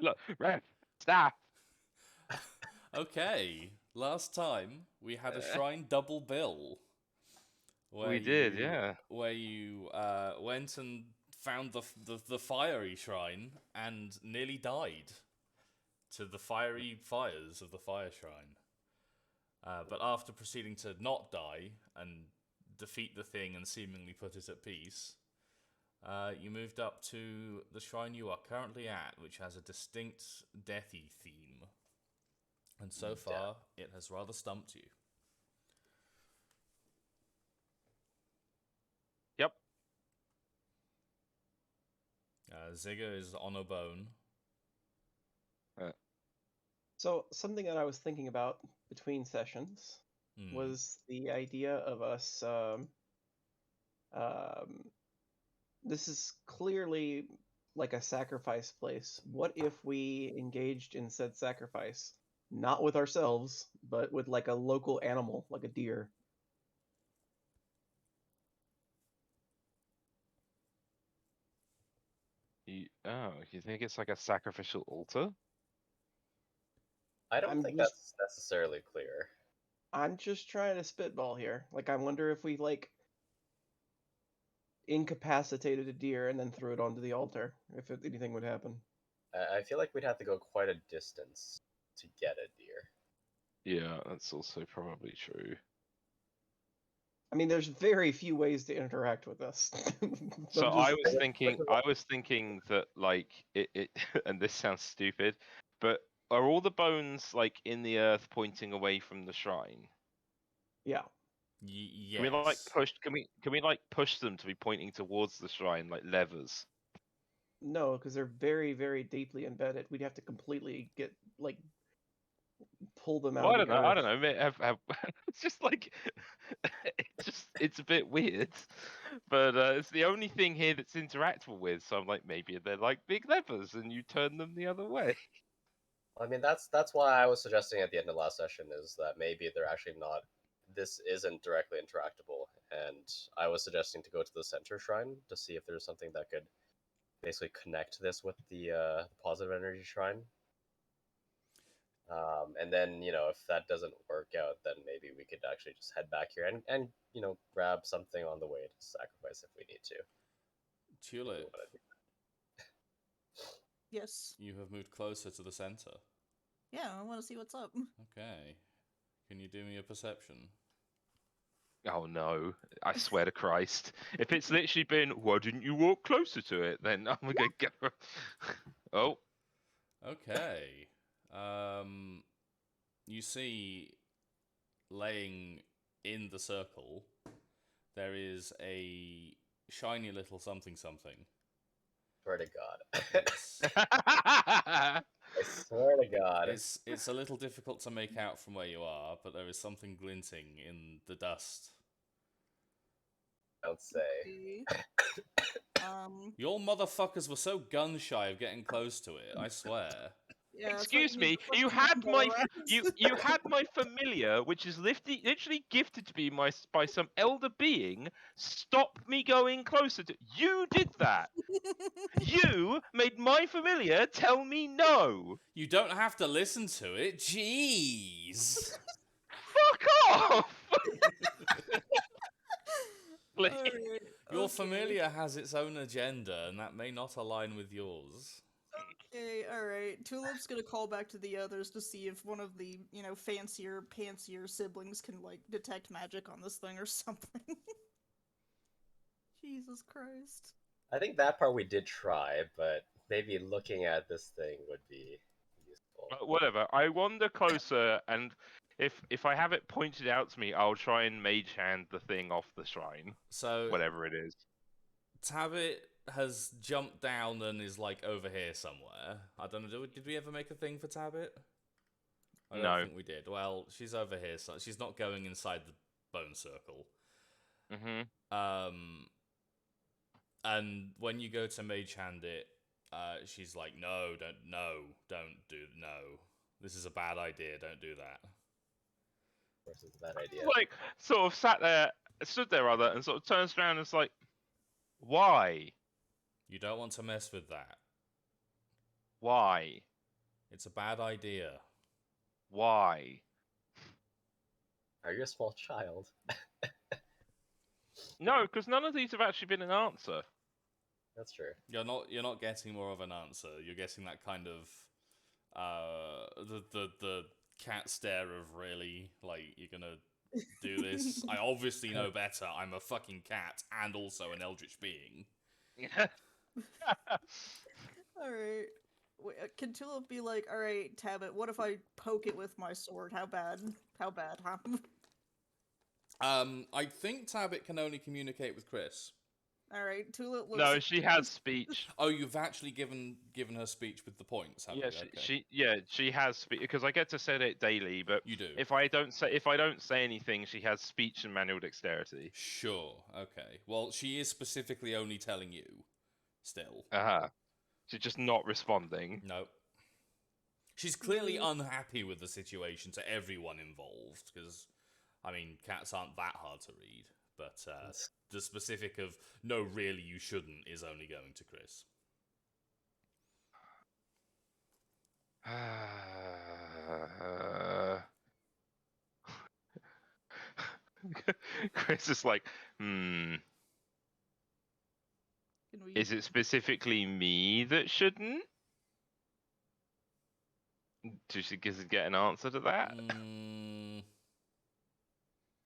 Look, Rev, stop. Okay, last time we had a shrine double bill We did, yeah. where you went and found the fiery shrine and nearly died to the fiery fires of the fire shrine. But after proceeding to not die and defeat the thing and seemingly put it at peace, you moved up to the shrine you are currently at, which has a distinct deathy theme. And so far, it has rather stumped you. Yep. Zigga is on a bone. So something that I was thinking about between sessions was the idea of us. This is clearly like a sacrifice place. What if we engaged in said sacrifice, not with ourselves, but with like a local animal, like a deer? You think it's like a sacrificial altar? I don't I'm think just- that's necessarily clear. I'm just trying to spitball here. Like, I wonder if we like incapacitated a deer and then threw it onto the altar, if anything would happen. I feel like we'd have to go quite a distance to get a deer. Yeah, that's also probably true. I mean, there's very few ways to interact with us. So I'm I just- was thinking that like it and this sounds stupid, but are all the bones like in the earth pointing away from the shrine? Yeah. Yes. Can we like push? Can we like push them to be pointing towards the shrine like levers? No, because they're very, very deeply embedded. We'd have to completely get like pull them out. Well, I of don't the know. I earth. don't know. It's just like it's a bit weird, but it's the only thing here that's interactable with. So I'm like, maybe they're like big levers, and you turn them the other way. I mean, that's why I was suggesting at the end of last session is that maybe they're actually not. This isn't directly interactable, and I was suggesting to go to the center shrine to see if there's something that could basically connect this with the positive energy shrine. And then, if that doesn't work out, then maybe we could actually just head back here and grab something on the way to sacrifice if we need to. Tulip, Yes. you have moved closer to the center. Yeah, I want to see what's up. Okay. Can you do me a perception? Oh no! I swear to Christ, if it's literally been, why didn't you walk closer to it? Then I'm gonna go. Oh, Okay. You see, laying in the circle, there is a shiny little something something. Swear to God. It's, I swear to God. it's a little difficult to make out from where you are, but there is something glinting in the dust. Don't say. Your motherfuckers were so gun shy of getting close to it, I swear. Yeah, excuse me. You had my familiar, which is literally gifted to me by some elder being. Stop me going closer to. You did that. You made my familiar tell me no. You don't have to listen to it. Jeez. Fuck off. Alright, Your okay. familiar has its own agenda, and that may not align with yours. Okay, alright. Tulip's gonna call back to the others to see if one of the, fancier, pantsier siblings can, detect magic on this thing or something. Jesus Christ. I think that part we did try, but maybe looking at this thing would be useful. Whatever. I wander closer, and if I have it pointed out to me, I'll try and mage hand the thing off the shrine. So, Whatever it is. Tabit has jumped down and is, over here somewhere. I don't know, did we ever make a thing for Tabit? I don't think we did. Well, she's over here, so she's not going inside the bone circle. Mm-hmm. And when you go to mage hand it, she's like, no. This is a bad idea, don't do that. Of course, it's a bad idea. Like, sort of stood there rather, and sort of turns around and is like, why? You don't want to mess with that. Why? It's a bad idea. Why? Are you a small child? No, because none of these have actually been an answer. That's true. You're not getting more of an answer. You're getting that kind of the cat stare of really, like, you're gonna do this. I obviously know better. I'm a fucking cat and also an eldritch being. Alright. Can Tulip be like, alright, Tabit, what if I poke it with my sword? How bad? How bad, huh? I think Tabit can only communicate with Chris. Alright, Tulip looks No, at she has speech. Oh, you've actually given her speech with the points, have Yeah, you? Okay. she has speech because I get to set it daily. But You do. if I don't say anything, she has speech and manual dexterity. Sure. Okay. Well, she is specifically only telling you. Still. She's just not responding. Nope. She's clearly unhappy with the situation to everyone involved, because, I mean, cats aren't that hard to read, but the specific of, no, really, you shouldn't, is only going to Chris. Chris is like, is it specifically me that shouldn't? Does she get an answer to that?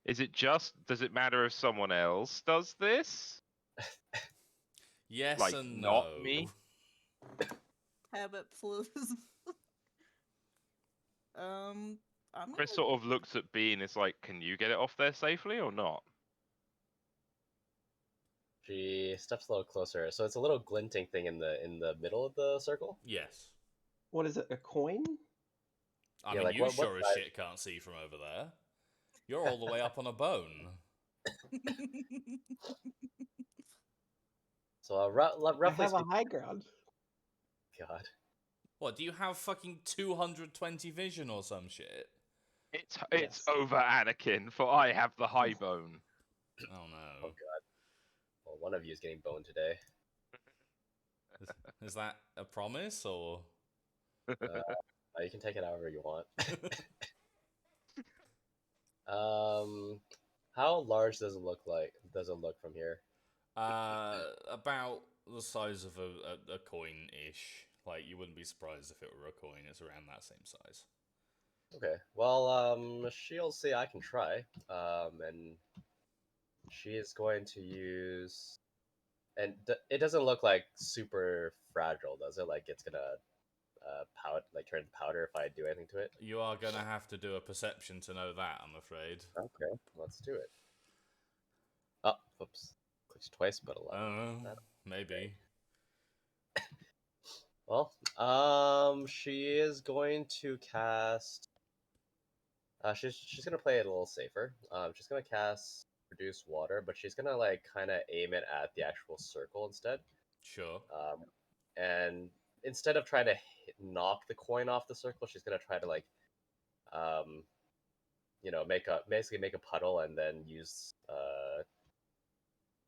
Is it does it matter if someone else does this? Yes Like, and not no. me? Habit flus. I'm Chris gonna... sort of looks at B and is like, can you get it off there safely or not? She steps a little closer. So it's a little glinting thing in the middle of the circle. Yes. What is it? A coin? I Yeah, mean, like, you what sure as size- shit can't see from over there. You're all the way up on a bone. So I roughly have a speaking, high ground. God. What, do you have fucking 220 vision or some shit? It's Yes. over, Anakin, for I have the high bone. Oh Oh no. God. Well, one of you is getting boned today. Is that a promise, or? You can take it however you want. How large does it look like? Does it look from here? About the size of a coin-ish. Like, you wouldn't be surprised if it were a coin. It's around that same size. Okay. Well, she'll say I can try. And she is going to use, and it doesn't look like super fragile, does it? Like it's gonna turn to powder if I do anything to it. You are gonna have to do a perception to know that, I'm afraid. Okay, let's do it. Oh, whoops. Clicked twice, but 11. I don't know. Maybe. Well, she is going to cast. She's gonna play it a little safer. She's gonna cast produce water, but she's gonna like kind of aim it at the actual circle instead. Sure. And instead of trying to knock the coin off the circle, she's gonna try to like, basically make a puddle and then use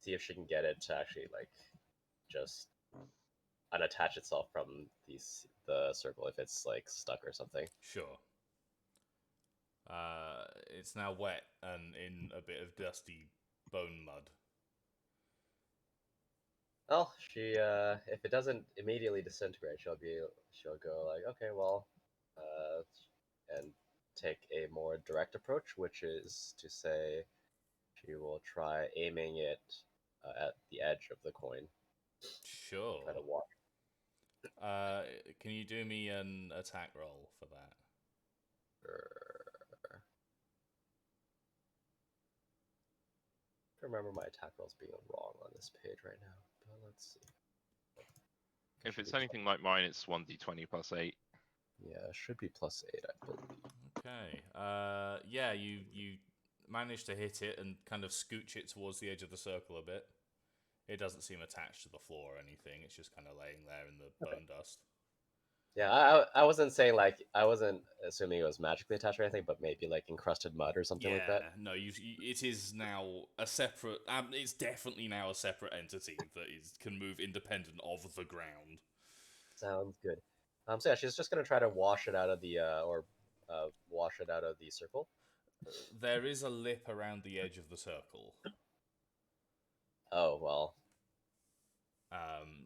see if she can get it to actually like just unattach itself from the circle if it's like stuck or something. Sure. It's now wet and in a bit of dusty bone mud. Well, she if it doesn't immediately disintegrate, she'll go like, okay, well, and take a more direct approach, which is to say she will try aiming it at the edge of the coin. Sure. Try to walk. Can you do me an attack roll for that? I remember my attack rolls being wrong on this page right now, but let's see. If it's anything like mine, it's 1d20 plus 8. Yeah, it should be +8, I believe. Okay. Yeah, you manage to hit it and kind of scooch it towards the edge of the circle a bit. It doesn't seem attached to the floor or anything. It's just kind of laying there in the bone dust. Yeah, I wasn't saying like I wasn't assuming it was magically attached or anything, but maybe like encrusted mud or something like that. No, it is now a separate. It's definitely now a separate entity that can move independent of the ground. Sounds good. So yeah, she's just gonna try to wash it out of the wash it out of the circle. There is a lip around the edge of the circle. Oh well.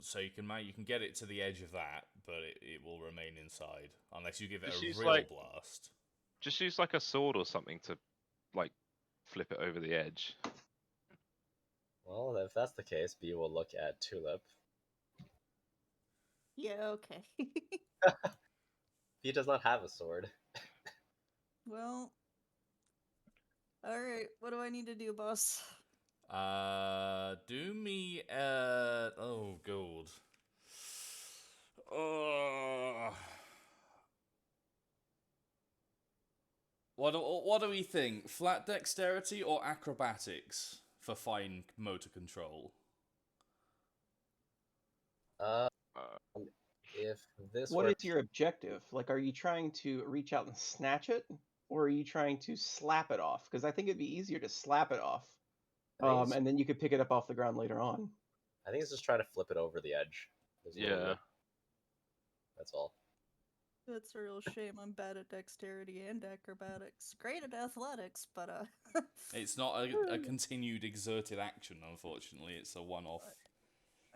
So you can get it to the edge of that, but it will remain inside unless you give it Just a use real like blast. just use like a sword or something to like flip it over the edge. Well, if that's the case, B will look at Tulip. Yeah, okay. He does not have a sword. Well, alright, what do I need to do, boss? Do me oh god. What do we think? Flat dexterity or acrobatics for fine motor control? Uh, Uh, if this What were is your objective? Like, are you trying to reach out and snatch it, or are you trying to slap it off? Because I think it'd be easier to slap it off, I think he's and then you could pick it up off the ground later on. I think he's just trying to flip it over the edge. There's no yeah. lip. That's all. That's a real shame. I'm bad at dexterity and acrobatics. Great at athletics, but It's not a continued exerted action, unfortunately. It's a one-off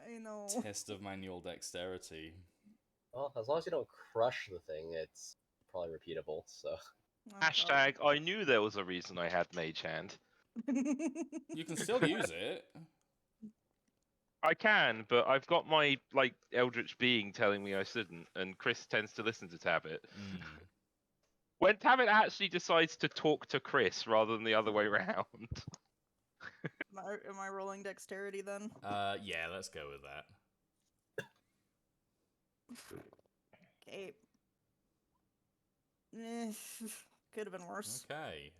I know. test of manual dexterity. Well, as long as you don't crush the thing, it's probably repeatable. So Oh, Hashtag I knew there was a reason I had Mage Hand. God. You can still use it. I can, but I've got my like Eldritch being telling me I shouldn't, and Chris tends to listen to Tabbit. Mm. When Tabbit actually decides to talk to Chris rather than the other way around. Am I rolling dexterity then? Yeah, let's go with that. Okay. Could have been worse. Okay.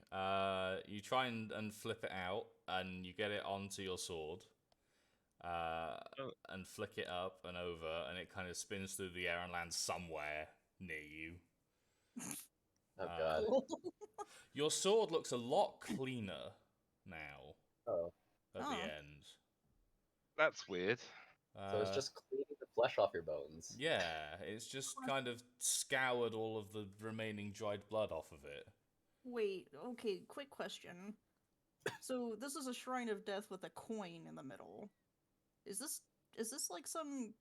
You try and flip it out, and you get it onto your sword. And flick it up and over, and it kind of spins through the air and lands somewhere near you. oh god. Your sword looks a lot cleaner now Oh, at Oh. the end. That's weird. so it's just cleaning the flesh off your bones. Yeah, it's just kind of scoured all of the remaining dried blood off of it. Wait, okay, quick question. So this is a shrine of death with a coin in the middle. Is this like some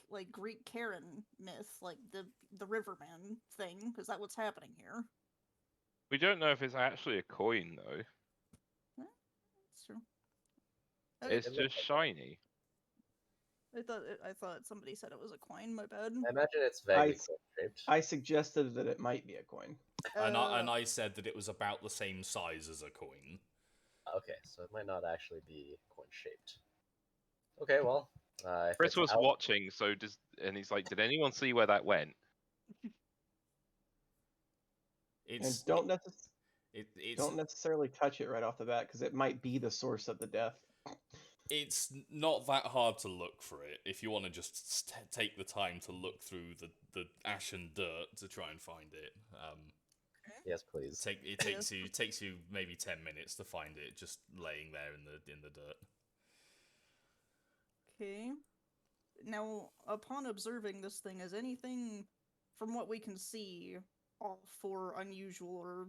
like Greek Karen myth, like the Riverman thing? Is that what's happening here? We don't know if it's actually a coin though. That's true. Okay, It's just shiny. I thought somebody said it was a coin. My bad. I imagine it's vaguely s- shaped. I suggested that it might be a coin. And I said that it was about the same size as a coin. Okay, so it might not actually be coin shaped. Okay, well, if Chris it's was out- watching, and he's like, "Did anyone see where that went?" And It's don't necessarily touch it right off the bat because it might be the source of the death. it's not that hard to look for it if you want to just take the time to look through the ashen dirt to try and find it. yes, please. It takes you maybe 10 minutes to find it just laying there in the dirt. Okay. Now, upon observing this thing, is anything from what we can see off or unusual, or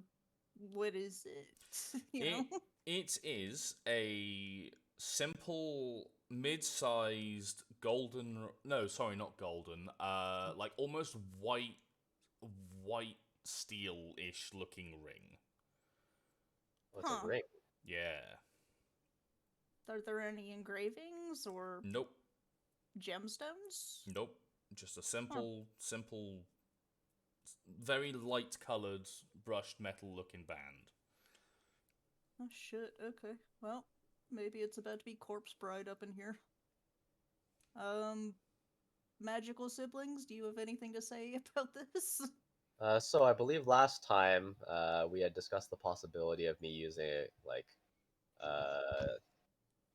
what is it? you know? It is a simple, mid-sized golden. No, sorry, not golden. Like almost white steel-ish looking ring. Oh, it's Huh. a ring. Yeah. Are there any engravings or Nope. gemstones? Nope. Just a simple, very light-colored, brushed metal-looking band. Oh shit, okay. Well, maybe it's about to be Corpse Bride up in here. Magical siblings, do you have anything to say about this? So I believe last time we had discussed the possibility of me using like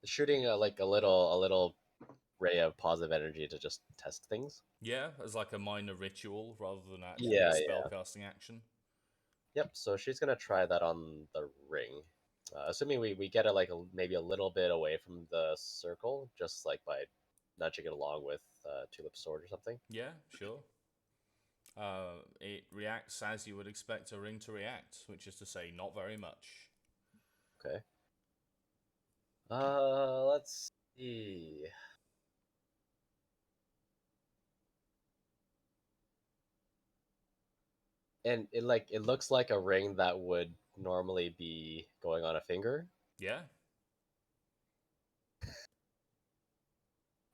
shooting like a little ray of positive energy to just test things. Yeah, as like a minor ritual rather than actually Yeah, a yeah. spellcasting action. Yep. So she's gonna try that on the ring, assuming we get it like maybe a little bit away from the circle, just like by nudging it along with Tulip's sword or something. Yeah, sure. It reacts as you would expect a ring to react, which is to say, not very much. Okay. Let's see. And it looks like a ring that would normally be going on a finger. Yeah.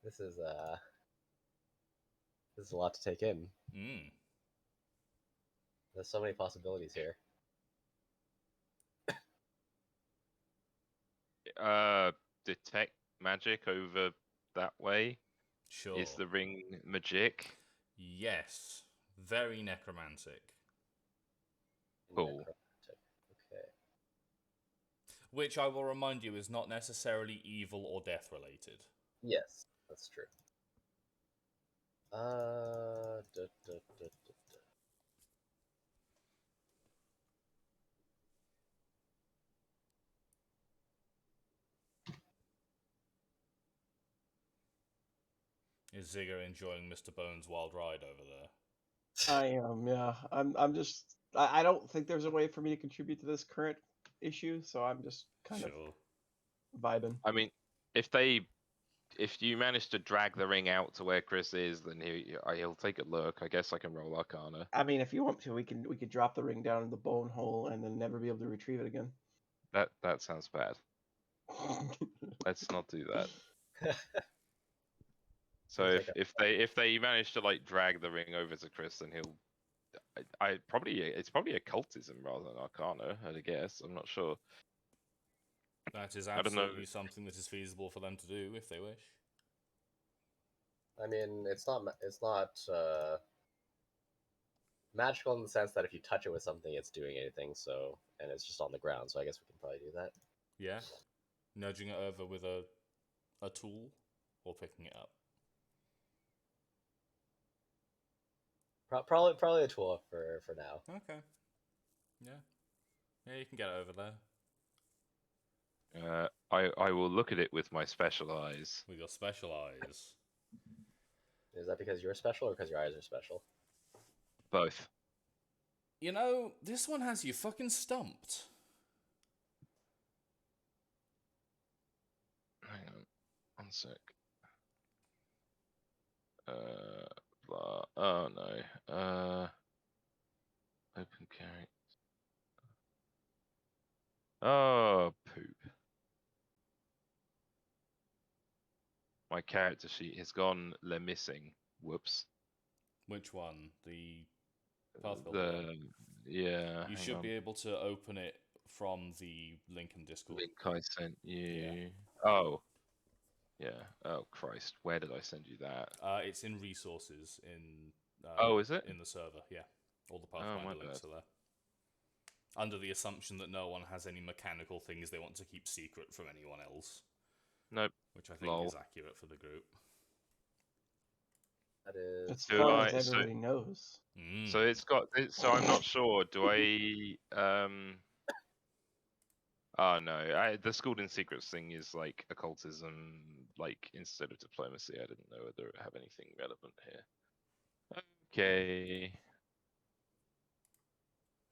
This is a lot to take in. Mm. There's so many possibilities here. Detect magic over that way. Sure. Is the ring magic? Yes. Very necromantic. Cool. Necromantic. Okay. Which I will remind you is not necessarily evil or death related. Yes, that's true. Da, da, da, da, da. Is Zigger enjoying Mr. Bones' wild ride over there? I am, yeah. I'm just. I don't think there's a way for me to contribute to this current issue, so I'm just kind Sure. of vibing. I mean, if you manage to drag the ring out to where Chris is, then he'll take a look. I guess I can roll Arcana. I mean, if you want to, we could drop the ring down in the bone hole and then never be able to retrieve it again. That sounds bad. Let's not do that. So Seems like if they manage to like drag the ring over to Chris, then it's probably occultism rather than Arcana. I guess I'm not sure. That is I don't know. absolutely something that is feasible for them to do if they wish. I mean, it's not magical in the sense that if you touch it with something, it's doing anything. So, and it's just on the ground. So I guess we can probably do that. Yeah. Nudging it over with a tool or picking it up. Probably a tool for now. Okay. Yeah. Yeah, you can get it over there. I will look at it with my special eyes. With your special eyes. Is that because you're special or because your eyes are special? Both. You know, this one has you fucking stumped. Hang on, one sec. Blah. Oh no. Open character. Oh, poop. My character sheet has gone missing. Whoops. Which one? The Pathfinder one? Yeah. You should be able to open it from the link in Discord. Link I sent you. Yeah. Oh. Yeah. Oh Christ. Where did I send you that? It's in resources in. Oh, is it? In the server? Yeah. All the Oh, my Pathfinder links bad. are there. Under the assumption that no one has any mechanical things they want to keep secret from anyone else. Nope. Which I think Lol. is accurate for the group. That is. As Do far I- as everybody knows. Mm. So it's got. So I'm not sure. Do I? Oh no. The Schooled in Secrets thing is like occultism, like instead of diplomacy. I didn't know whether it have anything relevant here. Okay.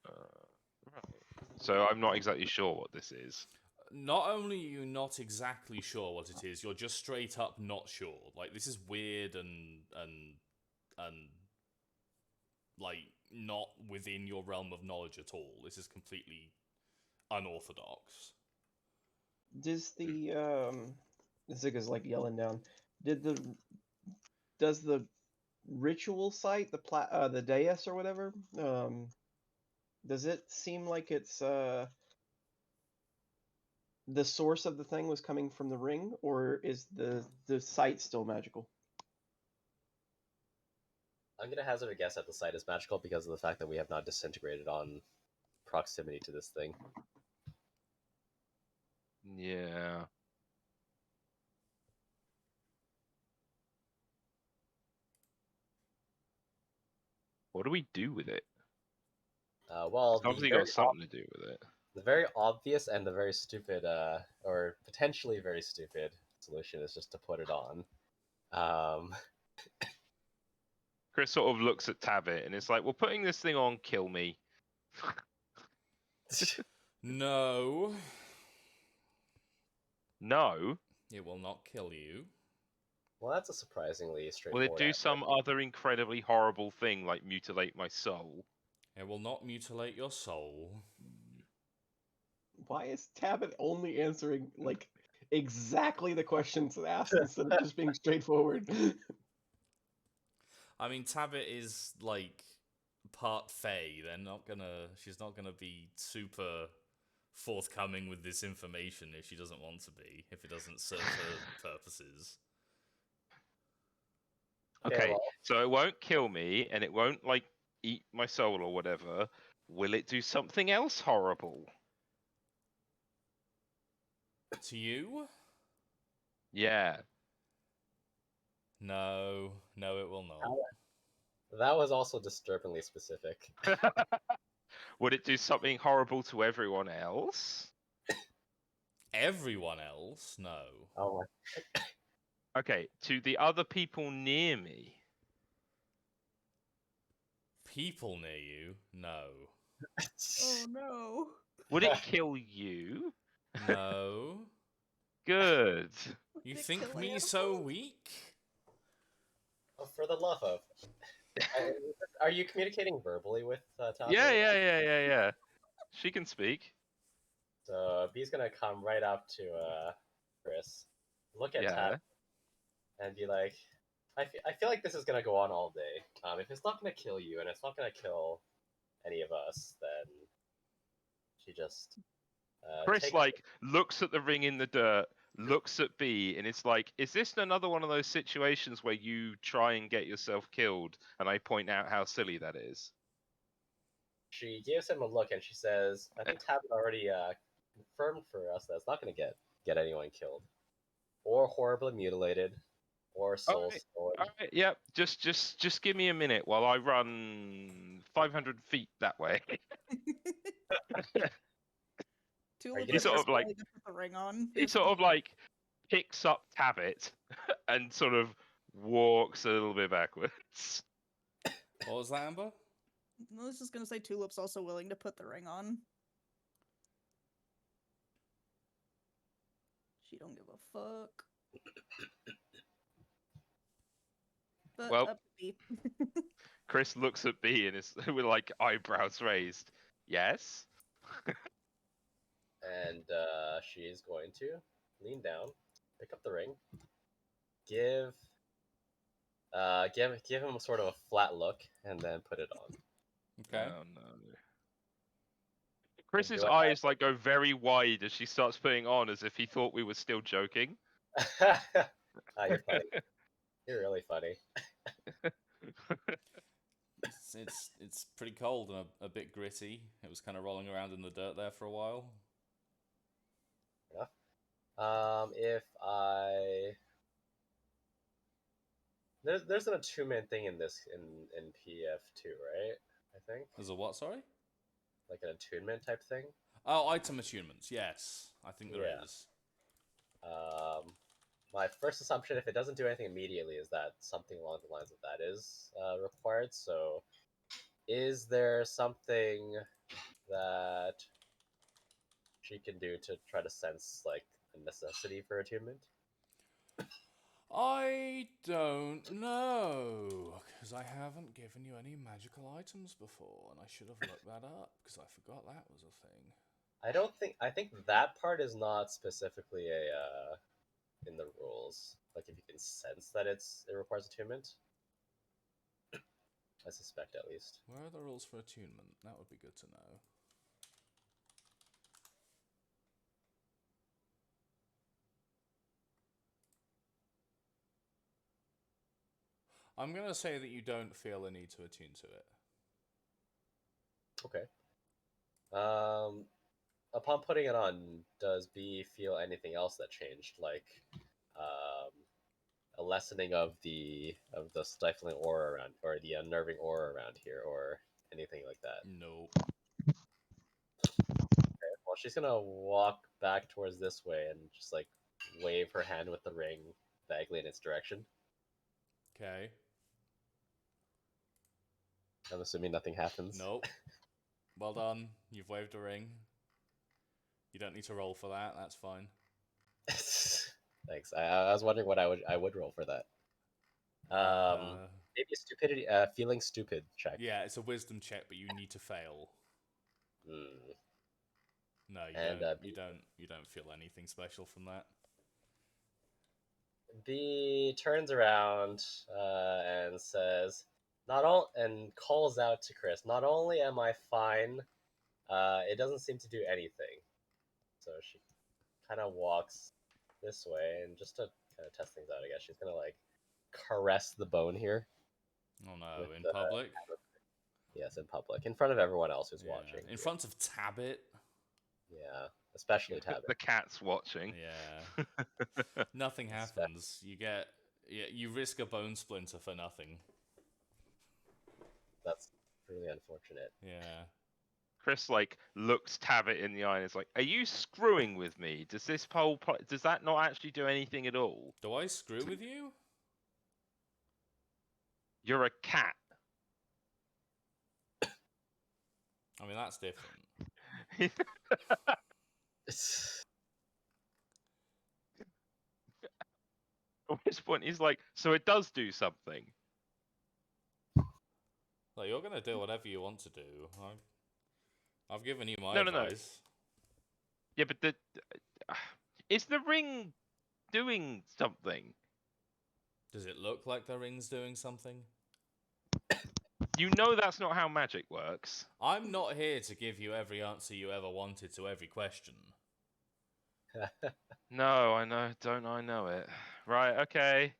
Right. So I'm not exactly sure what this is. Not only are you not exactly sure what it is, you're just straight up not sure. Like, this is weird and like not within your realm of knowledge at all. This is completely unorthodox. Does the Zigga's like yelling down. Does the ritual site, the dais or whatever, does it seem like it's the source of the thing was coming from the ring, or is the site still magical? I'm gonna hazard a guess at the site is magical because of the fact that we have not disintegrated on proximity to this thing. Yeah. What do we do with it? Well, It's obviously got something to do with it. the very obvious and the very stupid, or potentially very stupid solution is just to put it on. Chris sort of looks at Tabit and it's like, well, putting this thing on, kill me. No, No. it will not kill you. Well, that's a surprisingly Will straightforward it do answer. some other incredibly horrible thing like mutilate my soul? It will not mutilate your soul. Why is Tabit only answering like exactly the questions asked instead of just being straightforward? I mean, Tabit is like part Fae. She's not gonna be super forthcoming with this information if she doesn't want to be. If it doesn't serve her purposes. Okay, well, so it won't kill me and it won't like eat my soul or whatever. Will it do something else horrible? To you? Yeah. No, it will not. that was also disturbingly specific. Would it do something horrible to everyone else? Everyone else? No. Oh my. Okay, to the other people near me. People near you? No. Oh no. Would it kill you? No. Good. You Did it think kill me animals? so weak? Oh, for the love of. Are you communicating verbally with Tabi? Yeah. She can speak. So B's gonna come right up to Chris, look at Tab, Yeah. and be like, I feel like this is gonna go on all day. If it's not gonna kill you and it's not gonna kill any of us, then she just Chris takes. like looks at the ring in the dirt, looks at B, and it's like, is this another one of those situations where you try and get yourself killed, and I point out how silly that is? She gives him a look and she says, "I think Tab already confirmed for us that it's not gonna get anyone killed, or horribly mutilated, or soul Alright, stolen." alright, yeah. Just give me a minute while I run 500 feet that way. Tulip He's is sort just of like- willing to put the ring on. He sort of like picks up Tabit and sort of walks a little bit backwards. What was that, Amber? I was just gonna say Tulip's also willing to put the ring on. She don't give a fuck. But Well- up to B. Chris looks at B and is with like eyebrows raised. Yes. And she is going to lean down, pick up the ring, give him sort of a flat look, and then put it on. Okay. Oh no. Chris's do I- eyes like go very wide as she starts putting on, as if he thought we were still joking. You're funny. You're really funny. It's pretty cold and a bit gritty. It was kind of rolling around in the dirt there for a while. If I there's an attunement thing in this in PF2, right? I think There's a what? Sorry. like an attunement type thing. Oh, item attunements. Yes, I think there is. Yeah. My first assumption, if it doesn't do anything immediately, is that something along the lines of that is required. So, is there something that she can do to try to sense like a necessity for attunement? I don't know, because I haven't given you any magical items before, and I should have looked that up, because I forgot that was a thing. I think that part is not specifically a in the rules. Like if you can sense that it requires attunement. I suspect at least. Where are the rules for attunement? That would be good to know. I'm going to say that you don't feel a need to attune to it. Okay. Upon putting it on, does B feel anything else that changed, like a lessening of the stifling aura around, or the unnerving aura around here, or anything like that? Nope. Okay. Well, she's gonna walk back towards this way and just like wave her hand with the ring vaguely in its direction. Okay. I'm assuming nothing happens. Nope. Well done. You've waved a ring. You don't need to roll for that. That's fine. Thanks. I was wondering what I would roll for that. Maybe a stupidity, feeling stupid check. Yeah, it's a wisdom check, but you need to fail. Hmm. No, you And, don't. You don't feel anything special from that. B turns around and says, "Not all," and calls out to Chris. Not only am I fine, it doesn't seem to do anything. So she kind of walks this way, and just to kind of test things out, I guess she's gonna like caress the bone here. Oh no, with in the- public? Yes, in public, in front of everyone else who's Yeah. watching. In front of Tabbit? Yeah, especially Tabit. The cat's watching. Yeah. Nothing happens. You risk a bone splinter for nothing. That's really unfortunate. Yeah. Chris like looks Tabit in the eye and is like, "Are you screwing with me? Does this does that not actually do anything at all? Do I screw with you? You're a cat." I mean, that's different. At which point he's like, "So it does do something." Like, you're gonna do whatever you want to do. I've given you my No. advice. Yeah, but is the ring doing something? Does it look like the ring's doing something? You know that's not how magic works. I'm not here to give you every answer you ever wanted to every question. No, I know. Don't I know it? Right. Okay.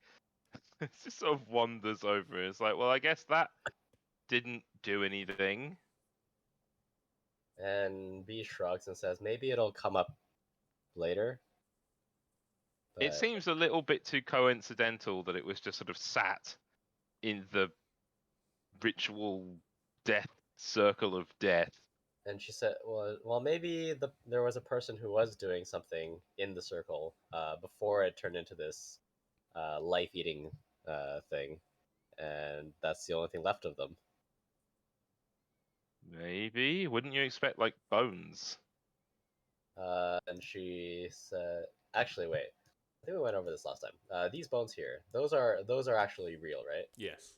It just sort of wanders over. It's like, well, I guess that didn't do anything. And B shrugs and says, "Maybe it'll come up later." It But- seems a little bit too coincidental that it was just sort of sat in the ritual death circle of death. And she said, "Well, maybe there was a person who was doing something in the circle before it turned into this life-eating thing, and that's the only thing left of them." Maybe. Wouldn't you expect like bones? And she said, "Actually, wait. I think we went over this last time. These bones here, those are actually real, right?" Yes.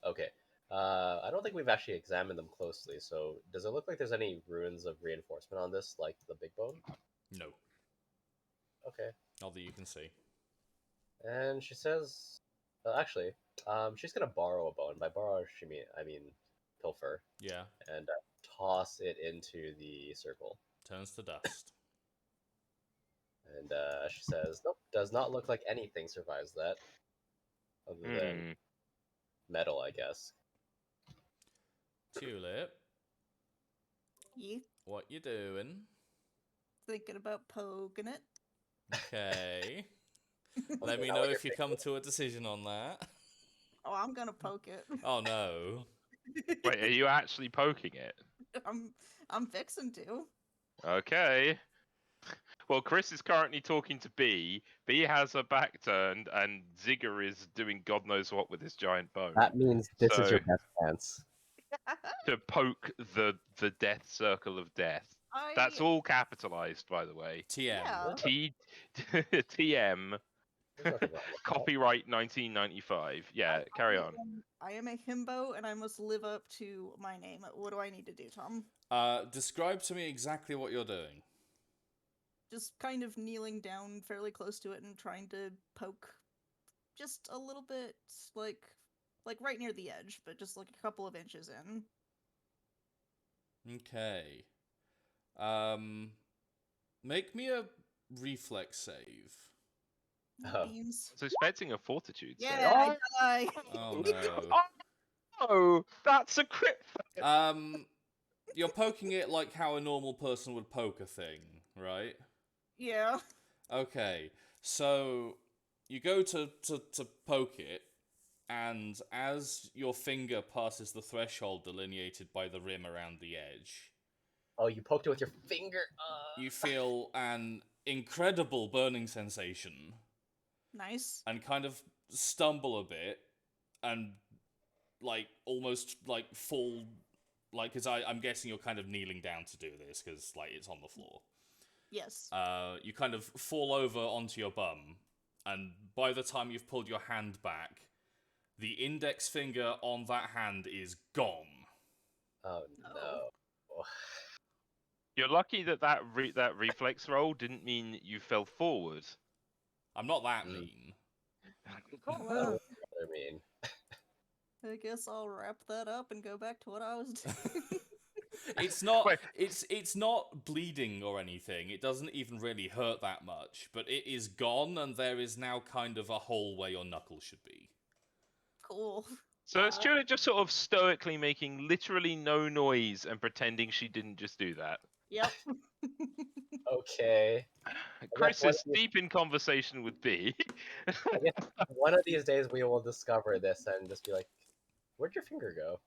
Okay. I don't think we've actually examined them closely. So, does it look like there's any ruins of reinforcement on this, like the big bone? No. Okay. Not that you can see. And she says, actually, she's gonna borrow a bone. By borrow, I mean pilfer, Yeah. and toss it into the circle. Turns to dust. And she says, "Nope, does not look like anything survives that, other than metal, I guess." Tulip, Yeah, what you doing? thinking about poking it. Okay. Let Okay, me now know what if you're you come to a decision on that. Oh, I'm gonna poke it. Oh no. Wait, are you actually poking it? I'm fixing to. Okay. Well, Chris is currently talking to B. B has her back turned, and Zigger is doing God knows what with his giant bone. That means this is So- your best chance. To poke the death circle of death. That's all capitalized, by the way. TM. Yeah. TM. There's nothing wrong with that. Copyright 1995. Yeah, carry on. I am a himbo, and I must live up to my name. What do I need to do, Tom? Describe to me exactly what you're doing. Just kind of kneeling down fairly close to it and trying to poke just a little bit, like right near the edge, but just like a couple of inches in. Okay. Make me a reflex save. Oh. Beans. I was expecting a fortitude save. Yeah, I die. Oh no. Oh, that's a crit. You're poking it like how a normal person would poke a thing, right? Yeah. Okay. So you go to poke it, and as your finger passes the threshold delineated by the rim around the edge, Oh, you poked it with your finger. you feel an incredible burning sensation Nice. and kind of stumble a bit and like almost like fall, like because I'm guessing you're kind of kneeling down to do this because like it's on the floor. Yes. You kind of fall over onto your bum, and by the time you've pulled your hand back, the index finger on that hand is gone. Oh no. You're lucky that that reflex roll didn't mean you fell forward. I'm not that Mm. mean. That Well, would rather mean. I guess I'll wrap that up and go back to what I was doing. It's not. Wait. It's not bleeding or anything. It doesn't even really hurt that much. But it is gone, and there is now kind of a hole where your knuckle should be. Cool. So it's Juliet just sort of stoically making literally no noise and pretending she didn't just do that. Yep. Okay. Chris one is of these- deep in conversation with B. I guess one of these days we will discover this and just be like, "Where'd your finger go?"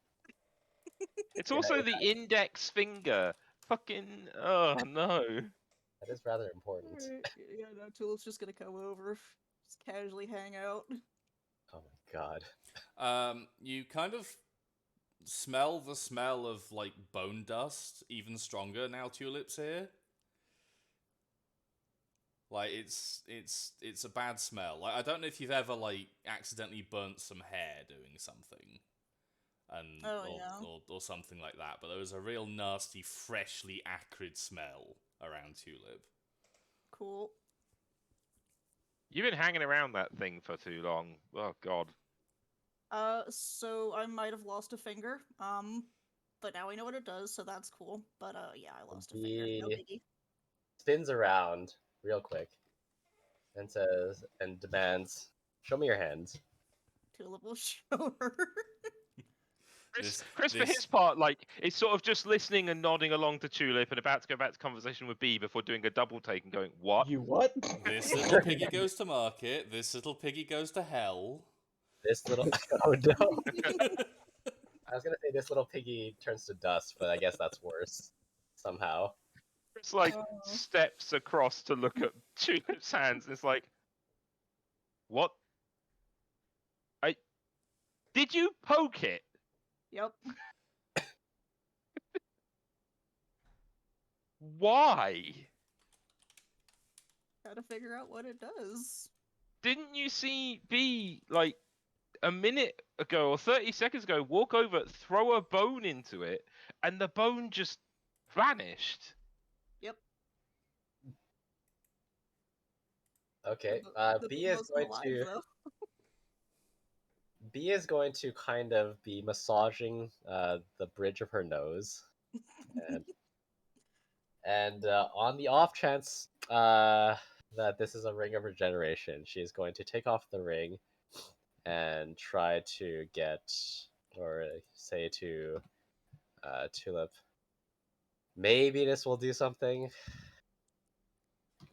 It's Yeah, also the index finger. Fucking oh no. That is rather important. Alright, yeah, no, Tulip's just gonna come over, just casually hang out. Oh my god. You kind of smell the smell of like bone dust even stronger now. Tulip's here. Like it's a bad smell. Like I don't know if you've ever like accidentally burnt some hair doing something, and or something like that. But there was a real nasty, freshly acrid smell around Tulip. Cool. You've been hanging around that thing for too long. Oh god. So I might have lost a finger. But now we know what it does, so that's cool. But yeah, I lost a finger. No biggie. Spins around real quick and says and demands, "Show me your hands." Tulip will show her. Chris, for his part, like, is sort of just listening and nodding along to Tulip and about to go back to conversation with B before doing a double take and going, "What? You what? This little piggy goes to market. This little piggy goes to hell. This little oh no. I was gonna say this little piggy turns to dust, but I guess that's worse somehow. Chris like Oh. steps across to look at Tulip's hands and it's like, "What? Did you poke it? Yep. Why? Gotta figure out what it does. Didn't you see B like a minute ago or 30 seconds ago walk over, throw a bone into it, and the bone just vanished?" Yep. Okay. The B is wasn't going alive, to though. B is going to kind of be massaging the bridge of her nose, and on the off chance that this is a ring of regeneration, she is going to take off the ring and try to get, or say to Tulip, maybe this will do something.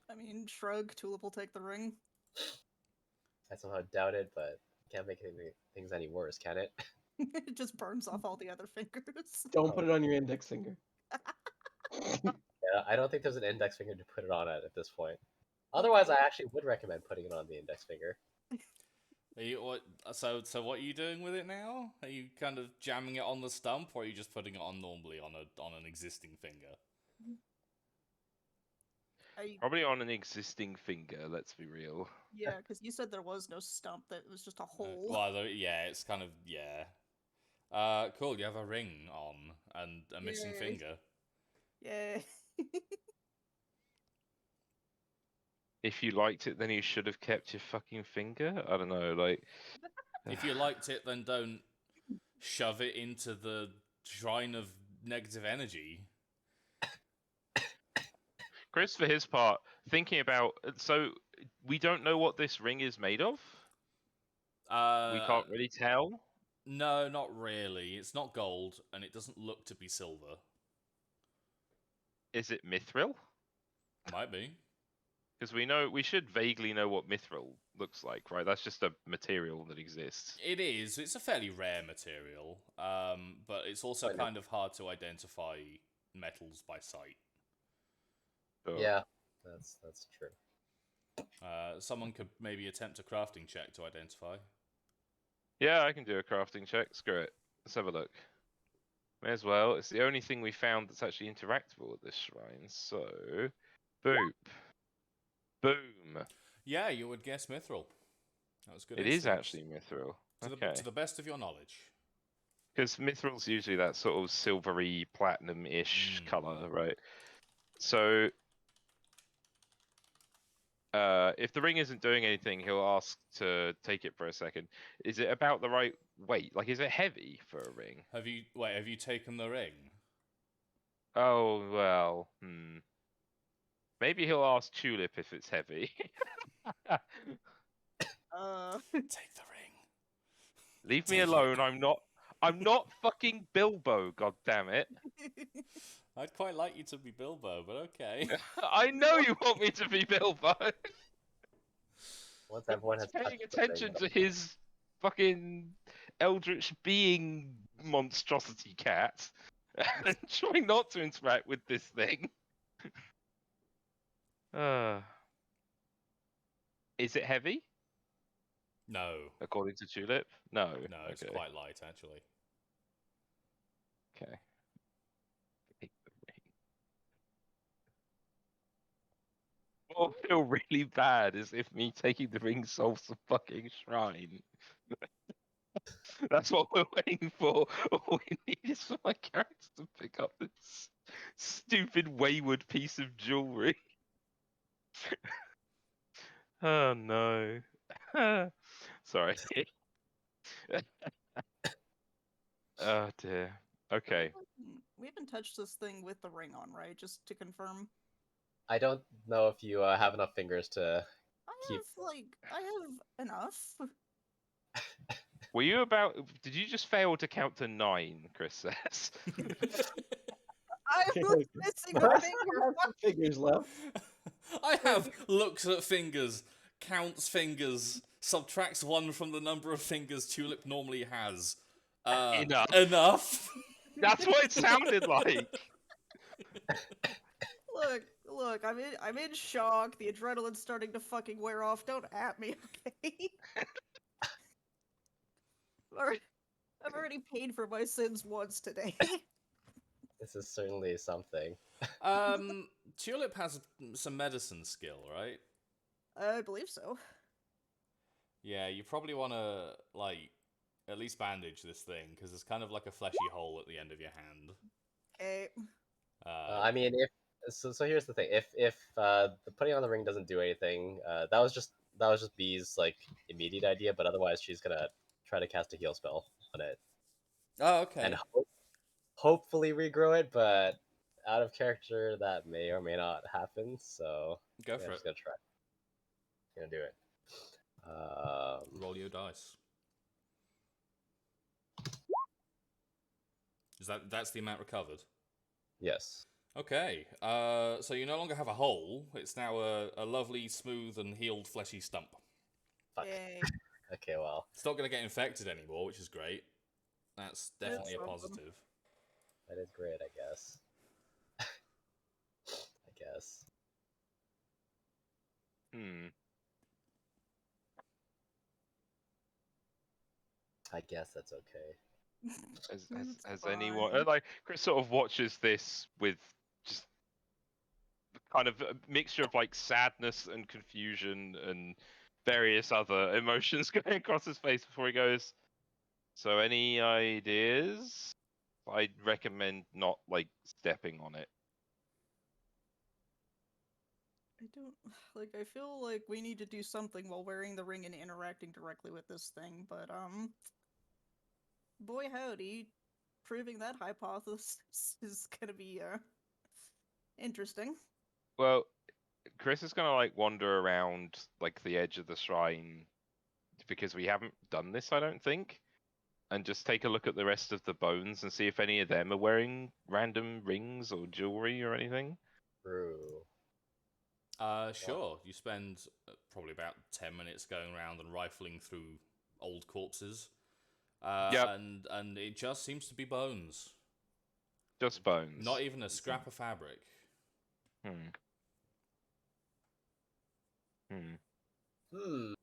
I mean, shrug. Tulip will take the ring. I somehow doubt it, but can't make things any worse, can it? It just burns off all the other fingers. Don't put it on your index finger. Yeah, I don't think there's an index finger to put it on at this point. Otherwise, I actually would recommend putting it on the index finger. So what are you doing with it now? Are you kind of jamming it on the stump, or are you just putting it on normally on an existing finger? Probably on an existing finger, let's be real. Yeah, because you said there was no stump, that it was just a hole. Well, yeah, it's kind of, yeah. Cool, you have a ring on and a missing Yay. finger. Yay. If you liked it, then you should have kept your fucking finger. I don't know, like. If you liked it, then don't shove it into the shrine of negative energy. Chris, for his part, thinking about, so we don't know what this ring is made of. We can't really tell. No, not really. It's not gold, and it doesn't look to be silver. Is it mithril? Might be. Because we should vaguely know what mithril looks like, right? That's just a material that exists. It is. It's a fairly rare material, but it's also kind of hard to identify metals by sight. So, Yeah, that's true. Someone could maybe attempt a crafting check to identify. Yeah, I can do a crafting check. Screw it. Let's have a look. May as well. It's the only thing we found that's actually interactable at this shrine. So, boop. Boom. Yeah, you would guess mithril. That was good It is instincts. actually mithril. To Okay. the best of your knowledge. Because mithril's usually that sort of silvery, platinum-ish color, right? So, if the ring isn't doing anything, he'll ask to take it for a second. Is it about the right weight? Like, is it heavy for a ring? Have you taken the ring? Oh, well, Maybe he'll ask Tulip if it's heavy. Take the ring. Leave me Take it. alone. I'm not fucking Bilbo, god damn it. I'd quite like you to be Bilbo, but okay. I know you want me to be Bilbo. Once everyone has Paying touched the thing, attention to his fucking eldritch being monstrosity cat and trying not to interact with this thing. Is it heavy, No. according to Tulip? No. No, it's Okay. quite light, actually. Okay. Take the ring. What will feel really bad is if me taking the ring solves the fucking shrine. That's what we're waiting for. All we need is for my character to pick up this stupid wayward piece of jewelry. Oh no. Sorry. Oh dear. Okay. We haven't touched this thing with the ring on, right? Just to confirm. I don't know if you have enough fingers to keep. I have enough. Were you about? Did you just fail to count to 9? Chris says. I'm missing a finger. Some figures left. I have looks at fingers, counts fingers, subtracts 1 from the number of fingers Tulip normally has. Enough. Enough. That's what it sounded like. Look, I'm in shock. The adrenaline's starting to fucking wear off. Don't at me, okay? I've already paid for my sins once today. This is certainly something. Tulip has some medicine skill, right? I believe so. Yeah, you probably want to, like, at least bandage this thing, because it's kind of like a fleshy hole at the end of your hand. Okay. I mean, if so, here's the thing: if the putting on the ring doesn't do anything, that was just Bee's like immediate idea. But otherwise, she's gonna try to cast a heal spell on it Oh, okay. and hopefully regrow it. But out of character, that may or may not happen. So Go yeah, for I'm it. just gonna try. Gonna do it. Roll your dice. That's the amount recovered? Yes. Okay, so you no longer have a hole. It's now a lovely, smooth, and healed fleshy stump. Fuck. Yay. Okay. Well, It's not going to get infected anymore, which is great. That's definitely a awesome. positive. that is great. I guess. I guess. I guess that's okay. Has anyone like Chris sort of watches this with just kind of a mixture of like sadness and confusion and various other emotions going across his face before he goes. So any ideas? I'd recommend not like stepping on it. I don't like. I feel like we need to do something while wearing the ring and interacting directly with this thing. But boy howdy, proving that hypothesis is gonna be interesting. Well, Chris is gonna like wander around like the edge of the shrine because we haven't done this, I don't think, and just take a look at the rest of the bones and see if any of them are wearing random rings or jewelry or anything. True. Sure. You spend probably about 10 minutes going around and rifling through old corpses. Yep. And it just seems to be bones. Just bones. Not even a scrap of fabric. Hmm. Hmm.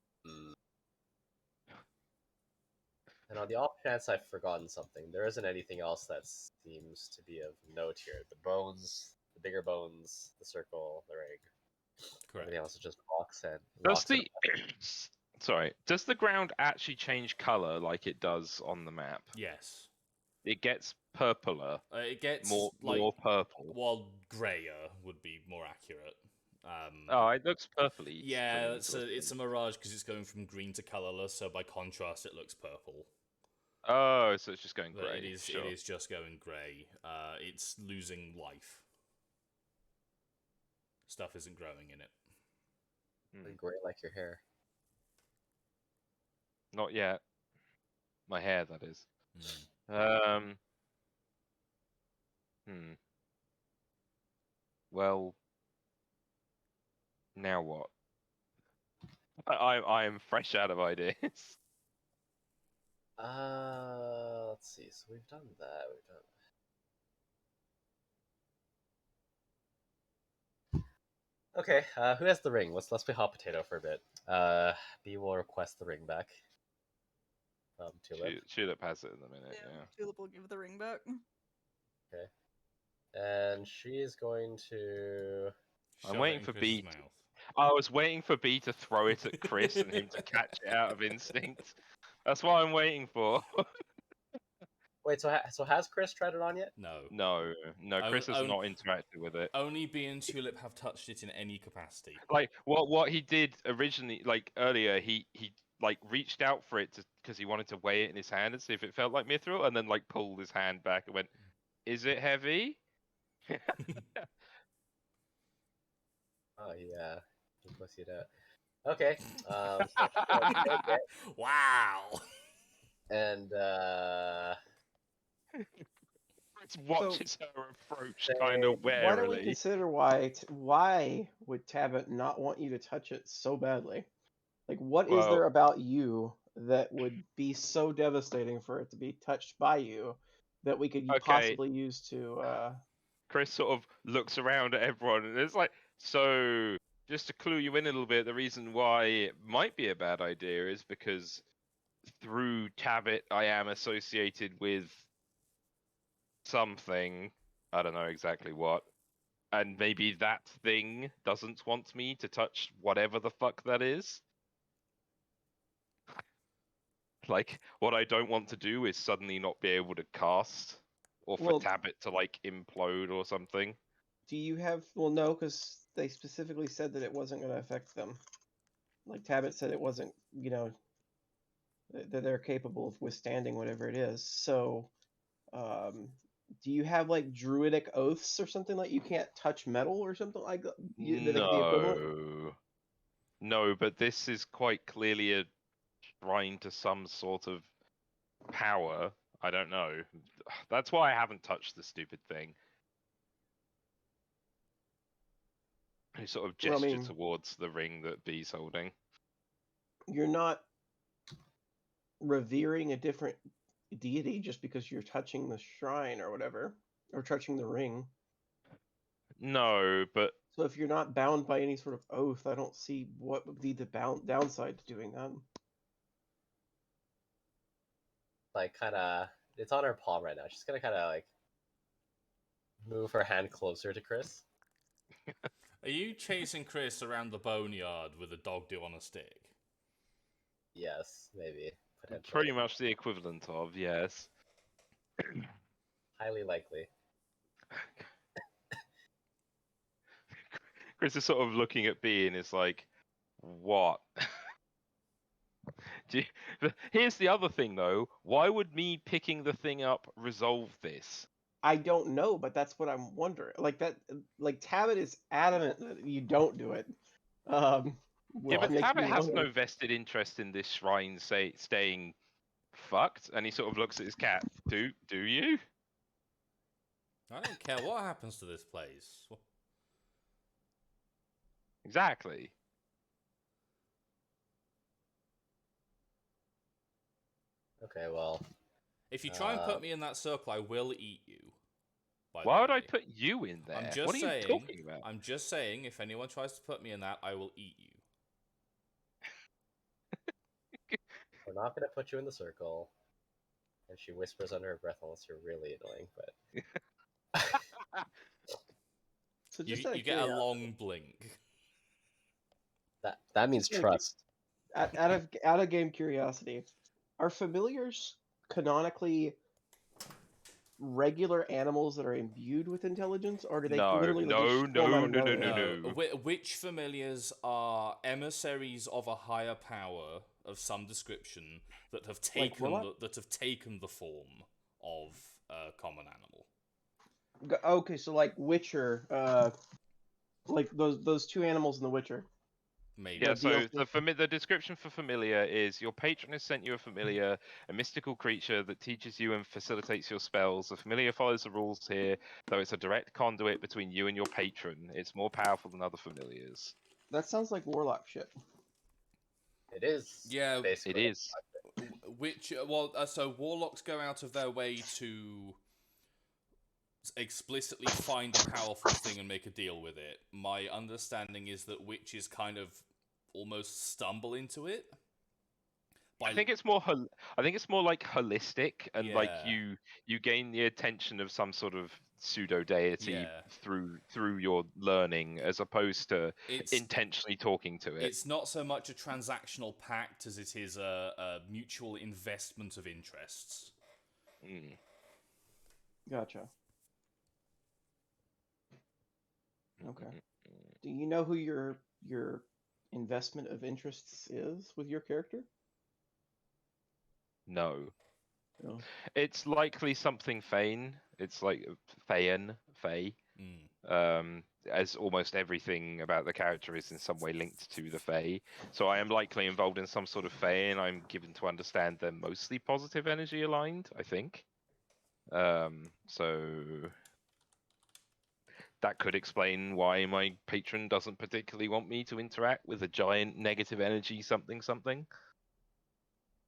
And on the off chance I've forgotten something, there isn't anything else that seems to be of note here. The bones, the bigger bones, the circle, the ring. Correct. Everything else is just rocks and Does rocks. And sorry, does the ground actually change color like it does on the map? Yes. It gets purpler, It gets more purple. well, grayer would be more accurate. Oh, it looks purpley. Yeah, it's a mirage because it's going from green to colorless. So by contrast, it looks purple. Oh, so it's just going But grey. it is Sure. it is just going grey. It's losing life. Stuff isn't growing in it. gray like your hair. Not yet. My hair, that is. Mm. Well, now what? I am fresh out of ideas. Let's see. So we've done that. Okay, who has the ring? Let's play hot potato for a bit. B will request the ring back. Tulip. Tulip has it in a minute. Yeah. Tulip will give the ring back. Okay. And she's going to. I'm Shove waiting it in for Chris's B. mouth. I was waiting for B to throw it at Chris and him to catch it out of instinct. That's what I'm waiting for. Wait, so has Chris tried it on yet? No. No, Chris has Own- not interacted with it. Only B and Tulip have touched it in any capacity. Like what he did originally, like earlier, he like reached out for it because he wanted to weigh it in his hand and see if it felt like mithril, and then like pulled his hand back and went, "Is it heavy?" Oh yeah, he pussied out. Okay. Wow. And Chris watches her approach Say, kind of Why don't we warily. consider why would Tabit not want you to touch it so badly? Like, what is Well- there about you that would be so devastating for it to be touched by you that we could Okay. possibly use to? Chris sort of looks around at everyone and it's like, so just to clue you in a little bit, the reason why it might be a bad idea is because through Tabit I am associated with something, I don't know exactly what, and maybe that thing doesn't want me to touch whatever the fuck that is. Like, what I don't want to do is suddenly not be able to cast, or for Well- Tabit to like implode or something. Do you have? Well, no, because they specifically said that it wasn't going to affect them. Like Tabit said, it wasn't. That they're capable of withstanding whatever it is. So, do you have like druidic oaths or something like you can't touch metal or something like that? The equivalent? No, but this is quite clearly a shrine to some sort of power. I don't know. That's why I haven't touched the stupid thing. He sort of Well, I gesture mean- towards the ring that B's holding. You're not revering a different deity just because you're touching the shrine or whatever, or touching the ring. No, but So if you're not bound by any sort of oath, I don't see what would be the downside to doing that. like kind of, it's on her palm right now. She's gonna kind of like move her hand closer to Chris. Are you chasing Chris around the boneyard with a dog do on a stick? Yes, maybe potentially. pretty much the equivalent of, yes. Highly likely. Chris is sort of looking at B and is like, what? Here's the other thing though. Why would me picking the thing up resolve this? I don't know, but that's what I'm wondering. Like Tabit is adamant that you don't do it. Yeah, Which but makes Tabit me has wonder. no vested interest in this shrine staying fucked, and he sort of looks at his cat. Do you? I don't care what happens to this place. Exactly. Okay, well, If you try and put me in that circle, I will eat you. by the Why would I way. put you in there? I'm just What are saying. you talking about? I'm just saying. If anyone tries to put me in that, I will eat you. we're not gonna put you in the circle. And she whispers under her breath unless you're really annoying, but So You just out you of get a curiosity, long blink. that means Just like- trust. out of game curiosity, are familiars canonically regular animals that are imbued with intelligence, or do they No, literally no, just form no, out of no, no, nowhere? no. Which familiars are emissaries of a higher power of some description that have Like taken Warlock? that have taken the form of a common animal? Okay, so like Witcher, like those two animals in The Witcher. Maybe. Yeah, The so DLC. the description for familiar is your patron has sent you a familiar, a mystical creature that teaches you and facilitates your spells. The familiar follows the rules here, though it's a direct conduit between you and your patron. It's more powerful than other familiars. That sounds like Warlock shit. It is Yeah, It basically. is. So warlocks go out of their way to explicitly find a powerful thing and make a deal with it. My understanding is that witches kind of almost stumble into it. I think it's more. I think it's more like holistic, and like Yeah. you gain the attention of some sort of pseudo deity Yeah. through your learning, as opposed to It's intentionally talking to it. it's not so much a transactional pact as it is a mutual investment of interests. Mm. Gotcha. Okay. Mm-mm-mm. Do you know who your investment of interests is with your character? No. No. It's likely something Fane. It's like Fayen, Fae. Mm. As almost everything about the character is in some way linked to the Fae. So I am likely involved in some sort of Fae, and I'm given to understand they're mostly positive energy aligned, I think. So that could explain why my patron doesn't particularly want me to interact with a giant negative energy something something.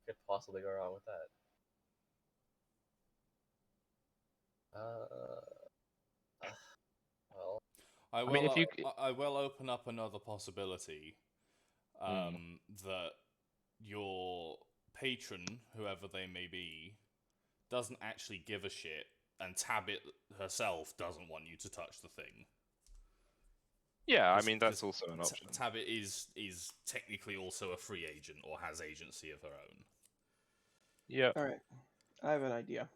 Could possibly go wrong with that. Well, I mean, if you will open up another possibility Mm. that your patron, whoever they may be, doesn't actually give a shit, and Tabit herself doesn't want you to touch the thing. Yeah, I mean that's also an option. Tabit is technically also a free agent or has agency of her own. Yeah. All right. I have an idea.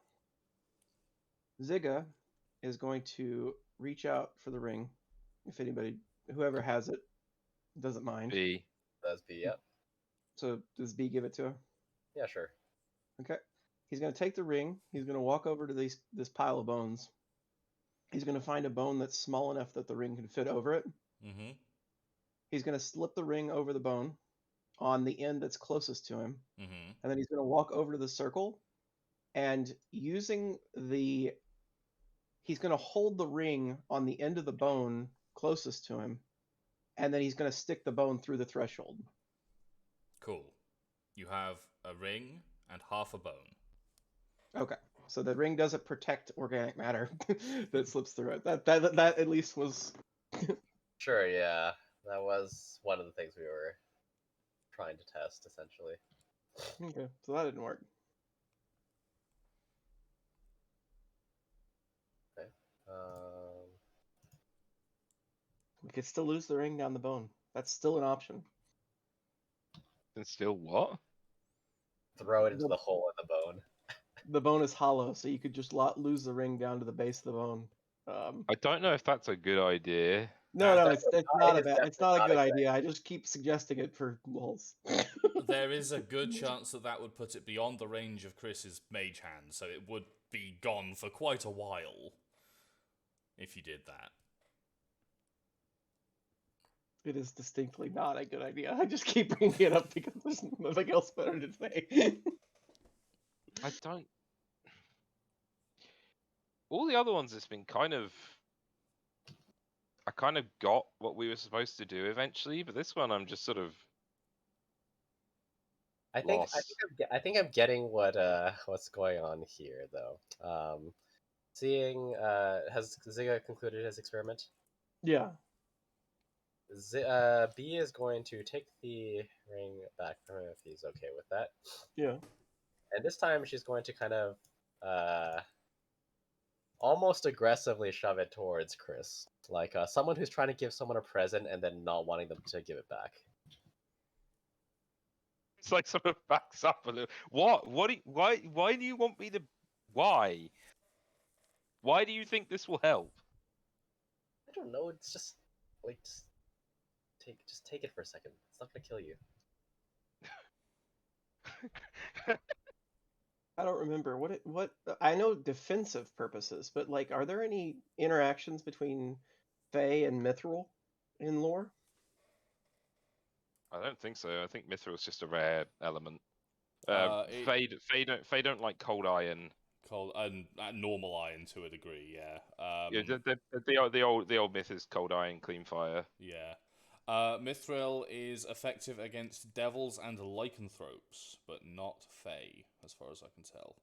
Ziga is going to reach out for the ring. If anybody, whoever has it, doesn't mind. B. that's B, yeah. So does B give it to her? Yeah, sure. Okay. He's going to take the ring. He's going to walk over to this pile of bones. He's going to find a bone that's small enough that the ring can fit over it. Mm-hmm. He's going to slip the ring over the bone on the end that's closest to him. Mm-hmm. And then he's going to walk over to the circle and using the he's going to hold the ring on the end of the bone closest to him, and then he's going to stick the bone through the threshold. Cool. You have a ring and half a bone. Okay, so the ring doesn't protect organic matter that slips through it. That at least was Sure, yeah. That was one of the things we were trying to test, essentially. okay. So that didn't work. Okay. We could still lose the ring down the bone. That's still an option. And still what? Throw it into the hole in the bone. The bone is hollow, so you could just lose the ring down to the base of the bone. I don't know if that's a good idea. No, That's it's not a it's bad, it's not a definitely good not a good idea. I just keep suggesting it for lulz. There is a good chance that would put it beyond the range of Chris's mage hand, so it would be gone for quite a while if you did that. It is distinctly not a good idea. I just keep bringing it up because there's nothing else better to say. I don't. All the other ones, it's been kind of. I kind of got what we were supposed to do eventually, but this one I'm just sort of. Lost. I think I'm getting what's going on here though. Seeing has Ziga concluded his experiment? Yeah. B is going to take the ring back from him if he's okay with that. Yeah. And this time she's going to kind of almost aggressively shove it towards Chris, like someone who's trying to give someone a present and then not wanting them to give it back. It's like sort of backs up a little. What? What? Why do you want me to? Why? Why do you think this will help? I don't know. It's just like just take it for a second. It's not gonna kill you. I don't remember what I know defensive purposes, but like, are there any interactions between Fae and Mithril in lore? I don't think so. I think Mithril's just a rare element. Fae don't like cold iron. Cold and normal iron to a degree, yeah. Yeah, the old myth is cold iron, clean fire. Yeah. Mithril is effective against devils and lycanthropes, but not Fae, as far as I can tell.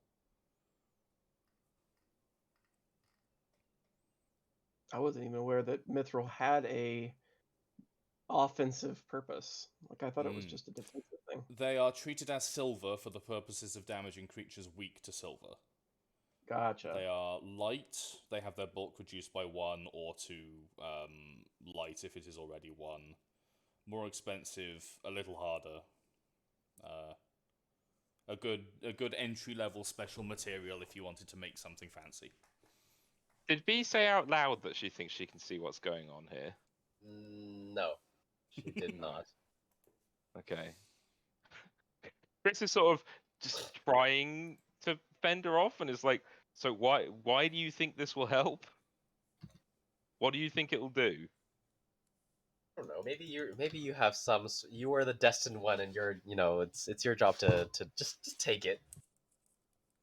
I wasn't even aware that Mithril had a offensive purpose. Like, I thought it was just a defensive thing. They are treated as silver for the purposes of damaging creatures weak to silver. Gotcha. They are light. They have their bulk reduced by 1 or 2 light if it is already 1. More expensive, a little harder. A good entry level special material if you wanted to make something fancy. Did B say out loud that she thinks she can see what's going on here? No, she did not. Okay. Chris is sort of just trying to fend her off, and is like, "So why do you think this will help? What do you think it'll do?" I don't know. Maybe you have some. You are the destined one, and it's your job to just take it.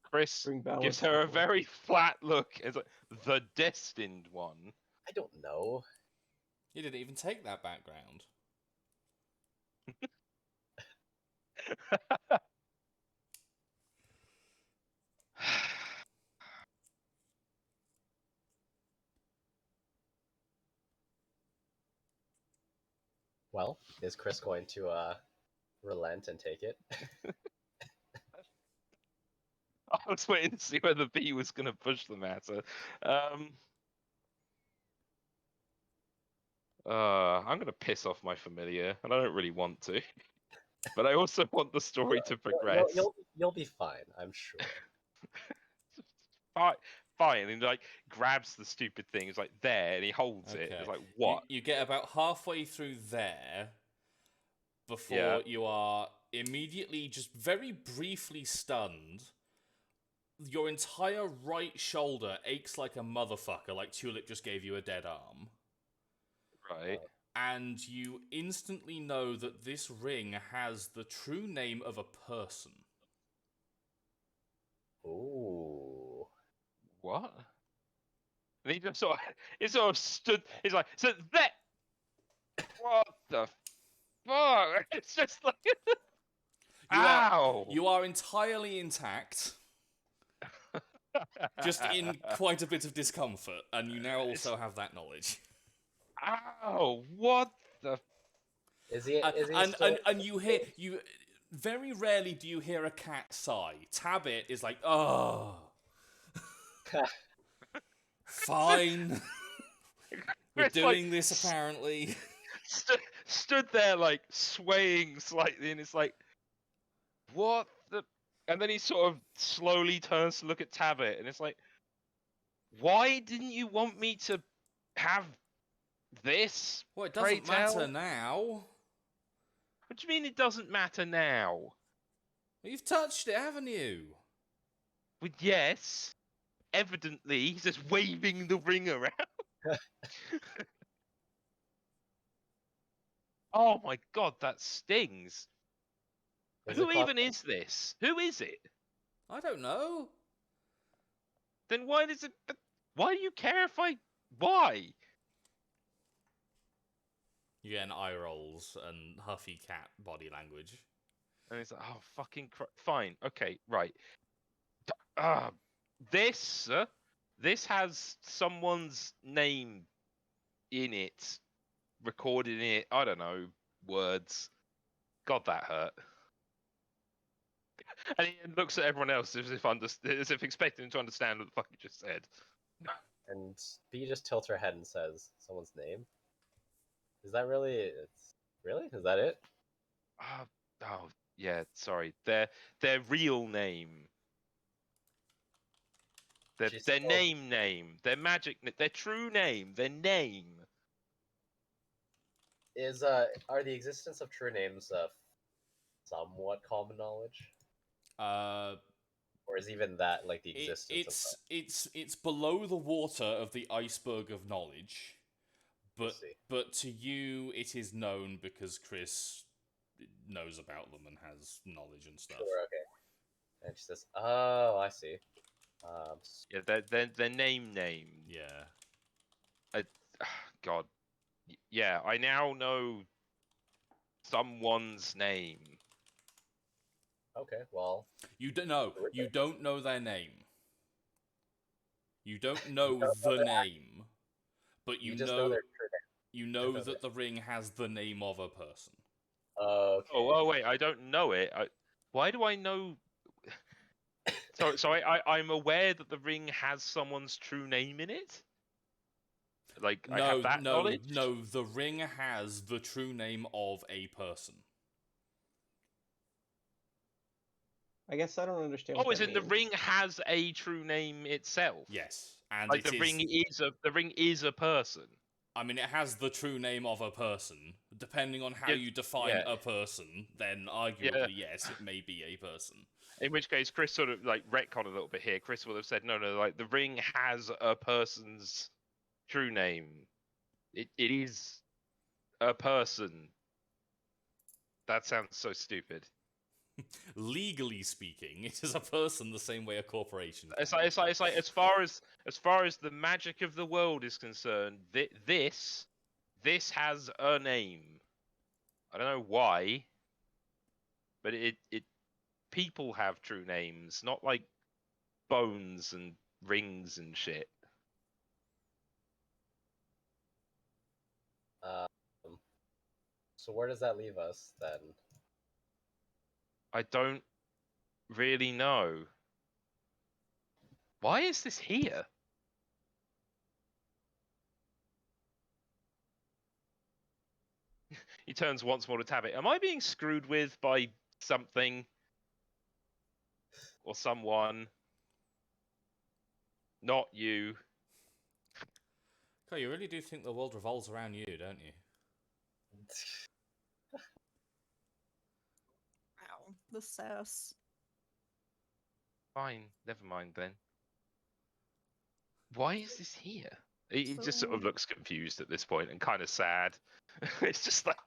Chris Bring balance gives to her the a force. very flat look. It's like, the destined one. I don't know. You didn't even take that background. Well, is Chris going to relent and take it? I was waiting to see whether B was going to push the matter. I'm going to piss off my familiar, and I don't really want to. But I also want the story to progress. You'll be fine, I'm sure. Fine, and he like grabs the stupid thing. It's like there, and he holds it. It's like what? You get about halfway through there before Yeah. you are immediately just very briefly stunned. Your entire right shoulder aches like a motherfucker, like Tulip just gave you a dead arm. Right. And you instantly know that this ring has the true name of a person. Ooh. What? And he just sort of stood. He's like, so that. What the fuck? It's just like. Ow! You are entirely intact. Just in quite a bit of discomfort, and you now also have that knowledge. Ow! What the? Is he? And you hear very rarely do you hear a cat sigh. Tabbit is like, oh, fine. We're It's doing like, this apparently. stood there like swaying slightly, and it's like, what the? And then he sort of slowly turns to look at Tabbit, and it's like, why didn't you want me to have this? Well, it pray doesn't matter tell? now. What do you mean it doesn't matter now? Well, you've touched it, haven't you? Well, yes. Evidently, he's just waving the ring around. Oh my god, that stings. Who even is this? Who is it? I don't know. Then why does it? Why do you care if I? Why? You get an eye rolls and huffy cat body language. And it's like, oh fucking fine, okay, right. This has someone's name in it, recorded in it. I don't know, words. God, that hurt. And he looks at everyone else as if expecting to understand what the fuck he just said. And B just tilts her head and says someone's name. Is that really? It's really? Is that it? Oh, yeah. Sorry. Their real name. She Their said, "Oh, name. Their magic. Their true name. Their name. are the existence of true names somewhat common knowledge, Uh, or is even that like the existence of them? it's below the water of the iceberg of knowledge, but See. to you it is known because Chris knows about them and has knowledge and stuff. Sure, okay. And she says, "Oh, I see. Yeah. Their name. Yeah. God. Yeah. I now know someone's name. Okay, well, You don't know. You don't know their name. You don't you know don't know the their name, but you just know their true name. you know that the ring has the name of a person. Okay. Oh, wait. I don't know it. Why do I know? So I'm aware that the ring has someone's true name in it. Like I have that knowledge. No. The ring has the true name of a person. I guess I don't understand Oh, what as that in the means. ring has a true name itself. Yes, and Like it the is. ring is a person. I mean, it has the true name of a person. Depending on how Yeah, you define yeah. a person, then Yeah. arguably yes, it may be a person. In which case, Chris sort of like retcon a little bit here. Chris will have said, no, like the ring has a person's true name. It is a person. That sounds so stupid. Legally speaking, it is a person the same way a corporation. It's can like, be. as far as the magic of the world is concerned, this has a name. I don't know why, but it people have true names, not like bones and rings and shit. Um, so where does that leave us then? I don't really know. Why is this here? He turns once more to Tabit. Am I being screwed with by something or someone? Not you. God, you really do think the world revolves around you, don't you? Wow, the sass. Fine, never mind then. Why is this here? He just sort of So- looks confused at this point and kind of sad. It's just like.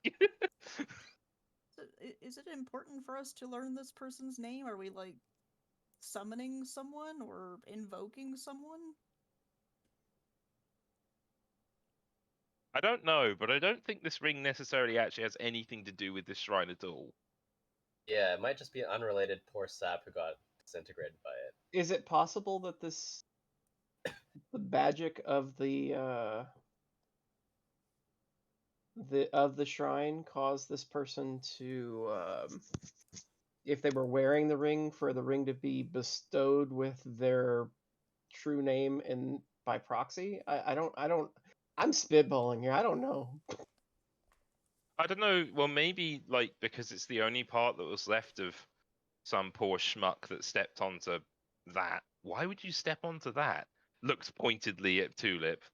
Is it important for us to learn this person's name? Are we like summoning someone or invoking someone? I don't know, but I don't think this ring necessarily actually has anything to do with this shrine at all. Yeah, it might just be an unrelated poor sap who got disintegrated by it. Is it possible that the magic of the shrine caused this person to, if they were wearing the ring, for the ring to be bestowed with their true name and by proxy? I don't. I'm spitballing here. I don't know. I don't know. Well, maybe like because it's the only part that was left of some poor schmuck that stepped onto that. Why would you step onto that? Looks pointedly at Tulip,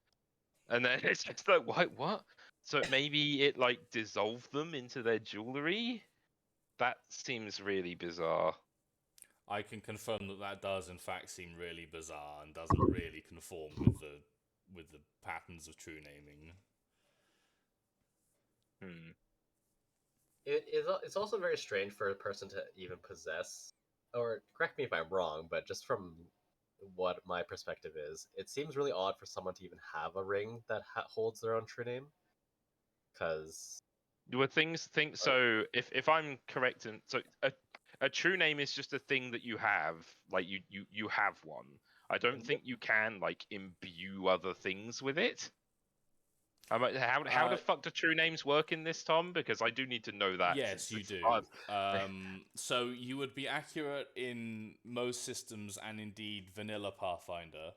and then it's just like, what? So maybe it like dissolved them into their jewelry. That seems really bizarre. I can confirm that that does in fact seem really bizarre and doesn't really conform with the patterns of true naming. It's also very strange for a person to even possess, or correct me if I'm wrong, but just from what my perspective is, it seems really odd for someone to even have a ring that holds their own true name. Because Would things think so? If I'm correct, and so a true name is just a thing that you have, like you have one. I don't think you can like imbue other things with it. How the fuck do true names work in this, Tom? Because I do need to know that. Yes, since you it's do. hard. So you would be accurate in most systems and indeed vanilla Pathfinder.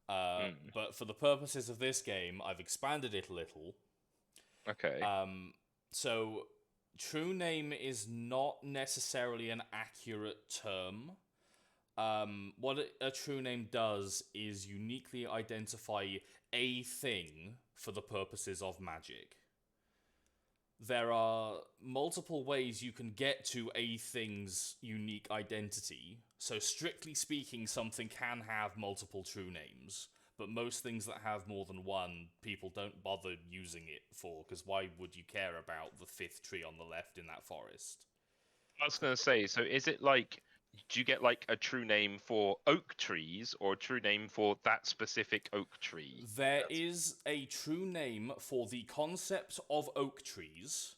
But for the purposes of this game, I've expanded it a little. Okay. So true name is not necessarily an accurate term. What a true name does is uniquely identify a thing for the purposes of magic. There are multiple ways you can get to a thing's unique identity. So strictly speaking, something can have multiple true names, but most things that have more than one, people don't bother using it for, because why would you care about the fifth tree on the left in that forest? I was going to say, so is it like, do you get like a true name for oak trees or a true name for that specific oak tree? There is a true name for the concept of oak trees,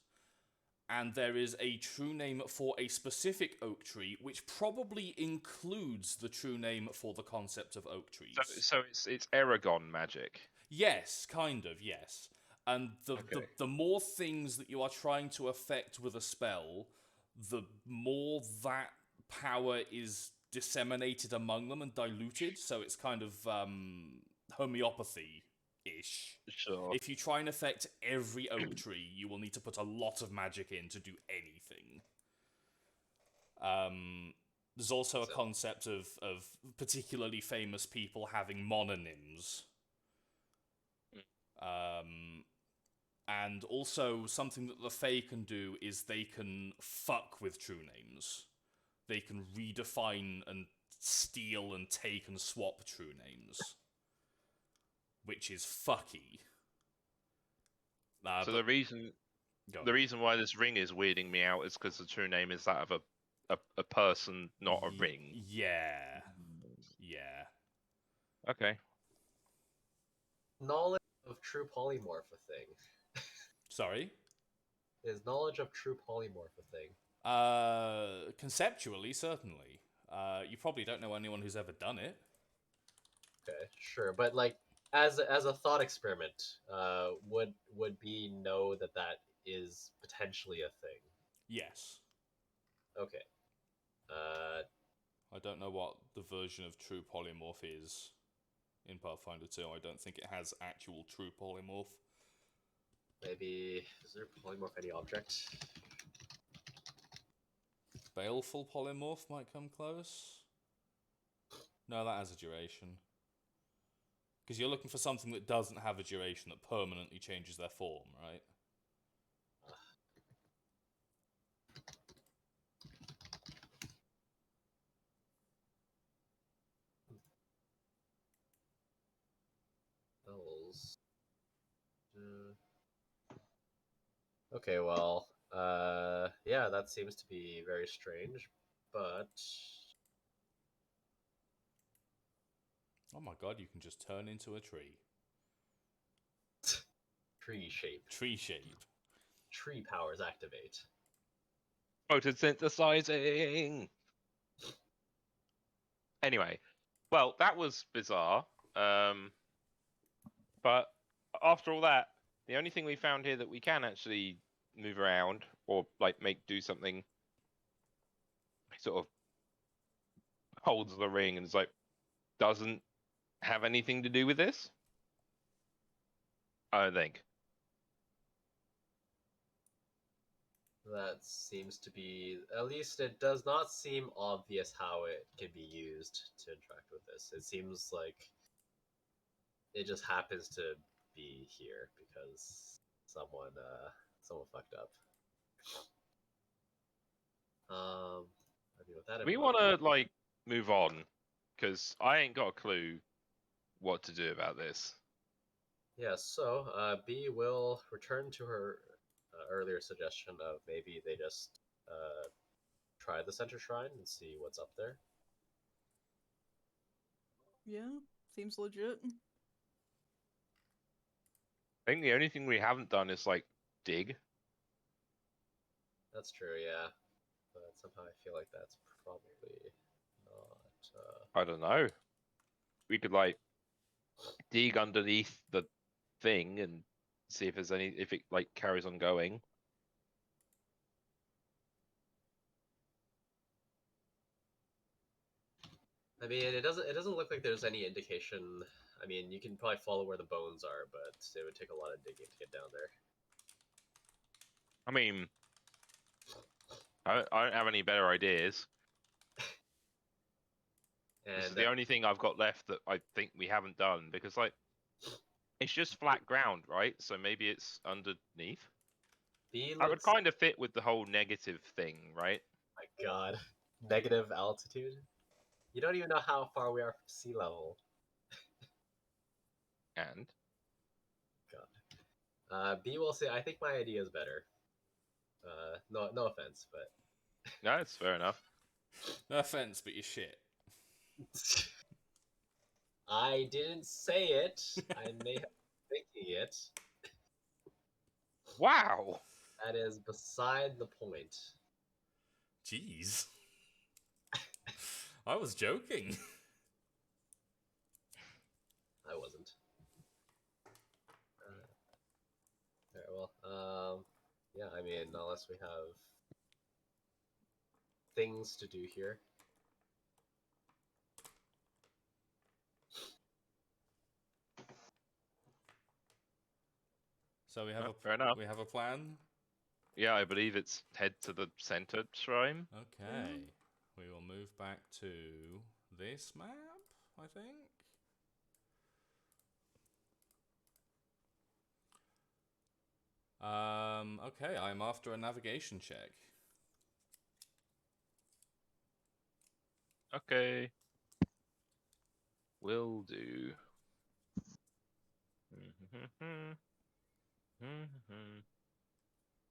and there is a true name for a specific oak tree, which probably includes the true name for the concept of oak trees. So it's Aragon magic. Yes, kind of, yes. And Okay. the more things that you are trying to affect with a spell, the more that power is disseminated among them and diluted, so it's kind of homeopathy-ish. Sure. If you try and affect every oak tree, you will need to put a lot of magic in to do anything. There's also a concept of particularly famous people having mononyms. And also something that the Fae can do is they can fuck with true names. They can redefine and steal and take and swap true names, which is fucky. So the reason why this ring is weirding me out is because the true name is that of a person, not a ring. Yeah. Okay. Knowledge of true polymorph a thing? Sorry? Is knowledge of true polymorph a thing? Conceptually, certainly. You probably don't know anyone who's ever done it. Okay, sure, but like as a thought experiment, would B know that is potentially a thing? Yes. Okay. I don't know what the version of true polymorph is in Pathfinder 2. I don't think it has actual true polymorph. Maybe is there polymorph any object? Baleful polymorph might come close. No, that has a duration. Because you're looking for something that doesn't have a duration that permanently changes their form, right? Bells. Okay, well, yeah, that seems to be very strange, but Oh my god, you can just turn into a tree. tree shape. Tree shape. Tree powers activate. Photosynthesizing. Anyway, well, that was bizarre. But after all that, the only thing we found here that we can actually move around or like do something sort of holds the ring and it's like doesn't have anything to do with this. I don't think. That seems to be, at least it does not seem obvious how it can be used to interact with this. It seems like it just happens to be here because someone fucked up. I mean, with that in We mind, want to like move on because I ain't got a clue what to do about this. yeah, so B will return to her earlier suggestion of maybe they just try the center shrine and see what's up there. Yeah, seems legit. I think the only thing we haven't done is like dig. That's true, yeah. But somehow I feel like that's probably not. I don't know. We could like dig underneath the thing and See if there's if it like carries on going. I mean, it doesn't look like there's any indication. I mean, you can probably follow where the bones are, but it would take a lot of digging to get down there. I mean, I don't have any better ideas. This is And the only thing I've got left that I think we haven't done, because like it's just flat ground, right? So maybe it's underneath. B That would looks. kind of fit with the whole negative thing, right? My God, negative altitude. You don't even know how far we are from sea level. And God. B will say, I think my idea is better. No offense, but no, it's fair enough. No offense, but you're shit. I didn't say it. I may have been thinking it. Wow. That is beside the point. Jeez. I was joking. I wasn't. Alright, well, yeah, I mean, unless we have things to do here. So we have Fair enough. we have a plan. Yeah, I believe it's head to the center shrine. Okay. We will move back to this map, I think. Okay, I'm after a navigation check. Okay. Will do.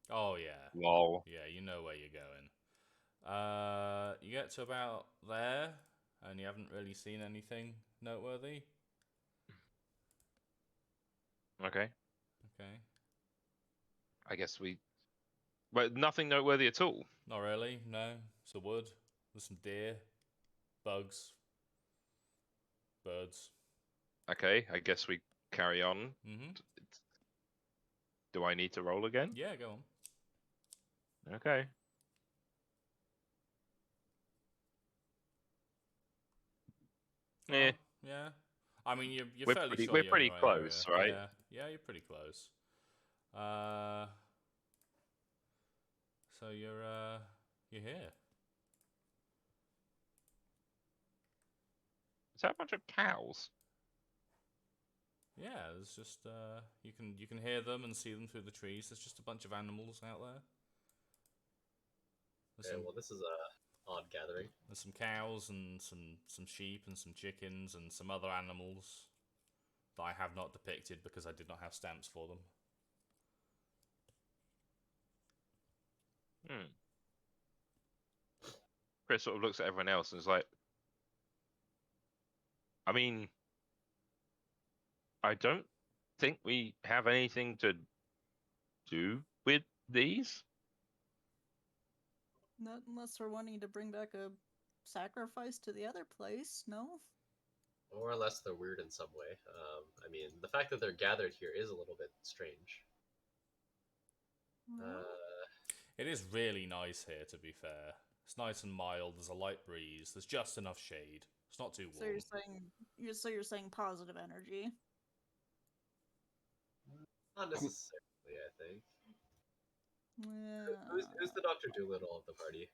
Oh yeah. Lol. Yeah, you know where you're going. You get to about there, and you haven't really seen anything noteworthy. Okay. Okay. I guess but nothing noteworthy at all. Not really, no. It's the wood. There's some deer, bugs, birds. Okay, I guess we carry on. Mm-hmm. Do I need to roll again? Yeah, go on. Okay. Yeah. Yeah. I mean, you're We're fairly pretty- sure we're you're in pretty the right close, area. right? Yeah. Yeah, you're pretty close. So you're here. Is that a bunch of cows? Yeah, there's just you can hear them and see them through the trees. There's just a bunch of animals out there. Okay, well, this is a odd gathering. There's some cows and some sheep and some chickens and some other animals that I have not depicted because I did not have stamps for them. Chris sort of looks at everyone else and is like, I mean, I don't think we have anything to do with these. Not unless we're wanting to bring back a sacrifice to the other place, no? Or unless they're weird in some way. I mean, the fact that they're gathered here is a little bit strange. No? It is really nice here, to be fair. It's nice and mild. There's a light breeze. There's just enough shade. It's not too So warm. you're saying positive energy. Not necessarily, I think. Yeah. Who's the Dr. Doolittle of the party?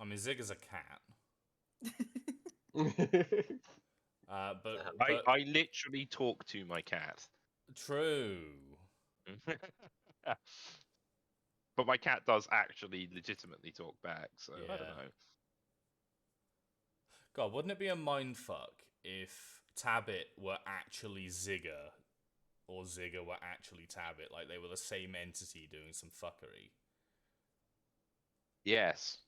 I mean, Zig is a cat. But I literally talk to my cat. true. But my cat does actually legitimately talk back, so I don't Yeah. know. God, wouldn't it be a mindfuck if Tabbit were actually Zigger, or Zigger were actually Tabbit? Like they were the same entity doing some fuckery. Yes.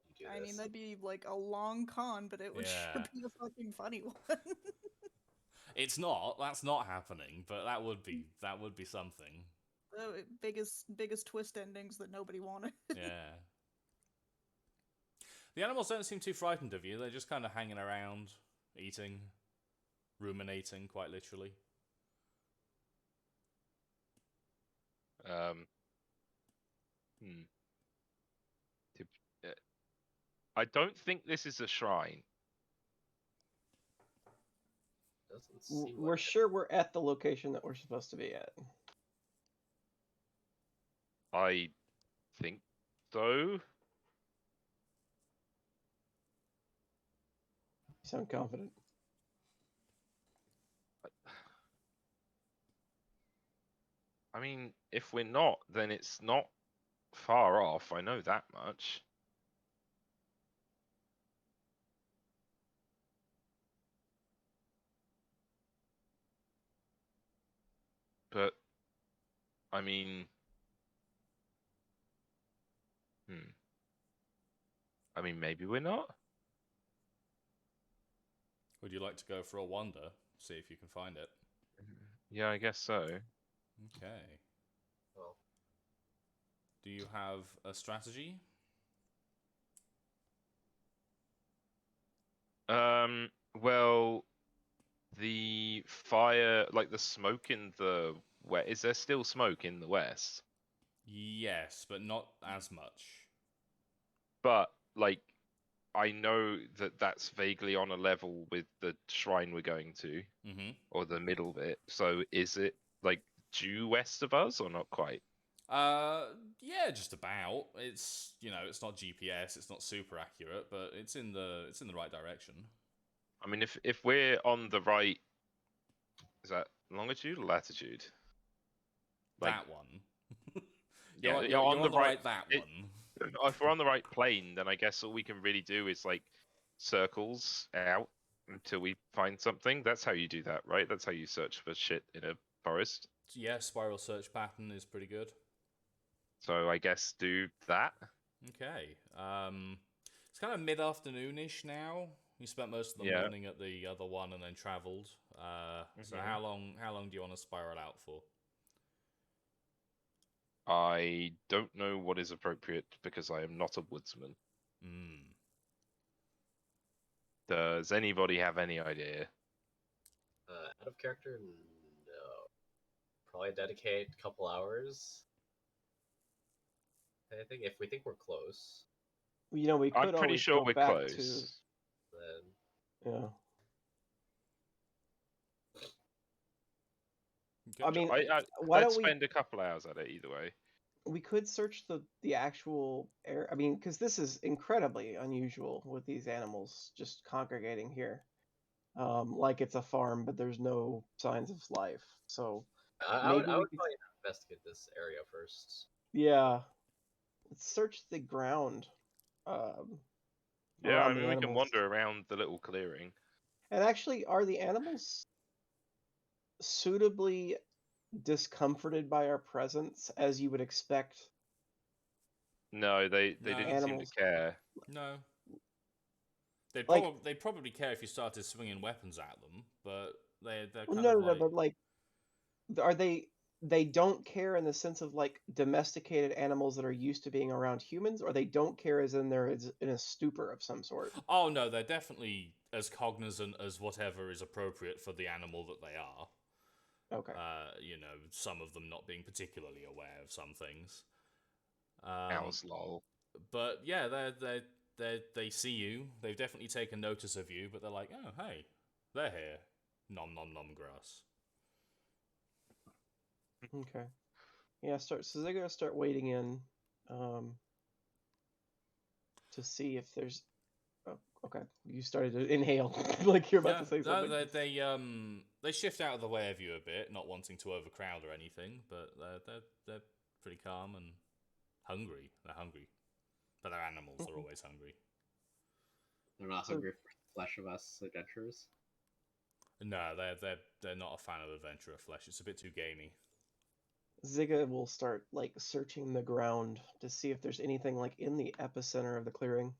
You do I mean, this. that'd be like a long con, but it would sure Yeah. be a fucking funny one. It's not. That's not happening. But that would be something. The biggest twist endings that nobody wanted. Yeah. The animals don't seem too frightened of you. They're just kind of hanging around, eating. ruminating, quite literally. Um. Hmm. uh, I don't think this is a shrine. Doesn't seem We're like sure we're at the location that we're supposed to be at. I think so. You sound confident. I mean, if we're not, then it's not far off. I know that much. But I mean, I mean, maybe we're not. Would you like to go for a wander? See if you can find it. Yeah, I guess so. Okay. Well, Do you have a strategy? Well, the fire, like the smoke in the west. Is there still smoke in the west? Yes, but not as much. But like, I know that that's vaguely on a level with the shrine we're going to, Mm-hmm. or the middle bit. So is it like due west of us, or not quite? Yeah, just about. It's it's not GPS, it's not super accurate, but it's in the right direction. I mean, if we're on the right, is that longitude or latitude? Like, That one. yeah, You're on the right that it- one. if we're on the right plane, then I guess all we can really do is like circles out until we find something. That's how you do that, right? That's how you search for shit in a forest. Yeah, spiral search pattern is pretty good. So I guess do that. Okay. It's kind of mid-afternoonish now. You spent most of the Yeah. morning at the other one and then travelled. So Mhm. how long do you want to spiral out for? I don't know what is appropriate because I am not a woodsman. Hmm. Does anybody have any idea? out of character, no. Probably dedicate a couple hours. I think if we think we're close, We I'm could pretty always sure go we're back close. then to, Okay. I mean, why Let's don't we? spend a couple hours at it either way. We could search the actual air. I mean, because this is incredibly unusual with these animals just congregating here. Like it's a farm, but there's no signs of life. So I would maybe we could, probably investigate this area first. yeah, let's search the ground um, Yeah, I around the mean we can animals. wander around the little clearing. And actually, are the animals suitably discomforted by our presence, as you would expect No, they No. didn't seem to animals? care. No. Like, They'd probably care if you started swinging weapons at them, but they're well, kind no, of no, no, like but like, are they don't care in the sense of like domesticated animals that are used to being around humans, or they don't care as in they're in a stupor of some sort? oh no, they're definitely as cognizant as whatever is appropriate for the animal that they are. Okay. Some of them not being particularly aware of some things. Owls, lol. But yeah, they see you. They've definitely taken notice of you, but they're like, oh hey, they're here. Nom nom nom grass. Okay. Yeah, so they're gonna start wading in, to see if there's. Oh, okay. You started to inhale, like you're about Yeah, to say no, something. they shift out of the way of you a bit, not wanting to overcrowd or anything, but they're pretty calm and hungry. They're hungry, but they're animals. They're always hungry. They're not So- hungry for the flesh of us adventurers. No, they're not a fan of adventurer flesh. It's a bit too gamey. Ziga will start like searching the ground to see if there's anything like in the epicenter of the clearing.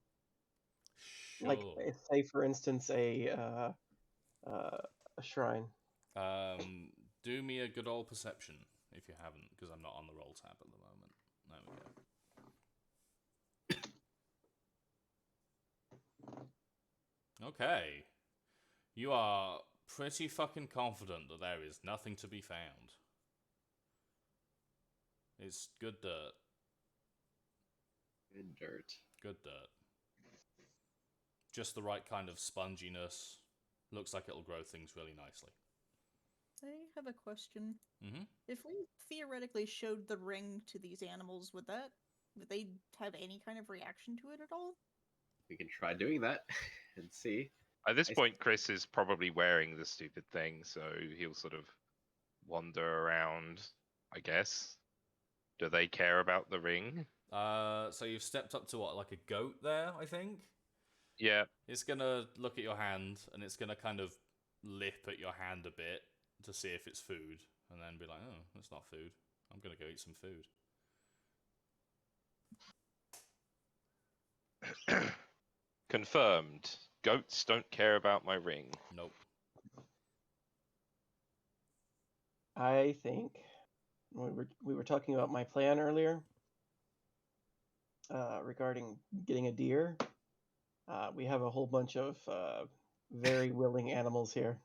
Sure. Like, say for instance, a shrine. Do me a good old perception if you haven't, because I'm not on the roll tab at the moment. There we go. Okay. You are pretty fucking confident that there is nothing to be found. It's good dirt. Good dirt. Good dirt. Just the right kind of sponginess. Looks like it'll grow things really nicely. I have a question. Mm-hmm. If we theoretically showed the ring to these animals, would they have any kind of reaction to it at all? We can try doing that and see. At this I- point, Chris is probably wearing the stupid thing, so he'll sort of wander around, I guess. Do they care about the ring? So you've stepped up to what, like a goat there, I think? Yeah. It's gonna look at your hand, and it's gonna kind of lip at your hand a bit to see if it's food, and then be like, oh, that's not food. I'm gonna go eat some food. Confirmed. Goats don't care about my ring. Nope. I think we were talking about my plan earlier regarding getting a deer. We have a whole bunch of very willing animals here.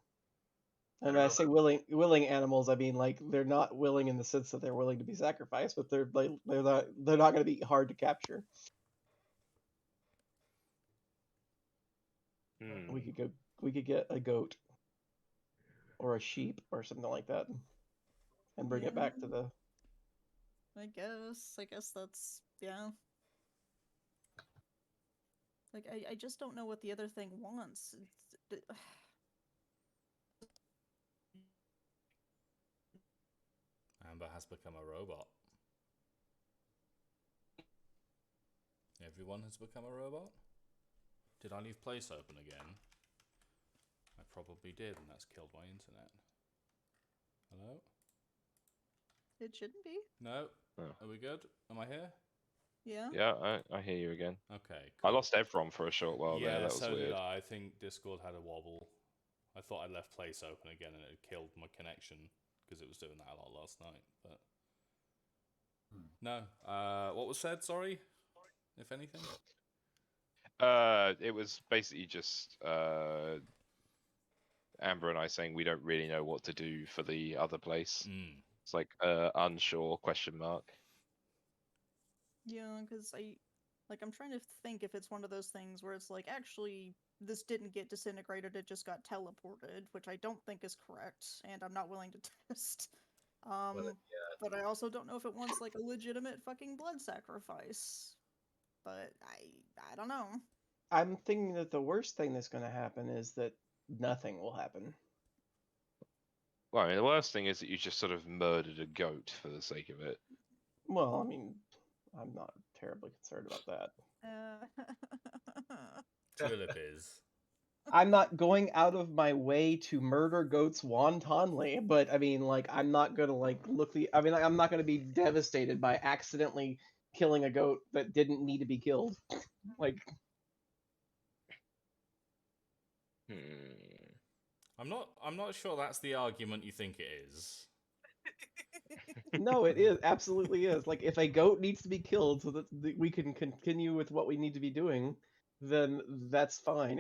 And when I say willing animals, I mean like they're not willing in the sense that they're willing to be sacrificed, but they're not going to be hard to capture. Hmm. We could get a goat or a sheep or something like that, and bring it back to the. I guess that's yeah. Like I just don't know what the other thing wants. Amber has become a robot. Everyone has become a robot? Did I leave place open again? I probably did, and that's killed my internet. Hello? It shouldn't be. No? Oh. Are we good? Am I here? Yeah. Yeah, I hear you again. Okay, I cool. lost Evron for a short while yeah, there. That was so weird. did I. I think Discord had a wobble. I thought I left place open again and it had killed my connection because it was doing that a lot last night. But no. What was said? Sorry, if anything. It was basically just Amber and I saying we don't really know what to do for the other place. It's like unsure question mark. Yeah, because I'm trying to think if it's one of those things where it's like, actually, this didn't get disintegrated, it just got teleported, which I don't think is correct, and I'm not willing to test. But I also don't know if it wants like a legitimate fucking blood sacrifice. But I don't know. I'm thinking that the worst thing that's going to happen is that nothing will happen. Well, I mean, the worst thing is that you just sort of murdered a goat for the sake of it. Well, I mean, I'm not terribly concerned about that. Tulip is. I'm not going out of my way to murder goats wantonly, but I mean, like, I'm not gonna I'm not gonna be devastated by accidentally killing a goat that didn't need to be killed. Like, I'm not sure that's the argument you think it is. no, it is absolutely is. Like, if a goat needs to be killed so that we can continue with what we need to be doing, then that's fine.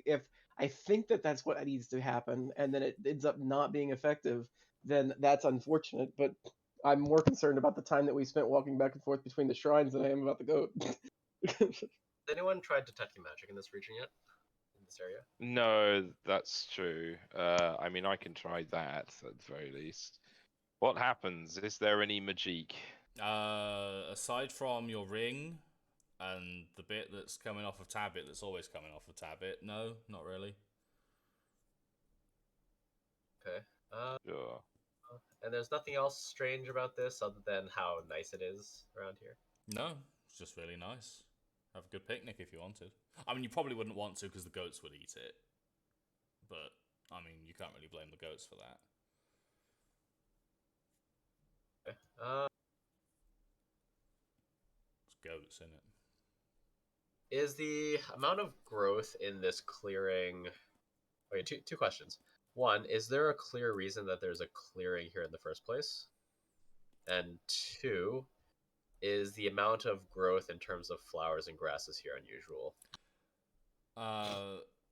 If I think that that's what needs to happen, and then it ends up not being effective, then that's unfortunate. But I'm more concerned about the time that we spent walking back and forth between the shrines than I am about the goat. Has anyone tried detecting magic in this region yet? In this area? No, that's true. I mean, I can try that at the very least. What happens? Is there any magic? Aside from your ring and the bit that's coming off of Tabbit that's always coming off of Tabbit, no, not really. Okay. Sure. And there's nothing else strange about this other than how nice it is around here. No, it's just really nice. Have a good picnic if you wanted. I mean, you probably wouldn't want to because the goats would eat it. But, I mean, you can't really blame the goats for that. Okay. It's goats, isn't it? Is the amount of growth in this clearing... Okay, two questions. One, is there a clear reason that there's a clearing here in the first place? And two, is the amount of growth in terms of flowers and grasses here unusual?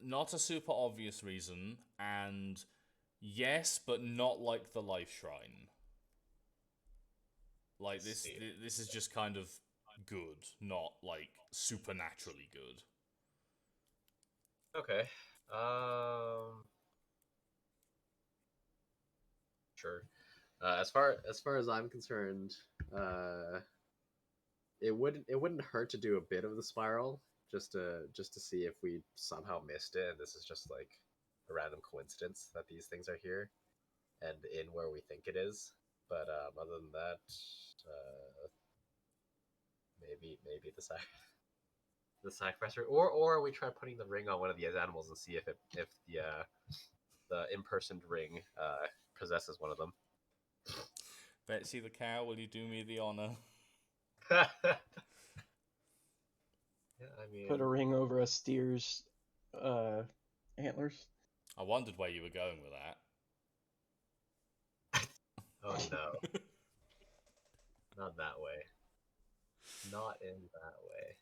not a super obvious reason, and yes, but not like the life shrine. Like this is just kind of good, not like supernaturally good. Okay. Sure. As far as I'm concerned, it wouldn't hurt to do a bit of the spiral just to see if we somehow missed it, and this is just like a random coincidence that these things are here and in where we think it is. But other than that, maybe the sacrifice, or we try putting the ring on one of these animals and see if the impersoned ring possesses one of them. Betsy the cow, will you do me the honor? Yeah, I mean, Put a ring over a steer's antlers. I wondered where you were going with that. oh no, not that way. Not in that way.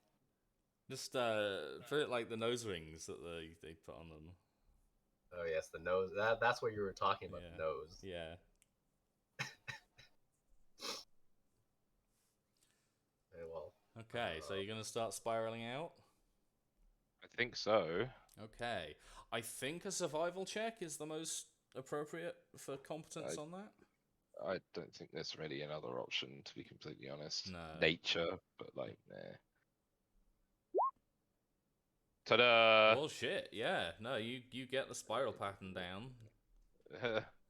Just put it like the nose rings that they put on them. Oh yes, the nose. That's what you were talking about. Yeah. The nose. Yeah. Very well. Okay, so you're gonna start spiraling out? I think so. Okay. I think a survival check is the most appropriate for competence on that. I don't think there's really another option, to be completely honest. No. Nature, but like, nah. Ta-da! Well, shit, yeah. No, you get the spiral pattern down.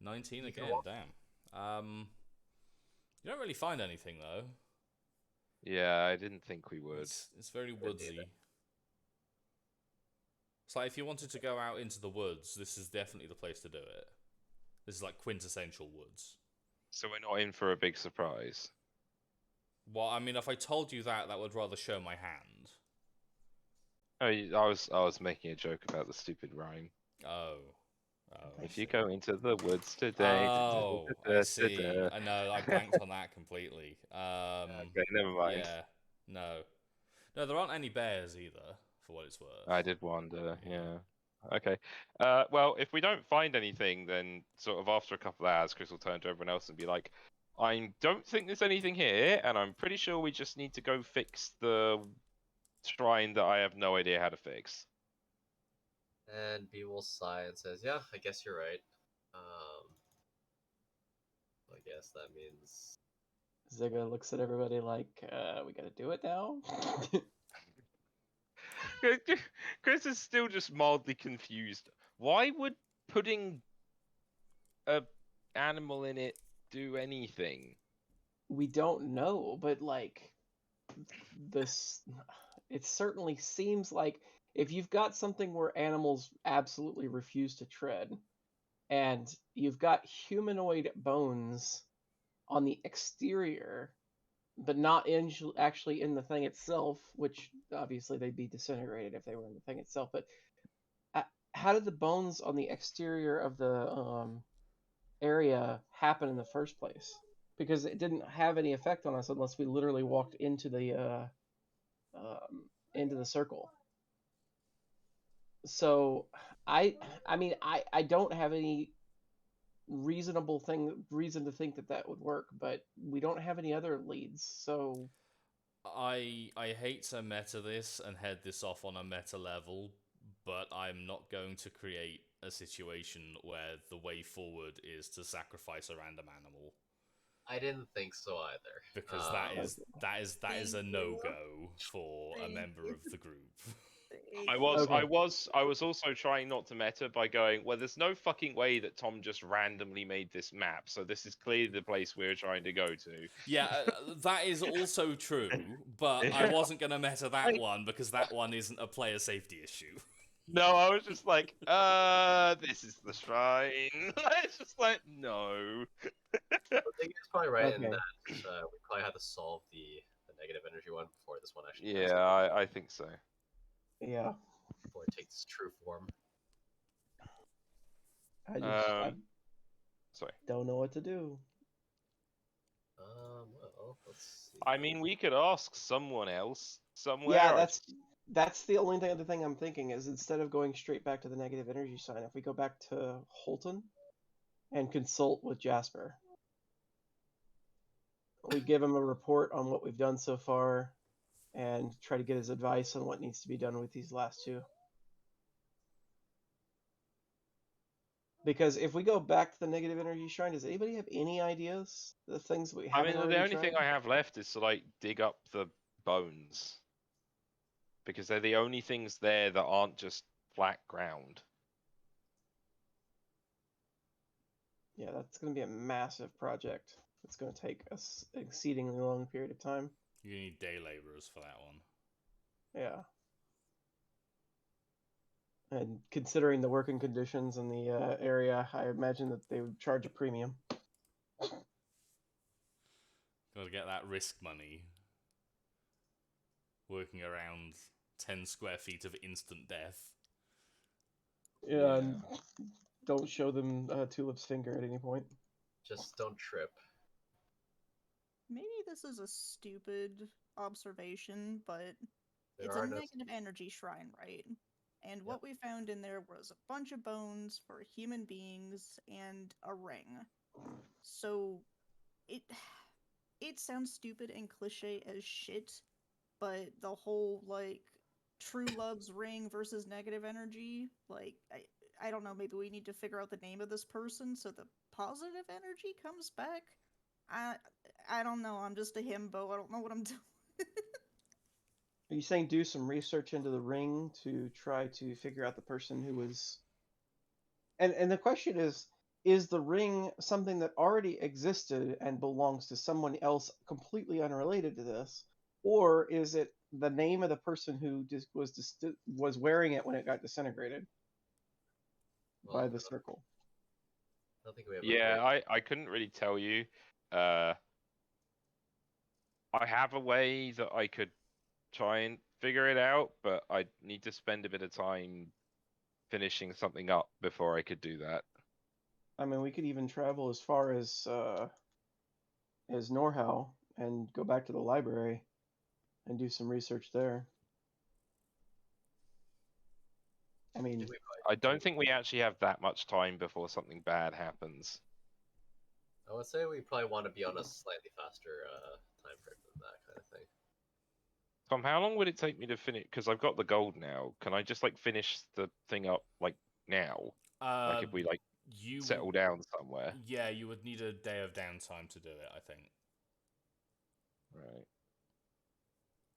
19 again, damn. You don't really find anything, though. Yeah, I didn't think we would. It's very woodsy. It's like if you wanted to go out into the woods, this is definitely the place to do it. This is like quintessential woods. So we're not in for a big surprise. Well, I mean, if I told you that, that would rather show my hand. Oh, I was making a joke about the stupid rhyme. Oh. If you go into the woods today. Oh, I see. I know, I blanked on that completely. Okay, never mind. Yeah, no. No, there aren't any bears either, for what it's worth. I did wonder, yeah. Okay. Well, if we don't find anything, then sort of after a couple of hours, Chris will turn to everyone else and be like, I don't think there's anything here, and I'm pretty sure we just need to go fix the shrine that I have no idea how to fix. And B will sigh and says, "Yeah, I guess you're right. I guess that means." Ziga looks at everybody like, we gotta do it now? Chris is still just mildly confused. Why would putting a animal in it do anything? We don't know, but like, this, it certainly seems like if you've got something where animals absolutely refuse to tread, and you've got humanoid bones on the exterior, but not actually in the thing itself, which obviously they'd be disintegrated if they were in the thing itself. But how did the bones on the exterior of the area happen in the first place? Because it didn't have any effect on us unless we literally walked into the circle. So I mean I don't have any reason to think that would work, but we don't have any other leads, so I hate to meta this and head this off on a meta level, but I'm not going to create a situation where the way forward is to sacrifice a random animal. I didn't think so either. Because that is a no-go for a member of the group. I was also trying not to meta by going, well, there's no fucking way that Tom just randomly made this map, so this is clearly the place we're trying to go to. Yeah, that is also true, but I wasn't going to meta that one because that one isn't a player safety issue. No, I was just like, this is the shrine. It's just like, no. I think it's probably right in Okay. that we probably have to solve the negative energy one before this one actually. Yeah, I think so. yeah. Before it takes true form. I Sorry. don't know what to do. Well, let's see. I mean, we could ask someone else somewhere. Yeah, That's the only other thing I'm thinking is instead of going straight back to the negative energy sign, if we go back to Holton and consult with Jasper, we give him a report on what we've done so far and try to get his advice on what needs to be done with these last two. Because if we go back to the negative energy shrine, does anybody have any ideas? The things that we I haven't mean, the already only thing tried? I have left is to like dig up the bones, because they're the only things there that aren't just flat ground. Yeah, that's going to be a massive project. It's going to take us exceedingly long period of time. You need day laborers for that one. Yeah. And considering the working conditions in the area, I imagine that they would charge a premium. Got to get that risk money. Working around 10 square feet of instant death. Yeah, and don't show them Tulip's finger at any point. Just don't trip. Maybe this is a stupid observation, but There it's are a no. negative energy shrine, right? And what we found in there was a bunch of bones for human beings and a ring. So it sounds stupid and cliche as shit, but the whole like true love's ring versus negative energy, like I don't know, maybe we need to figure out the name of this person so the positive energy comes back. I don't know, I'm just a himbo. I don't know what I'm doing. Are you saying do some research into the ring to try to figure out the person who was... And the question is the ring something that already existed and belongs to someone else completely unrelated to this? Or is it the name of the person who was wearing it when it got disintegrated by Well, the circle? I don't think we have. Yeah, I couldn't really tell you. I have a way that I could try and figure it out, but I need to spend a bit of time finishing something up before I could do that. I mean, we could even travel as far as Norhau and go back to the library and do some research there. I mean, I don't think we actually have that much time before something bad happens. I would say we probably want to be on a slightly faster time frame than that kind of thing. Tom, how long would it take me to finish? Because I've got the gold now. Can I just like finish the thing up like now? Like if we like settle down somewhere. Yeah, you would need a day of downtime to do it, I think. Right.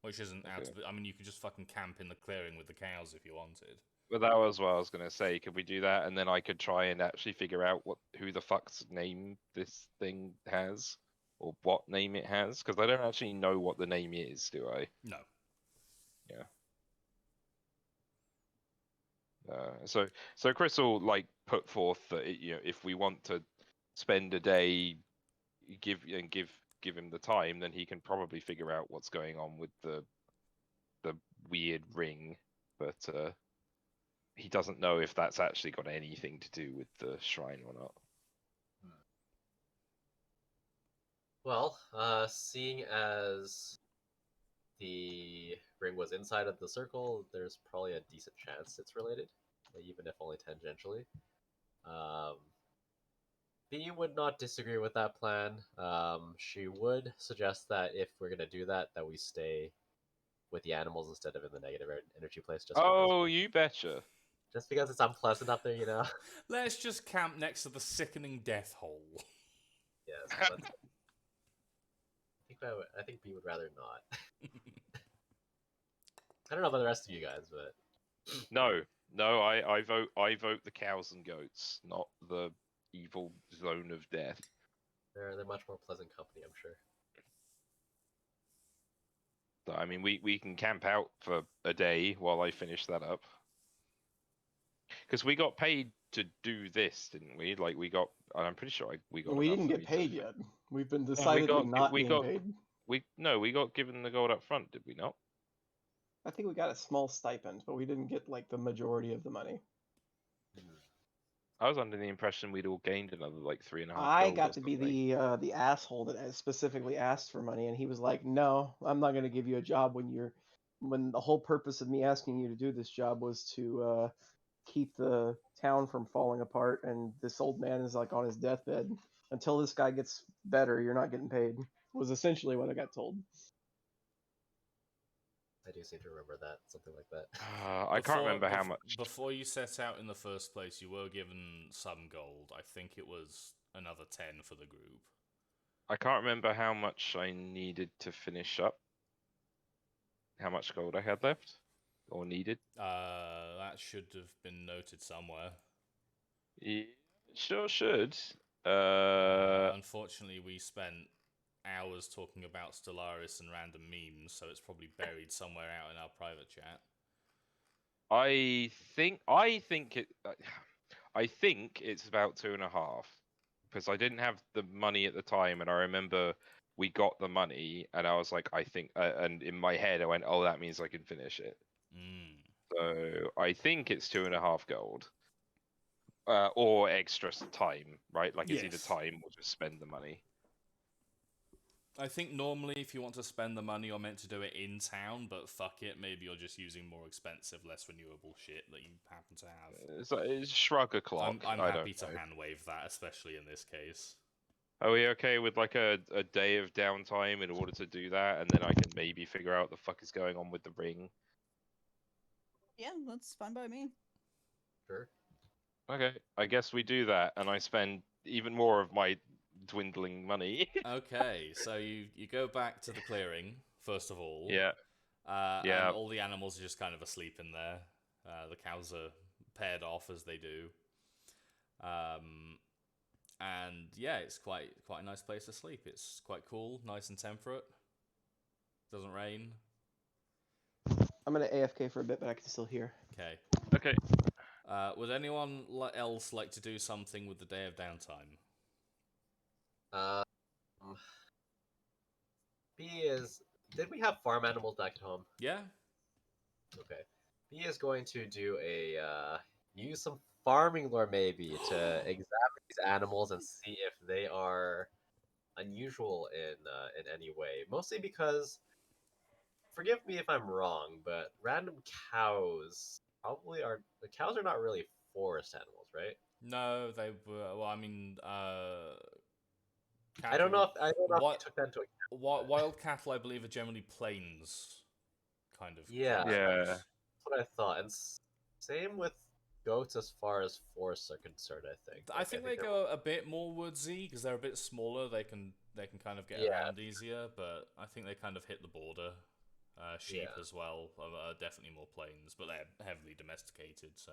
Which isn't out of it. I mean, you could just fucking camp in the clearing with the cows if you wanted. But that was what I was gonna say. Could we do that, and then I could try and actually figure out who the fuck's name this thing has, or what name it has? Because I don't actually know what the name is, do I? No. Yeah. So Chris will like put forth that if we want to spend a day, give him the time, then he can probably figure out what's going on with the weird ring, but he doesn't know if that's actually got anything to do with the shrine or not. Well, seeing as the ring was inside of the circle, there's probably a decent chance it's related, even if only tangentially. B would not disagree with that plan. She would suggest that if we're gonna do that, that we stay with the animals instead of in the negative energy place. You betcha. Just because it's unpleasant up there, you know. Let's just camp next to the sickening death hole. Yes, but I think B would rather not. I don't know about the rest of you guys, but No, I vote the cows and goats, not the evil zone of death. they're much more pleasant company, I'm sure. So, I mean, we can camp out for a day while I finish that up. Because we got paid to do this, didn't we? Like I'm pretty sure we got. we enough didn't get money paid to... yet. We've been decidedly not being paid. We got given the gold up front, did we not? I think we got a small stipend, but we didn't get like the majority of the money. I was under the impression we'd all gained another like 3.5. I got to be the asshole that specifically asked for money, and he was like, "No, I'm not going to give you a job when you're when the whole purpose of me asking you to do this job was to keep the town from falling apart, and this old man is like on his deathbed. Until this guy gets better, you're not getting paid. Was essentially what I got told. I do seem to remember that, something like that. I can't remember how much. Before you set out in the first place, you were given some gold. I think it was another 10 for the group. I can't remember how much I needed to finish up. How much gold I had left or needed. That should have been noted somewhere. Yeah, sure should. Unfortunately, we spent hours talking about Stellaris and random memes, so it's probably buried somewhere out in our private chat. I think it's about 2.5 because I didn't have the money at the time, and I remember we got the money, and I was like, I think, and in my head I went, oh, that means I can finish it. So I think it's 2.5 gold, or extra time, right? Like it's either Yes. time or just spend the money. I think normally if you want to spend the money, you're meant to do it in town, but fuck it, maybe you're just using more expensive, less renewable shit that you happen to have. It's shrug a clock. I'm I happy don't to know. hand wave that, especially in this case. Are we okay with like a day of downtime in order to do that, and then I can maybe figure out what the fuck is going on with the ring? Yeah, that's fine by me. Sure. Okay, I guess we do that, and I spend even more of my dwindling money. Okay, so you go back to the clearing, first of all. Yeah. And all the animals are just kind of asleep in there. The cows are paired off as they do. And yeah, it's quite a nice place to sleep. It's quite cool, nice and temperate. Doesn't rain. I'm gonna AFK for a bit, but I can still hear. Okay. Okay. Would anyone else like to do something with the day of downtime? B is. Did we have farm animals back at home? Yeah. Okay. B is going to do use some farming lore maybe to examine these animals and see if they are unusual in any way. Mostly because, forgive me if I'm wrong, but random cows probably are. The cows are not really forest animals, right? No, they were. Well, I mean, I don't know if you What took that into account. wild cattle, I believe, are generally plains kind of Yeah. creatures. Yeah. That's what I thought. And same with goats as far as forests are concerned, I think. I think they go a bit more woodsy because they're a bit smaller. They can kind of get around easier, but I think they kind of hit the border. Sheep as well are definitely more plains, but they're heavily domesticated. So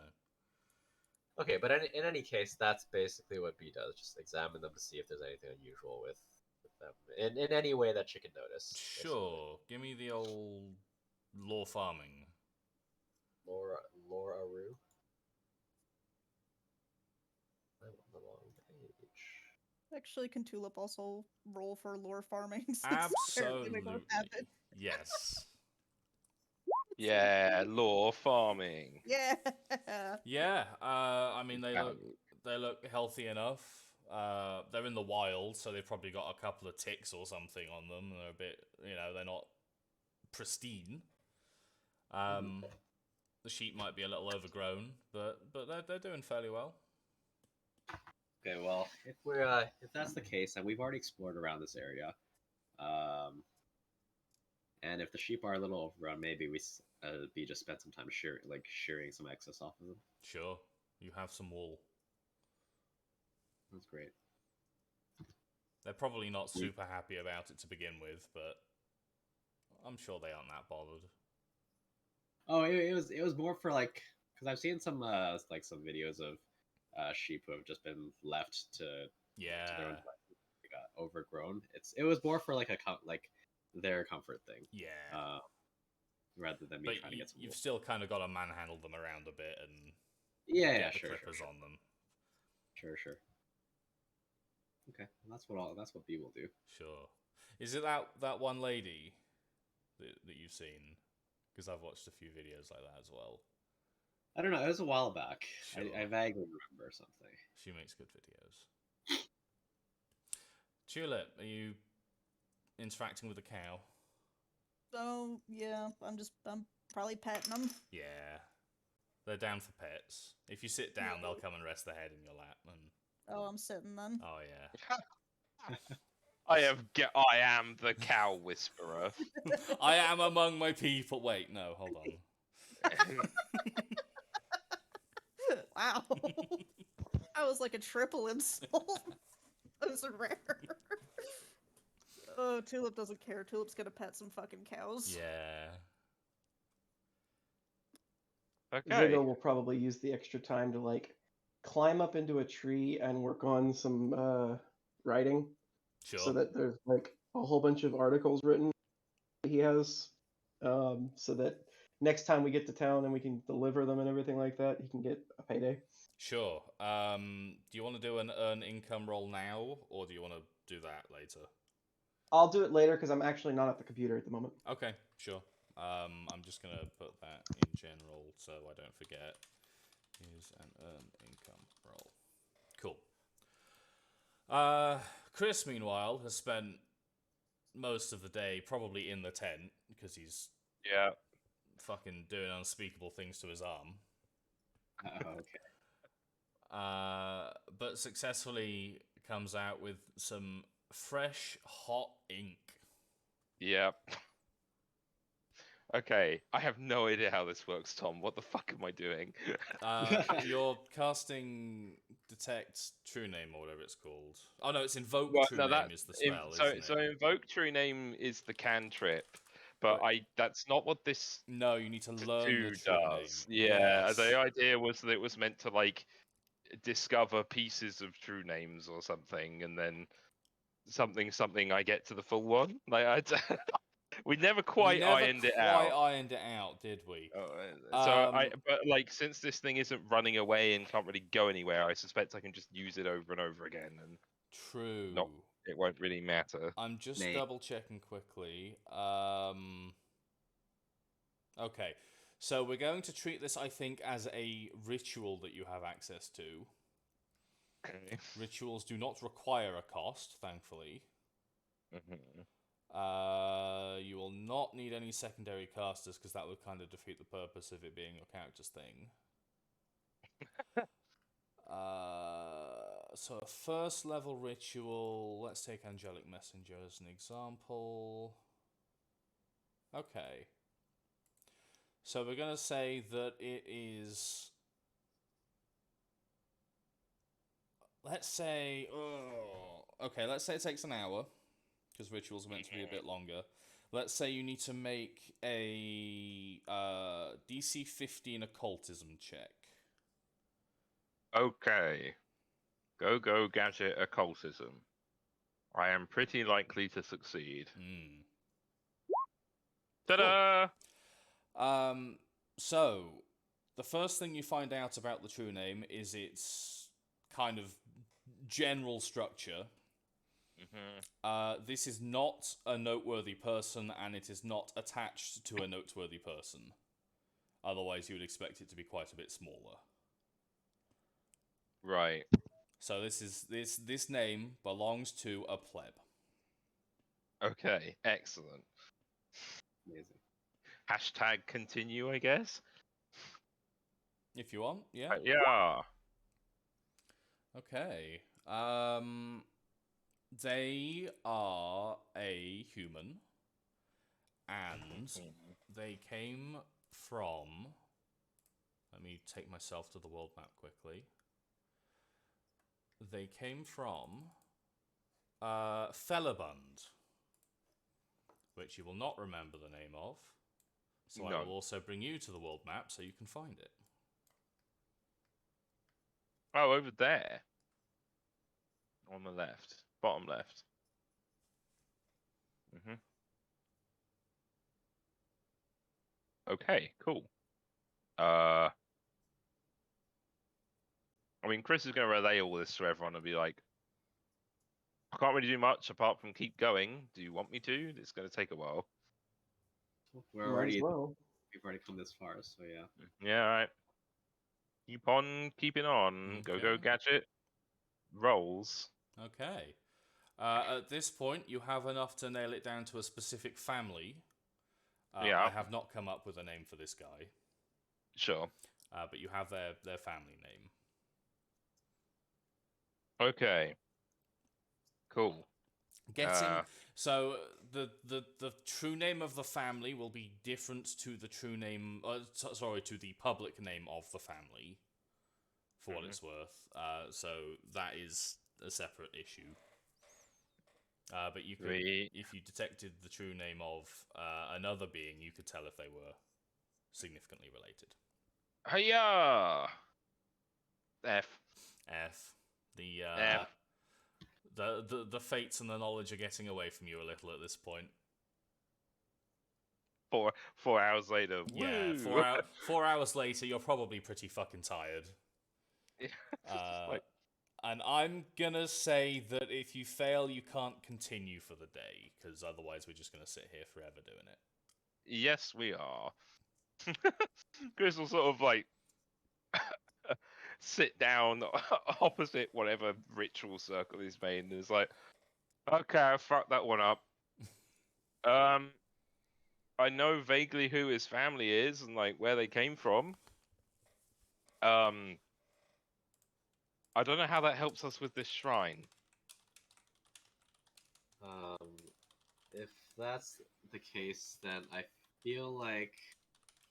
Okay, but in any case, that's basically what B does. Just examine them to see if there's anything unusual with them in any way that you can notice. sure, give me the old law farming. Laura Aru. I'm on the wrong page. Actually, can Tulip also roll for lore farming? Since apparently they both have Absolutely, it. yes. Yeah, law farming. Yeah. Yeah, I mean they look healthy enough. They're in the wild, so they've probably got a couple of ticks or something on them. They're a bit, they're not pristine. The sheep might be a little overgrown, but they're doing fairly well. Okay, well, if that's the case, and we've already explored around this area, and if the sheep are a little overrun, maybe we just spend some time shearing some excess off of them. Sure, you have some wool. That's great. They're probably not super happy about it to begin with, but I'm sure they aren't that bothered. Oh, it was more for because I've seen some some videos of sheep who have just been left to their own devices. They got overgrown. It was more for their comfort thing. Yeah. Rather than me trying to get some. You've still kind of got to manhandle them around a bit and get the clippers on them. Sure. Okay, that's what B will do. Sure. Is it that one lady that you've seen? Because I've watched a few videos like that as well. I don't know. It was a while back. Sure. I vaguely remember something. She makes good videos. Tulip, are you interacting with the cow? So yeah, I'm probably petting them. Yeah. They're down for pets. If you sit down, they'll come and rest their head in your lap. And Oh, I'm sitting then. oh yeah. I am the cow whisperer. I am among my people. Wait, no, hold on. Wow. That was like a triple insult. Those are rare. Oh, Tulip doesn't care. Tulip's gonna pet some fucking cows. Yeah. Okay. Ziggo will probably use the extra time to like climb up into a tree and work on some writing, Sure. so that there's like a whole bunch of articles written he has, so that next time we get to town and we can deliver them and everything like that, he can get a payday. Sure. Do you want to do an earn income roll now, or do you want to do that later? I'll do it later because I'm actually not at the computer at the moment. Okay, sure. I'm just gonna put that in general so I don't forget. Is an earn income roll. Cool. Chris, meanwhile, has spent most of the day probably in the tent because he's fucking doing unspeakable things to his arm. Okay. But successfully comes out with some fresh, hot ink. Yep. Okay, I have no idea how this works, Tom. What the fuck am I doing? You're casting Detect True Name or whatever it's called. Oh no, it's Invoke Well, True no, Name is the spell, so isn't so it? invoke true name is the cantrip, but that's not what this No, you need to learn the tattoo true does. name. Yeah, Yes. the idea was that it was meant to like discover pieces of true names or something, and then something I get to the full one. Like we never We quite never ironed it quite out. ironed it out, did we? But like since this thing isn't running away and can't really go anywhere, I suspect I can just use it over and over again, and True. it won't really matter. I'm just Nay. double checking quickly. Okay, so we're going to treat this, I think, as a ritual that you have access to. Okay. Rituals do not require a cost, thankfully. Mhm. You will not need any secondary casters because that would kind of defeat the purpose of it being your character's thing. So a first level ritual. Let's take Angelic Messenger as an example. Okay. So we're going to say that it is... Let's say... okay, let's say it takes an hour, because rituals are meant to be a bit longer. Let's say you need to make a DC 15 occultism check. Okay. Go gadget occultism. I am pretty likely to succeed. Ta-da! So, the first thing you find out about the true name is its kind of general structure. This is not a noteworthy person, and it is not attached to a noteworthy person. Otherwise, you would expect it to be quite a bit smaller. Right. So this name belongs to a pleb. Okay, excellent. Amazing. Hashtag continue, I guess. If you want, yeah. Yeah. Okay. They are a human, and they came from... Let me take myself to the world map quickly. They came from Felabund, which you will not remember the name of. So No. I will also bring you to the world map so you can find it. Oh, over there. On the left. Bottom left. Okay, cool. I mean, Chris is going to relay all this to everyone and be like, I can't really do much apart from keep going. Do you want me to? It's going to take a while. We're Might as already well. we've already come this far, so yeah. Yeah, all right. Keep on keeping on. Go Okay. gadget. Rolls. Okay. At this point, you have enough to nail it down to a specific family. Yeah. I have not come up with a name for this guy, Sure. but you have their family name. Okay. Cool. So the true name of the family will be different to the true name. To the public name of the family, for what it's worth. So that is a separate issue. But you could, if you detected the true name of another being, you could tell if they were significantly related. Hiya! F. F. The fates and the knowledge are getting away from you a little at this point. 4 hours later. Yeah, Woo! 4 hours later, you're probably pretty fucking tired. And I'm gonna say that if you fail, you can't continue for the day, because otherwise we're just gonna sit here forever doing it. Yes, we are. Chris will sort of like sit down opposite whatever ritual circle he's made, and is like, okay, I fucked that one up. I know vaguely who his family is and like where they came from. I don't know how that helps us with this shrine. If that's the case, then I feel like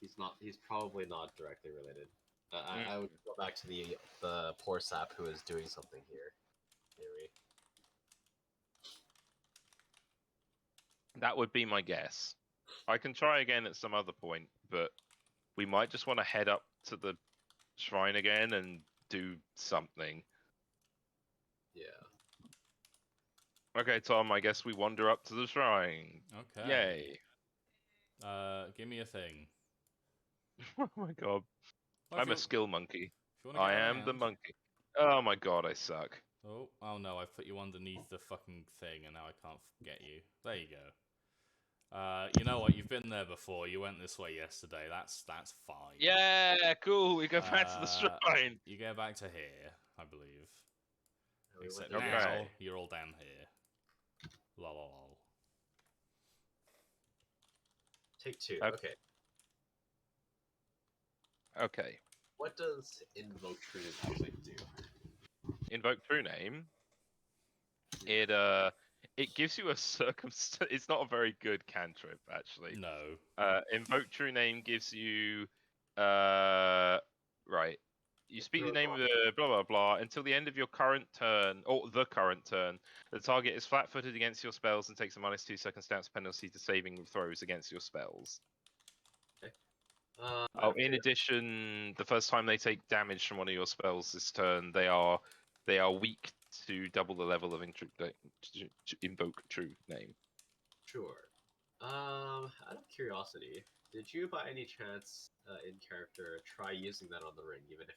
he's probably not directly related. I would go back to the poor sap who is doing something here. Theory. That would be my guess. I can try again at some other point, but we might just want to head up to the shrine again and do something. Yeah. Okay, Tom, I guess we wander up to the shrine. Okay. Yay. Give me a thing. Oh my god. Well, I'm a skill monkey. If you I am the monkey. Oh my god, I suck. Oh no, I've put you underneath the fucking thing and now I can't get you. There you go. You know what? You've been there before. You went this way yesterday. That's fine. Yeah, cool. We go back to the shrine. You go back to here, I believe. Except Okay. now you're all down here. Lol. Take two. Okay. Okay. What does invoke true name actually do? Invoke true name. It gives you a circumstance. It's not a very good cantrip, actually. No. Invoke true name gives you right. You speak the name of the blah blah blah until the end of your current turn, or the current turn. The target is flat-footed against your spells and takes a -2 circumstance penalty to saving throws against your spells. Okay. In addition, the first time they take damage from one of your spells this turn, they are weak to double the level of invoke true name. Sure. Out of curiosity, did you by any chance in character try using that on the ring, even if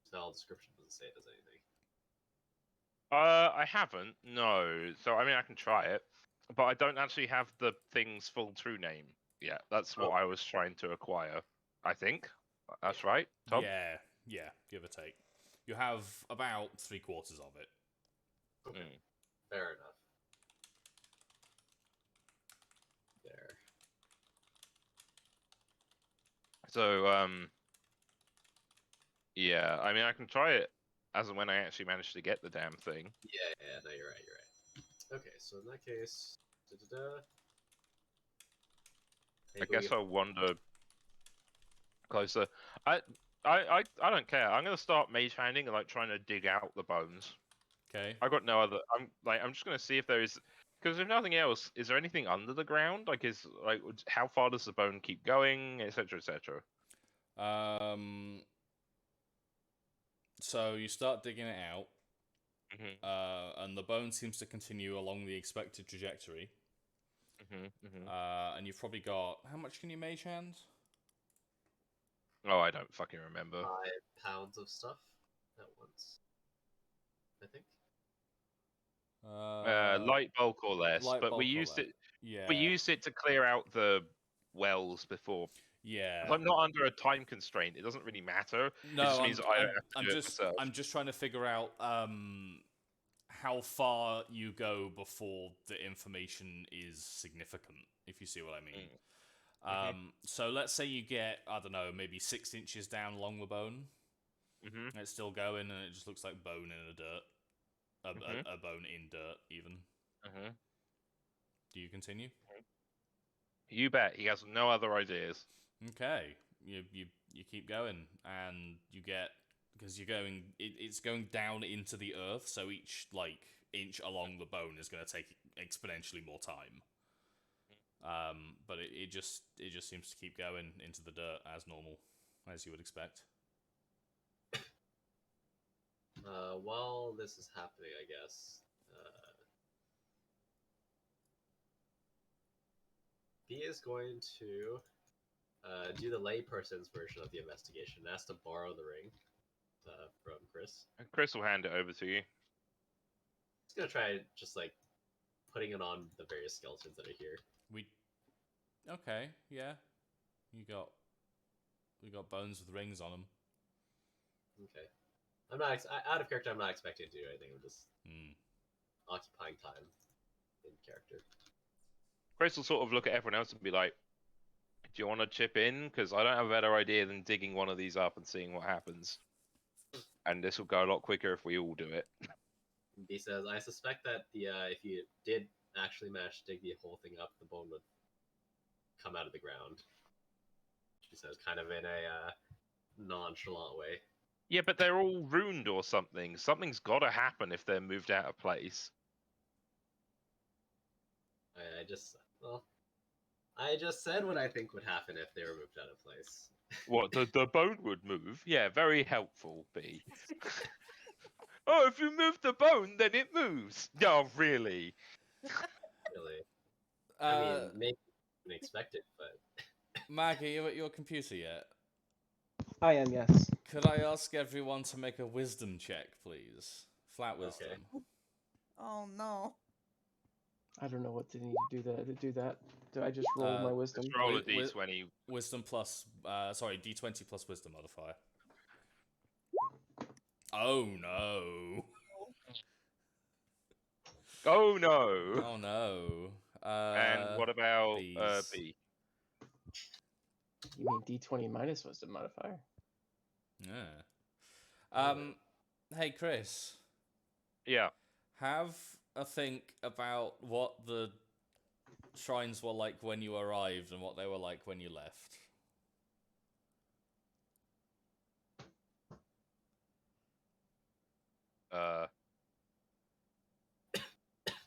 spell description doesn't say it does anything? I haven't, no. So I mean, I can try it, but I don't actually have the thing's full true name yet. That's what I was trying to acquire. I think that's right, Tom. Yeah, give or take. You have about 3/4 of it. Okay. Fair enough. There. So yeah. I mean, I can try it as and when I actually manage to get the damn thing. Yeah. No, you're right. Okay, so in that case, I guess I'll wander closer. I don't care. I'm gonna start mage handing and like trying to dig out the bones. Okay. I got no other. I'm just gonna see if there is, because if nothing else, is there anything under the ground? Like, how far does the bone keep going, etc., etc. So you start digging it out, Mm-hmm. and the bone seems to continue along the expected trajectory. And you've probably got, how much can you mage hand? Oh, I don't fucking remember. 5 pounds of stuff at once, I think. Light bulk or less, but we used it. Yeah. We used it to clear out the wells before. Yeah. If I'm not under a time constraint, it doesn't really matter. No, it just means I don't have to do it myself. I'm just trying to figure out how far you go before the information is significant, if you see what I mean. So let's say you get, I don't know, maybe 6 inches down along the bone. Mm-hmm. It's still going, and it just looks like bone in a dirt. Mhm. A bone in dirt, even. Mm-hmm. Do you continue? You bet. He has no other ideas. Okay, you keep going, and you get, because you're going, it's going down into the earth, so each like inch along the bone is going to take exponentially more time. But it just seems to keep going into the dirt as normal, as you would expect. While this is happening, I guess he is going to do the layperson's version of the investigation. Ask to borrow the ring from Chris. And Chris will hand it over to you. He's gonna try just like putting it on the various skeletons that are here. Okay, yeah. We got bones with rings on them. Okay. I'm not out of character. I'm not expecting to do anything. I'm just occupying time in character. Chris will sort of look at everyone else and be like, "Do you want to chip in? Because I don't have a better idea than digging one of these up and seeing what happens. And this will go a lot quicker if we all do it." He says, "I suspect that the if you did actually manage to dig the whole thing up, the bone would come out of the ground." She says, kind of in a nonchalant way. Yeah, but they're all ruined or something. Something's got to happen if they're moved out of place. I just said what I think would happen if they were moved out of place. What, the bone would move? Yeah, very helpful, B. Oh, if you move the bone, then it moves. No, really. Really, I mean, maybe unexpected, but Maggie, you at your computer yet? I am, yes. Could I ask everyone to make a wisdom check, please? Flat wisdom. Okay. Oh no. I don't know what to need to do that. Do I just roll my wisdom? Just roll a Wi- d20. Wisdom plus, d20 plus wisdom modifier. Oh no. Oh no. Oh no. And what about B's. B? You mean D20 minus wisdom modifier? Yeah. Hey Chris. Yeah. Have a think about what the shrines were like when you arrived and what they were like when you left.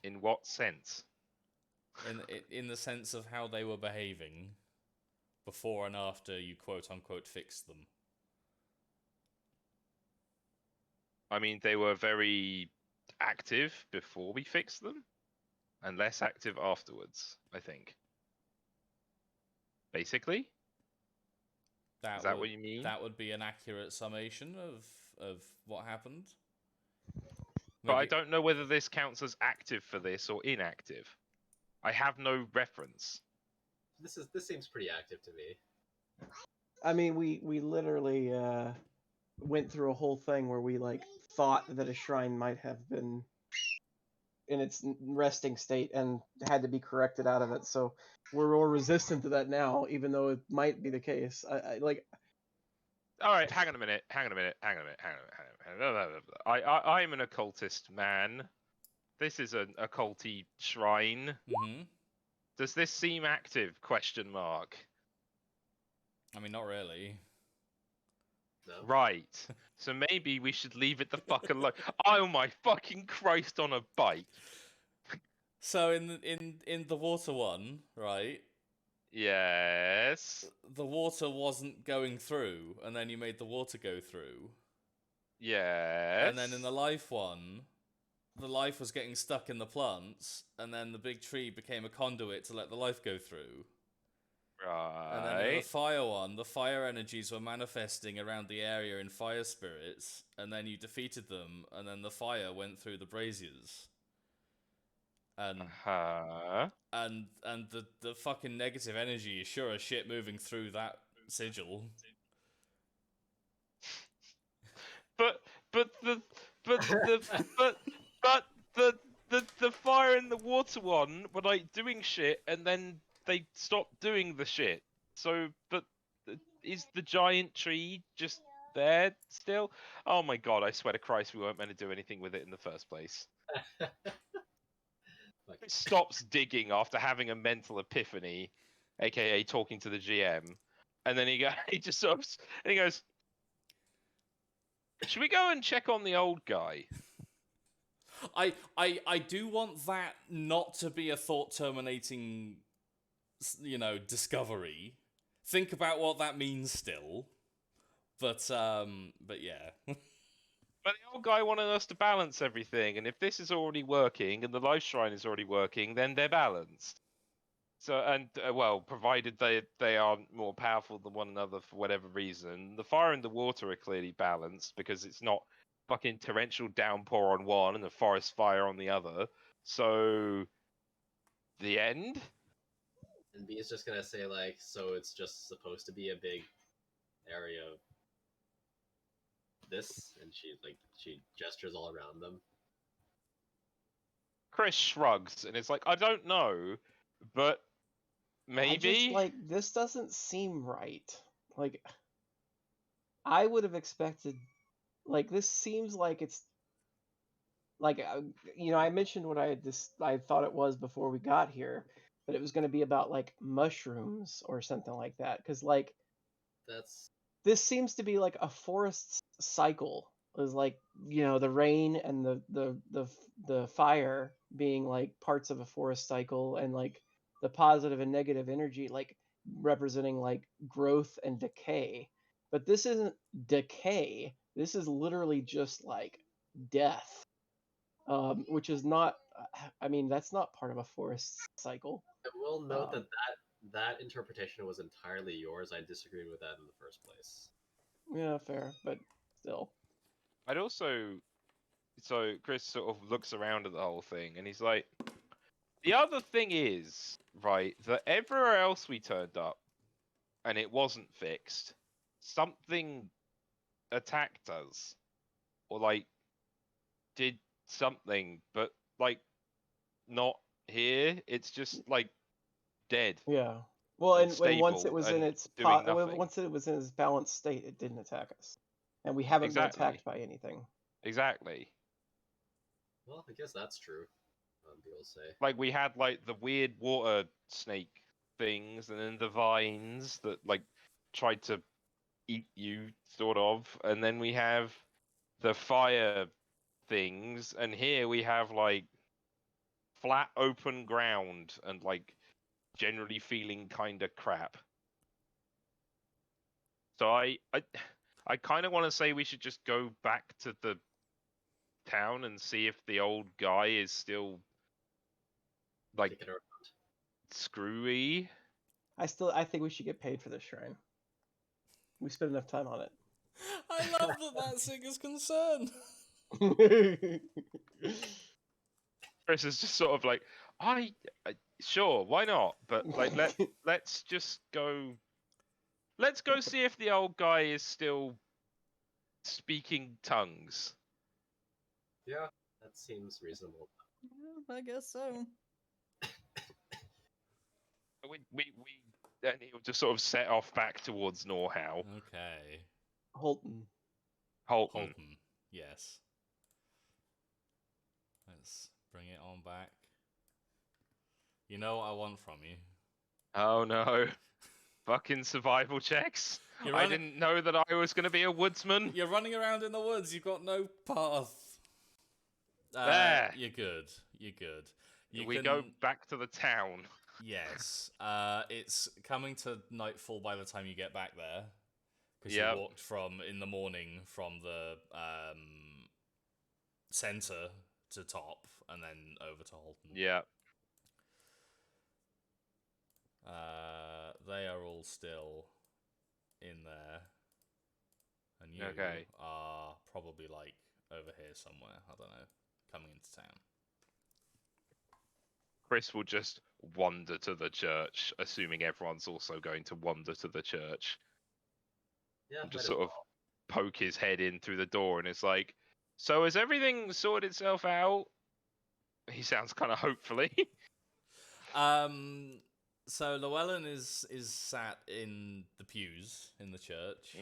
In what sense? In the sense of how they were behaving before and after you quote unquote fixed them. I mean, they were very active before we fixed them, and less active afterwards, I think. Basically? Is that what you mean? That would be an accurate summation of what happened. But I don't know whether this counts as active for this or inactive. I have no reference. This seems pretty active to me. I mean, we literally went through a whole thing where we like thought that a shrine might have been in its resting state and had to be corrected out of it. So we're more resistant to that now, even though it might be the case. I like. All right, hang on a minute. I'm an occultist man. This is an occulty shrine. Mm-hmm. Does this seem active? Question mark. I mean, not really. No. Right. So maybe we should leave it the fuck alone. Oh my fucking Christ on a bike. So in the water one, right? Yes. The water wasn't going through, and then you made the water go through. Yes. And then in the life one, the life was getting stuck in the plants, and then the big tree became a conduit to let the life go through. Right. And then in the fire one, the fire energies were manifesting around the area in fire spirits, and then you defeated them, and then the fire went through the braziers. And and the fucking negative energy is sure as shit moving through that sigil. But the fire and the water one were like doing shit, and then they stopped doing the shit. So, but is the giant tree just there still? Oh my god! I swear to Christ, we weren't meant to do anything with it in the first place. Like, It stops digging after having a mental epiphany, aka talking to the GM, and then he just sort of and he goes, "Should we go and check on the old guy?" I do want that not to be a thought terminating, discovery. Think about what that means still. But yeah. But the old guy wanted us to balance everything, and if this is already working and the life shrine is already working, then they're balanced. So, and well, provided they are more powerful than one another for whatever reason, the fire and the water are clearly balanced because it's not fucking torrential downpour on one and a forest fire on the other. So, the end. and B is just gonna say like, so it's just supposed to be a big area of this, and she gestures all around them. Chris shrugs and it's like, I don't know, but maybe. This doesn't seem right. Like, I would have expected, this seems like it's like, I mentioned what I thought it was before we got here, that it was going to be about like mushrooms or something like that, because That's this seems to be like a forest cycle. Is like, the rain and the fire being like parts of a forest cycle, and like the positive and negative energy like representing like growth and decay. But this isn't decay. This is literally just like death, which is not. I mean, that's not part of a forest cycle. I will note Um, that interpretation was entirely yours. I disagreed with that in the first place. Yeah, fair, but still. I'd also. So Chris sort of looks around at the whole thing and he's like, the other thing is, right, that everywhere else we turned up and it wasn't fixed, something attacked us. Or like did something, but like not here. It's just like dead Yeah. Well, and and once it stable was in and its doing nothing. once it was in its balanced state, it didn't attack us, and we haven't been Exactly. attacked by anything. Exactly. Well, I guess that's true. People say. Like we had like the weird water snake things, and then the vines that like tried to eat you, sort of, and then we have the fire things, and here we have like flat open ground and like generally feeling kind of crap. So I kind of want to say we should just go back to the town and see if the old guy is still like Kicking around. screwy. I think we should get paid for this shrine. We spent enough time on I love that Sigur's concern. it. Chris is just sort of like, I sure, why not? But like let's just go. Let's go see if the old guy is still speaking tongues. Yeah, that seems reasonable. Yeah, I guess so. Then he'll just sort of set off back towards Norhow. Okay. Holton. Holton. Yes. Let's bring it on back. You know what I want from you? Oh no. Fucking survival checks. I didn't know that I was going to be a woodsman. You're running around in the woods. You've got no path. There. You're good. You're good. We go back to the town. Yes. It's coming to nightfall by the time you get back there. Because Yep. you walked in the morning from the center to top and then over to Holton. Yeah. They are all still in there. And you are probably like over here somewhere. I don't know. Coming into town. Chris will just wander to the church, assuming everyone's also going to wander to the church. Yeah, And just sort of poke his head in through the door, and it's like, so has everything sorted itself out? He sounds kind of hopefully. So Llewellyn is sat in the pews in the church,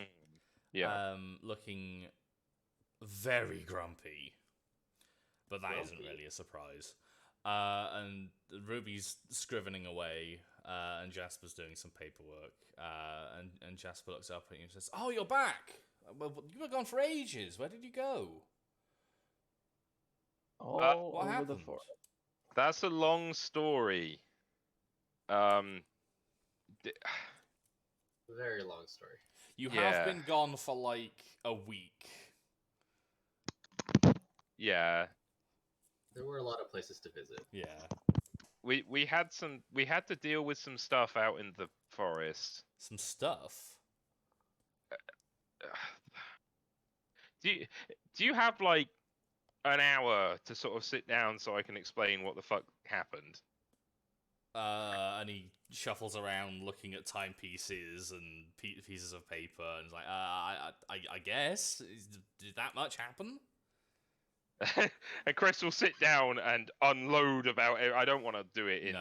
Yeah. looking very grumpy. But that not Grumpy. really a surprise. And Ruby's scrivening away, and Jasper's doing some paperwork. And Jasper looks up at you and says, "Oh, you're back! Well, you were gone for ages. Where did you go? All What over the happened?" forest. That's a long story. D- Very long story. You Yeah. have been gone for like a week. Yeah. There were a lot of places to visit. Yeah. We had to deal with some stuff out in the forest. Some stuff. Do you have like an hour to sort of sit down so I can explain what the fuck happened? And he shuffles around looking at timepieces and pieces of paper, and is like, I guess. Did that much happen? And Chris will sit down and unload about it. I don't want to do it in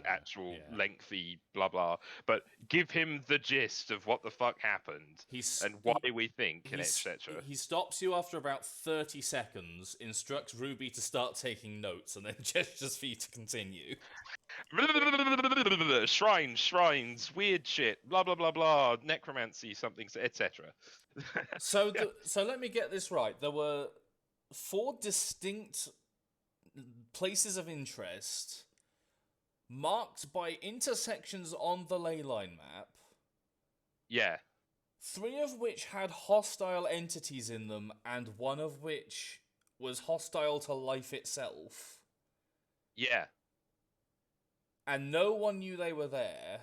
actual lengthy blah blah, but give him the gist of what the fuck happened and why we think and etc. He stops you after about 30 seconds, instructs Ruby to start taking notes, and then gestures for you to continue. Shrines, weird shit, blah blah blah blah, necromancy, something, etc. So let me get this right. There were 4 distinct places of interest marked by intersections on the leyline map. Yeah. 3 of which had hostile entities in them, and 1 of which was hostile to life itself. Yeah. And no one knew they were there.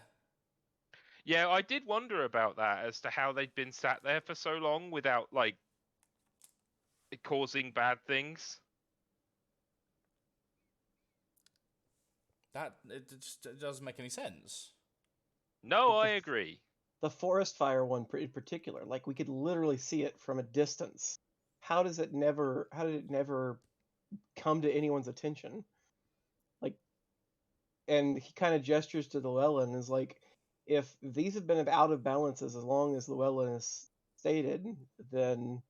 Yeah, I did wonder about that as to how they'd been sat there for so long without, like, causing bad things. It just doesn't make any sense. No, I agree. The forest fire one in particular, like we could literally see it from a distance. How did it never come to anyone's attention? Like, and he kind of gestures to Llewellyn and is like, if these have been out of balance as long as Llewellyn has stated, then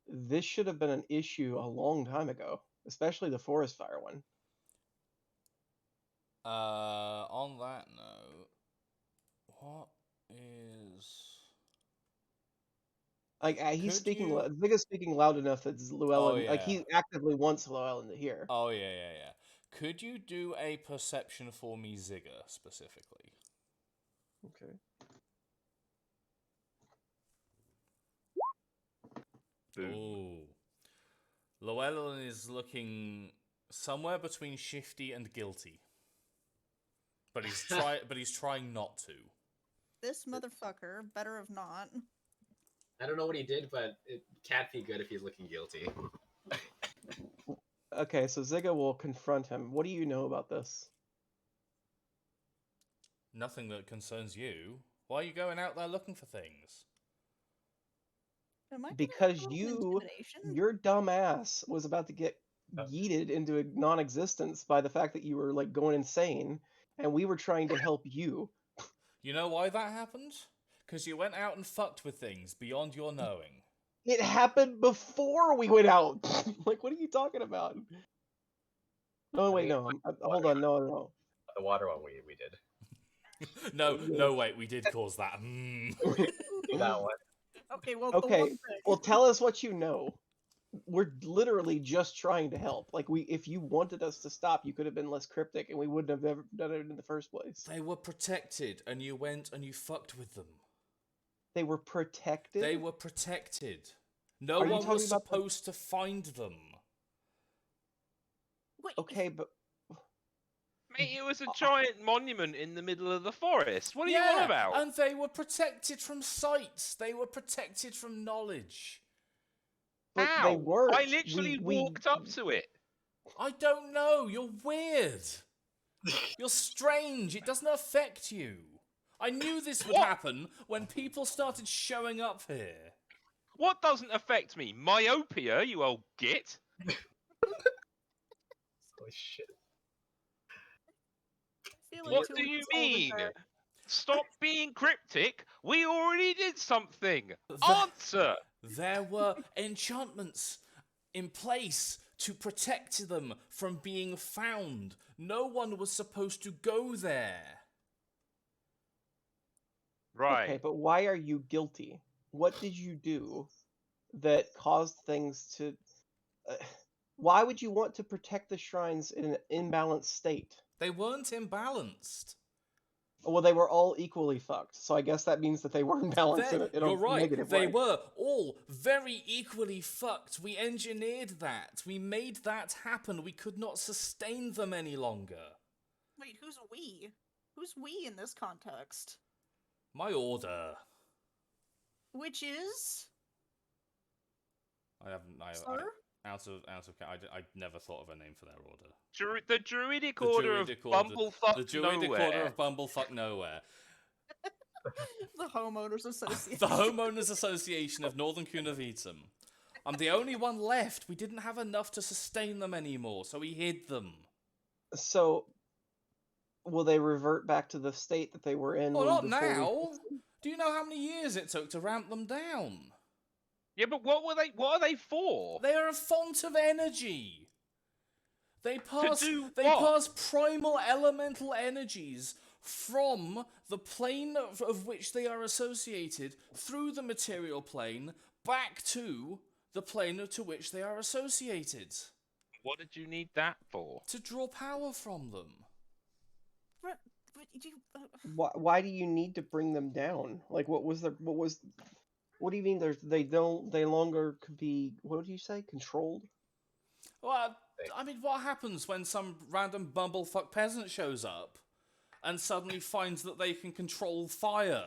this should have been an issue a long time ago, especially the forest fire one. On that note, what is... Like he's speaking, Zigga's speaking loud enough that Llewellyn, like he actively wants Llewellyn to hear. Oh yeah. Could you do a perception for me, Zigga, specifically? Okay. Ooh. Llewellyn is looking somewhere between shifty and guilty. But he's trying not to. This motherfucker better have not. I don't know what he did, but it can't be good if he's looking guilty. Okay, so Zigga will confront him. What do you know about this? Nothing that concerns you. Why are you going out there looking for things? Because your dumb ass was about to get yeeted into non-existence by the fact that you were like going insane, and we were trying to help you. You know why that happened? Because you went out and fucked with things beyond your knowing. It happened before we went out. Like, what are you talking about? No, wait, no. Hold on, no. The water one we did. No, wait, we did cause that. That one. Okay, well, okay. Well, tell us what you know. We're literally just trying to help. Like, if you wanted us to stop, you could have been less cryptic, and we wouldn't have ever done it in the first place. They were protected, and you went and you fucked with them. They were protected? They were protected. No one was supposed to find them. Wait. Okay, but... Mate, it was a giant monument in the middle of the forest. What are you on about? And they were protected from sight. They were protected from knowledge. But How? they weren't. I literally walked up to it. I don't know. You're weird. You're strange. It doesn't affect you. I knew this would happen when people started showing up here. What doesn't affect me? Myopia, you old git. Holy shit. feel like What till do we you resolve it mean? there- Stop being cryptic. We already did something. The- Answer. There were enchantments in place to protect them from being found. No one was supposed to go there. Right. Okay, but why are you guilty? What did you do that caused things to? Why would you want to protect the shrines in an imbalanced state? They weren't imbalanced. Well, they were all equally fucked, so I guess that means that they were imbalanced in You're a right. negative They way. were all very equally fucked. We engineered that. We made that happen. We could not sustain them any longer. Wait, who's we? Who's we in this context? My order. Which is I haven't. sir? Out of. I never thought of a name for their order. The Druidic The Order Druidic of Order- Bumblefuck The Druidic Nowhere. Order of Bumblefuck Nowhere. The homeowners association. The Homeowners Association of Northern Cunavitum. I'm the only one left. We didn't have enough to sustain them anymore, so we hid them. So, will they revert back to the state that they were in? Well, not before we now. fixed them? Do you know how many years it took to ramp them down? Yeah, but what are they for? They are a font of energy. They pass. do They what? pass primal elemental energies from the plane of which they are associated through the material plane back to the plane to which they are associated. What did you need that for? To draw power from them. But you, Why do you need to bring them down? Like, what do you mean? They longer could be. What do you say? Controlled? Well, I mean, what happens when some random bumblefuck peasant shows up and suddenly finds that they can control fire?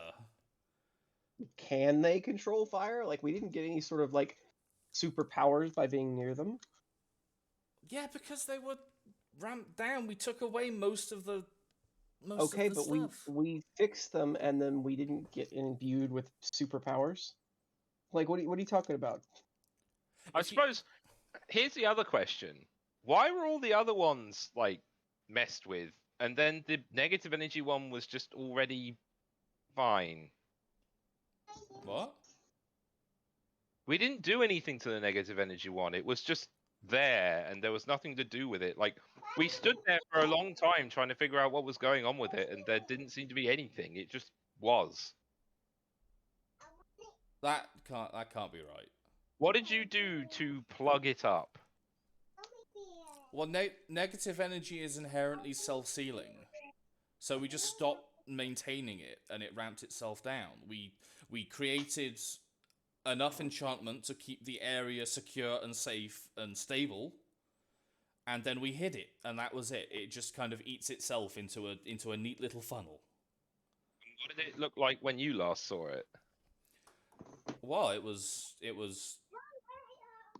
Can they control fire? Like, we didn't get any sort of like superpowers by being near them. Yeah, because they were ramped down. We took away most of the. Okay, of the but stuff. we fixed them, and then we didn't get imbued with superpowers. Like, what are you talking about? I If you- suppose here's the other question. Why were all the other ones like messed with and then the negative energy one was just already fine? What? We didn't do anything to the negative energy one. It was just there and there was nothing to do with it. Like we stood there for a long time trying to figure out what was going on with it and there didn't seem to be anything. It just was. That can't be right. What did you do to plug it up? Well, negative energy is inherently self-sealing, so we just stopped maintaining it, and it ramped itself down. We created enough enchantment to keep the area secure and safe and stable, and then we hid it, and that was it. It just kind of eats itself into a neat little funnel. What did it look like when you last saw it? Well, it was.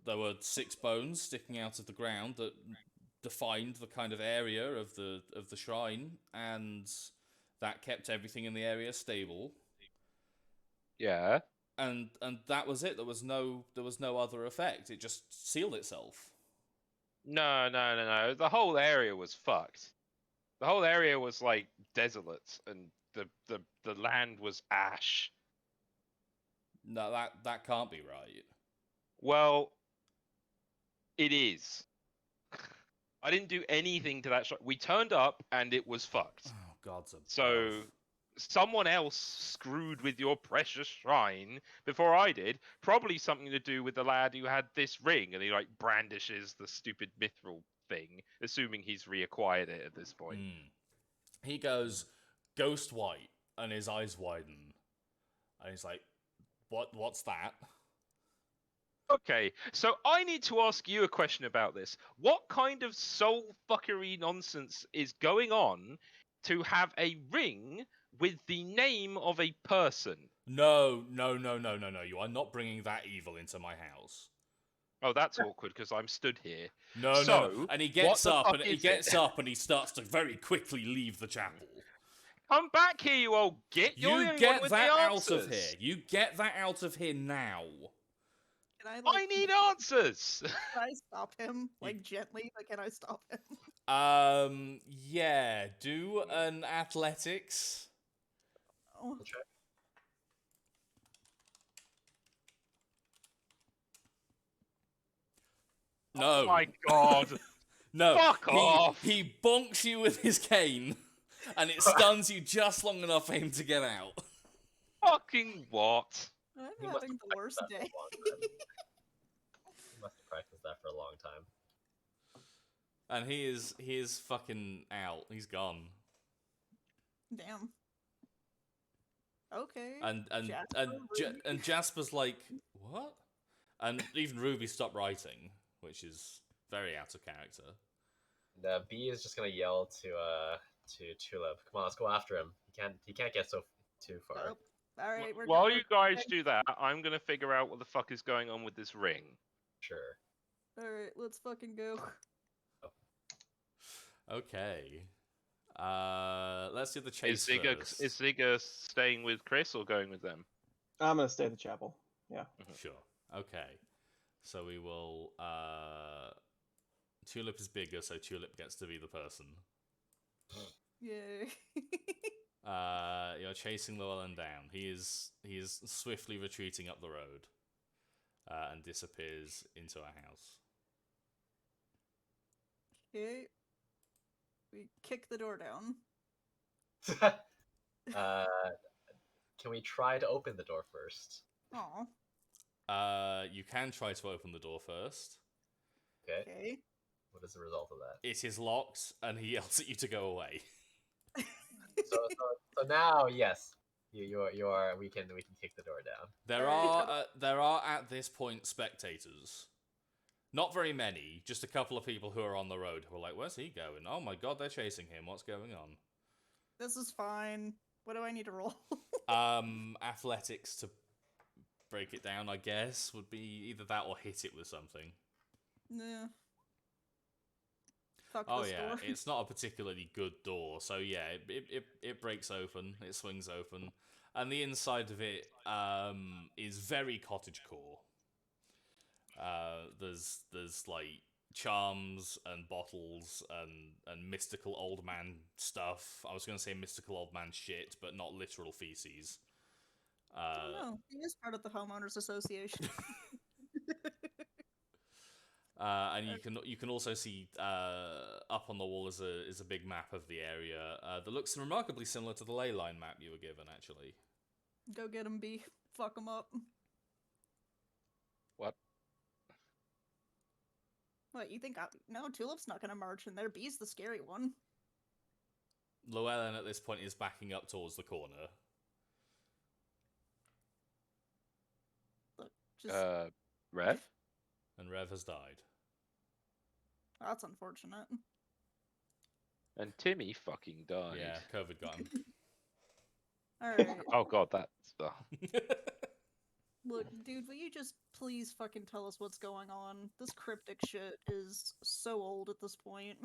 There were 6 bones sticking out of the ground that defined the kind of area of the shrine, and that kept everything in the area stable. Yeah. And that was it. There was no other effect. It just sealed itself. No. The whole area was fucked. The whole area was like desolate, and the land was ash. No, that can't be right. Well, it is. I didn't do anything to that shop. We turned up and it was fucked. Oh, God's above. So someone else screwed with your precious shrine before I did. Probably something to do with the lad who had this ring, and he like brandishes the stupid mithril thing, assuming he's reacquired it at this point. He goes ghost white, and his eyes widen, and he's like, "What's that?" Okay, so I need to ask you a question about this. What kind of soul fuckery nonsense is going on to have a ring with the name of a person? No. You are not bringing that evil into my house. Oh, that's awkward because I'm stood here. No. And he what gets the up, fuck and he is gets it? up, and he starts to very quickly leave the chapel. Come back here, you old git. You're the You only one get with that the out of answers. here. You get that out of here now. Can I I need answers. Can I stop him like gently? But can I stop him? Yeah. Do an athletics. Oh, Check. No. Oh my god. No. Fuck off. He bonks you with his cane, and it stuns you just long enough for him to get out. Fucking what? I'm He must having have the worst practiced that day. for a long time. He must have practiced that for a long time. And he is fucking out. He's gone. Damn. Okay. And Jasper, Ruby. and Jasper's like, what? And even Ruby stopped writing, which is very out of character. And B is just gonna yell to Tulip, "Come on, let's go after him. He can't get so too far." Oh, all right, While you guys do that, I'm gonna figure out what the fuck is going on with this ring. Sure. All right, let's fucking go. Okay. Let's do the Is chase first. Zigga staying with Chris or going with them? I'm gonna stay at the chapel. Yeah. Sure. Okay. So we will. Tulip is bigger, so Tulip gets to be the person. Yay. You're chasing Llewellyn down. He is swiftly retreating up the road, and disappears into a house. Okay. We kick the door down. Can we try to open the door first? Aw. You can try to open the door first. Okay. Okay. What is the result of that? It is locked, and he yells at you to go away. So now, yes, you are. We can kick the door down. There are at this point spectators. Not very many, just a couple of people who are on the road who are like, "Where's he going? Oh my god, they're chasing him. What's going on?" This is fine. What do I need to roll? Athletics to break it down, I guess, would be either that or hit it with something. Nah. Fuck Oh this yeah, door. it's not a particularly good door, so yeah, it breaks open, it swings open, and the inside of it is very cottagecore. There's like charms and bottles and mystical old man stuff. I was gonna say mystical old man shit, but not literal feces. Oh no, he is part of the homeowners association. And you can also see up on the wall is a big map of the area that looks remarkably similar to the ley line map you were given, actually. Go get him, B. Fuck him up. What? What, you think no, Tulip's not gonna march in there. B's the scary one. Llewellyn at this point is backing up towards the corner. Look, just Rev? And Rev has died. that's unfortunate. And Timmy fucking died. Yeah, COVID got him. Alright. Oh god, that's... Oh. Look, dude, will you just please fucking tell us what's going on? This cryptic shit is so old at this point.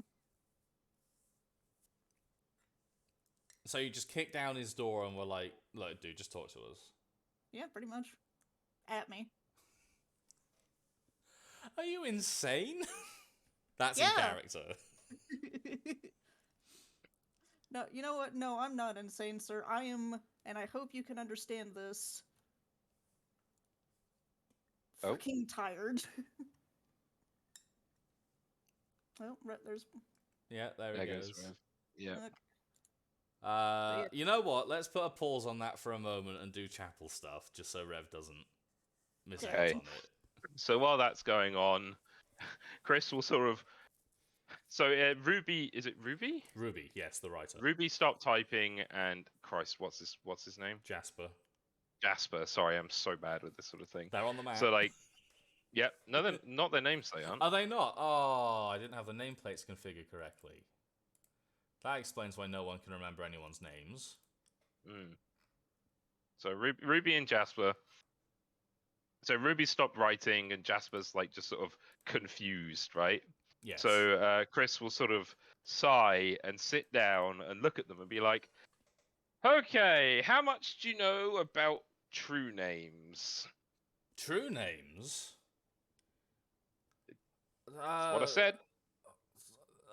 So you just kick down his door and we're like, look, dude, just talk to us. Yeah, pretty much. At me. Are you insane? That's Yeah. in character. No, you know what? No, I'm not insane, sir. I am, and I hope you can understand this. Oh. Fucking tired. Well, there's. Yeah, there it goes. Rev. Yeah. You know what? Let's put a pause on that for a moment and do chapel stuff, just so Rev doesn't miss out Okay. on it. So while that's going on, Chris will sort of... So Ruby, is it Ruby? Ruby, yes, the writer. Ruby stopped typing and... Christ, what's his name? Jasper. Jasper. Sorry, I'm so bad with this sort of thing. They're on the map. So like... Yep. No, they're not their names, they aren't. Are they not? Oh, I didn't have the nameplates configured correctly. That explains why no one can remember anyone's names. So Ruby and Jasper. So Ruby stopped writing, and Jasper's like just sort of confused, right? Yes. So Chris will sort of sigh and sit down and look at them and be like, "Okay, how much do you know about true names?" True names? That's what I said.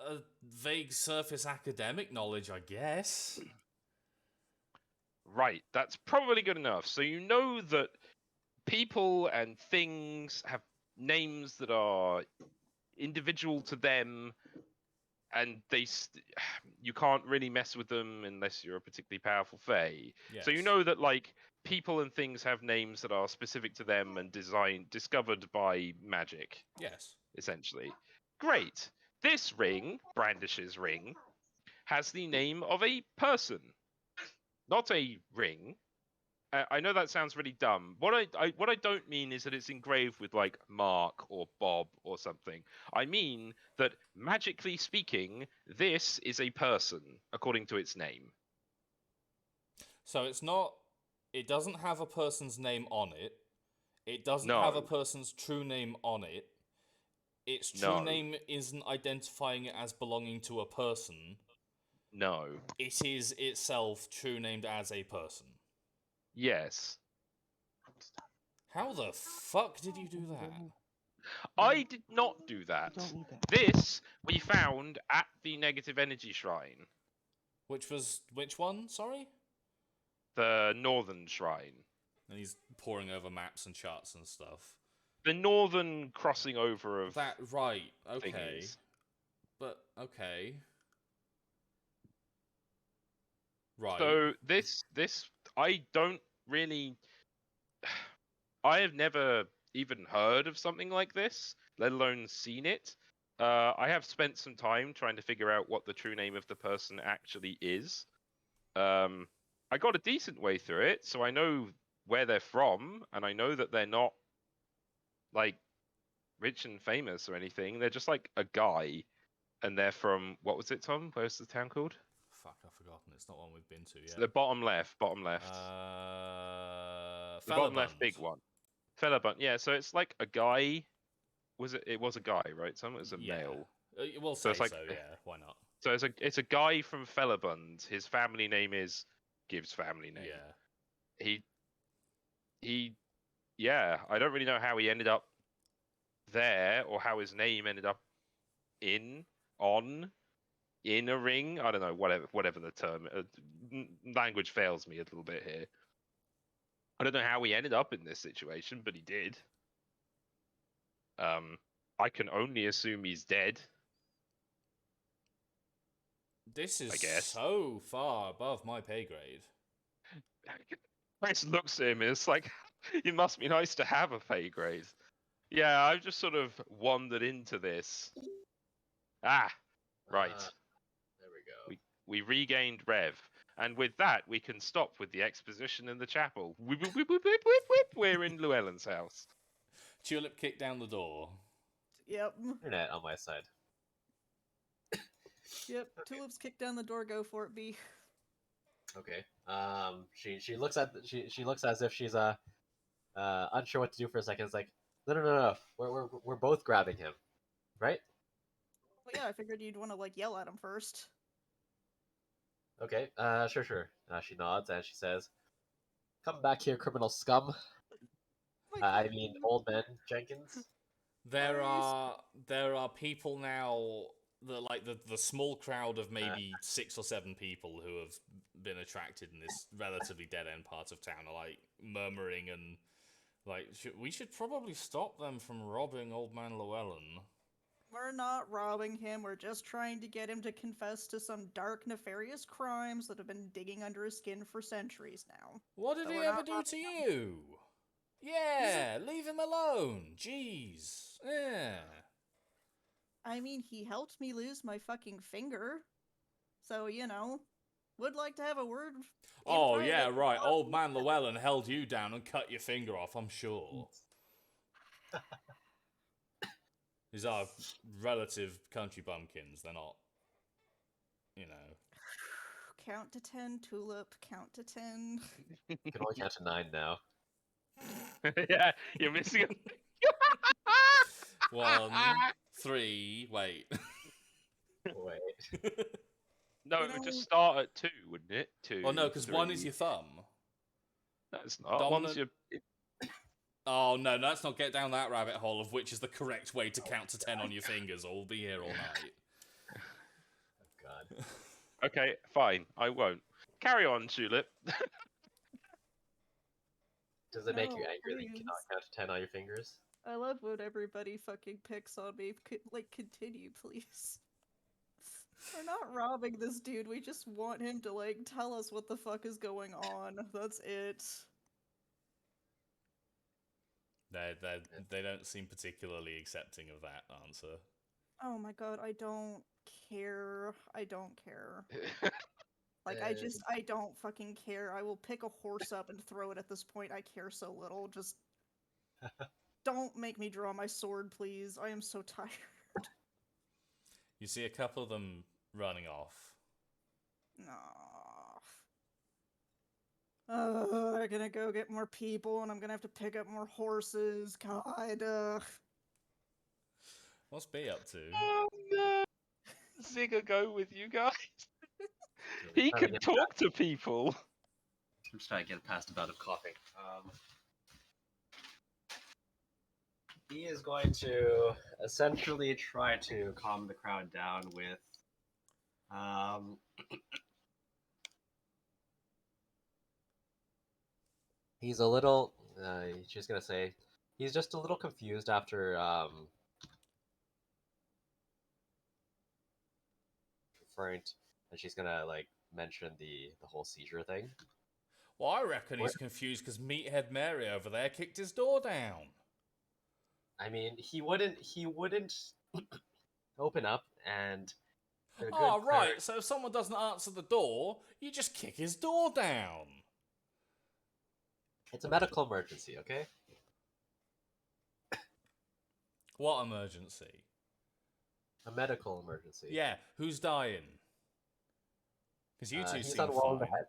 A vague surface academic knowledge, I guess. Right, that's probably good enough. So you know that people and things have names that are individual to them, and you can't really mess with them unless you're a particularly powerful fae. Yes. So you know that like people and things have names that are specific to them and discovered by magic, Yes. essentially. Great. This ring, Brandish's ring, has the name of a person, not a ring. I know that sounds really dumb. What I don't mean is that it's engraved with like Mark or Bob or something. I mean that magically speaking, this is a person according to its name. So it's not. It doesn't have a person's name on it. It doesn't have a No, person's true name on it. Its true no, name isn't identifying it as belonging to a person. no. It is itself true named as a person. Yes. How the fuck did you do that? I did not do that. Don't need that. This we found at the negative energy shrine, Which one? Sorry? the northern shrine. And he's poring over maps and charts and stuff. The northern crossing over of That right, okay. thingies. But okay. Right. So this I don't really I have never even heard of something like this, let alone seen it. I have spent some time trying to figure out what the true name of the person actually is. I got a decent way through it, so I know where they're from, and I know that they're not like rich and famous or anything. They're just like a guy, and they're from, what was it, Tom? Where's the town called? Fuck, I've forgotten. It's not one we've been to yet. So the bottom left. The bottom left big one. Felabund. Yeah, so it's like a guy. It was a guy, right? Some it was a male. We'll So say it's like- so, yeah. Why not? So it's a guy from Felabund. His family name is Gibbs' family name. Yeah. Yeah, I don't really know how he ended up there or how his name ended up in a ring. I don't know, whatever the term. Language fails me a little bit here. I don't know how he ended up in this situation, but he did. I can only assume he's dead. This I is guess. so far above my pay grade. Chris looks at him and it's like, it must be nice to have a pay grade. Yeah, I've just sort of wandered into this. Ah, right. There we go. We regained Rev. And with that, we can stop with the exposition in the chapel. We're in Llewellyn's house. Tulip kicked down the door. Yep. Internet on my side. Yep. Tulips kick down the door. Go for it, B. Okay. She looks at she looks as if she's unsure what to do for a second. It's like, no. We're both grabbing him, right? Well, yeah, I figured you'd want to like yell at him first. Okay. Sure. She nods and she says, "Come back here, criminal scum." I mean, old man Jenkins. There are people now that like the small crowd of maybe 6 or 7 people who have been attracted in this relatively dead end part of town are like murmuring and like we should probably stop them from robbing old man Llewellyn. We're not robbing him. We're just trying to get him to confess to some dark, nefarious crimes that have been digging under his skin for centuries now. What did So he we're ever not do rob- to you? Yeah, leave him alone. Jeez. Yeah. I mean, he helped me lose my fucking finger. So, would like to have a word. in Oh, private. yeah, right. Old man Llewellyn held you down and cut your finger off, I'm sure. These are relative country bumpkins. They're not, Count to 10, Tulip. Count to 10. You can only count to 9 now. Yeah, you're missing a 1, 3, wait. Wait. No, it would just start at 2, wouldn't it? 2. Oh, no, because 1 is 3. your thumb. No, it's not. Dominant- One's your. Oh no, let's not get down that rabbit hole of which is the correct way to count to 10 on your fingers, or we'll be here all night. Oh God. Okay, fine. I won't. Carry on, Tulip. Does it make you No, angry that you please. cannot count to 10 on your fingers? I love when everybody fucking picks on me. Like, continue, please. We're not robbing this dude. We just want him to, like, tell us what the fuck is going on. That's it. They don't seem particularly accepting of that answer. Oh my god, I don't care. I don't care. Like, I don't fucking care. I will pick a horse up and throw it at this point. I care so little. Just don't make me draw my sword, please. I am so tired. You see a couple of them running off. No. They're gonna go get more people, and I'm gonna have to pick up more horses. God. What's B up to? Oh no! Zigga go with you guys. I'm He trying to can get talk to people. I'm just trying to get past a bout of coughing. He is going to essentially try to calm the crowd down with he's a little she's gonna say he's just a little confused after referring to, and she's gonna like mention the whole seizure thing. Well, I reckon he's confused because Meathead Mary over there kicked his door down. I mean, he wouldn't open up, and they're good Oh, right, clerics. so if someone doesn't answer the door, you just kick his door down. It's a medical emergency, okay? What emergency? A medical emergency. Yeah, who's dying? Because you two He's seem unwell in the fine. head.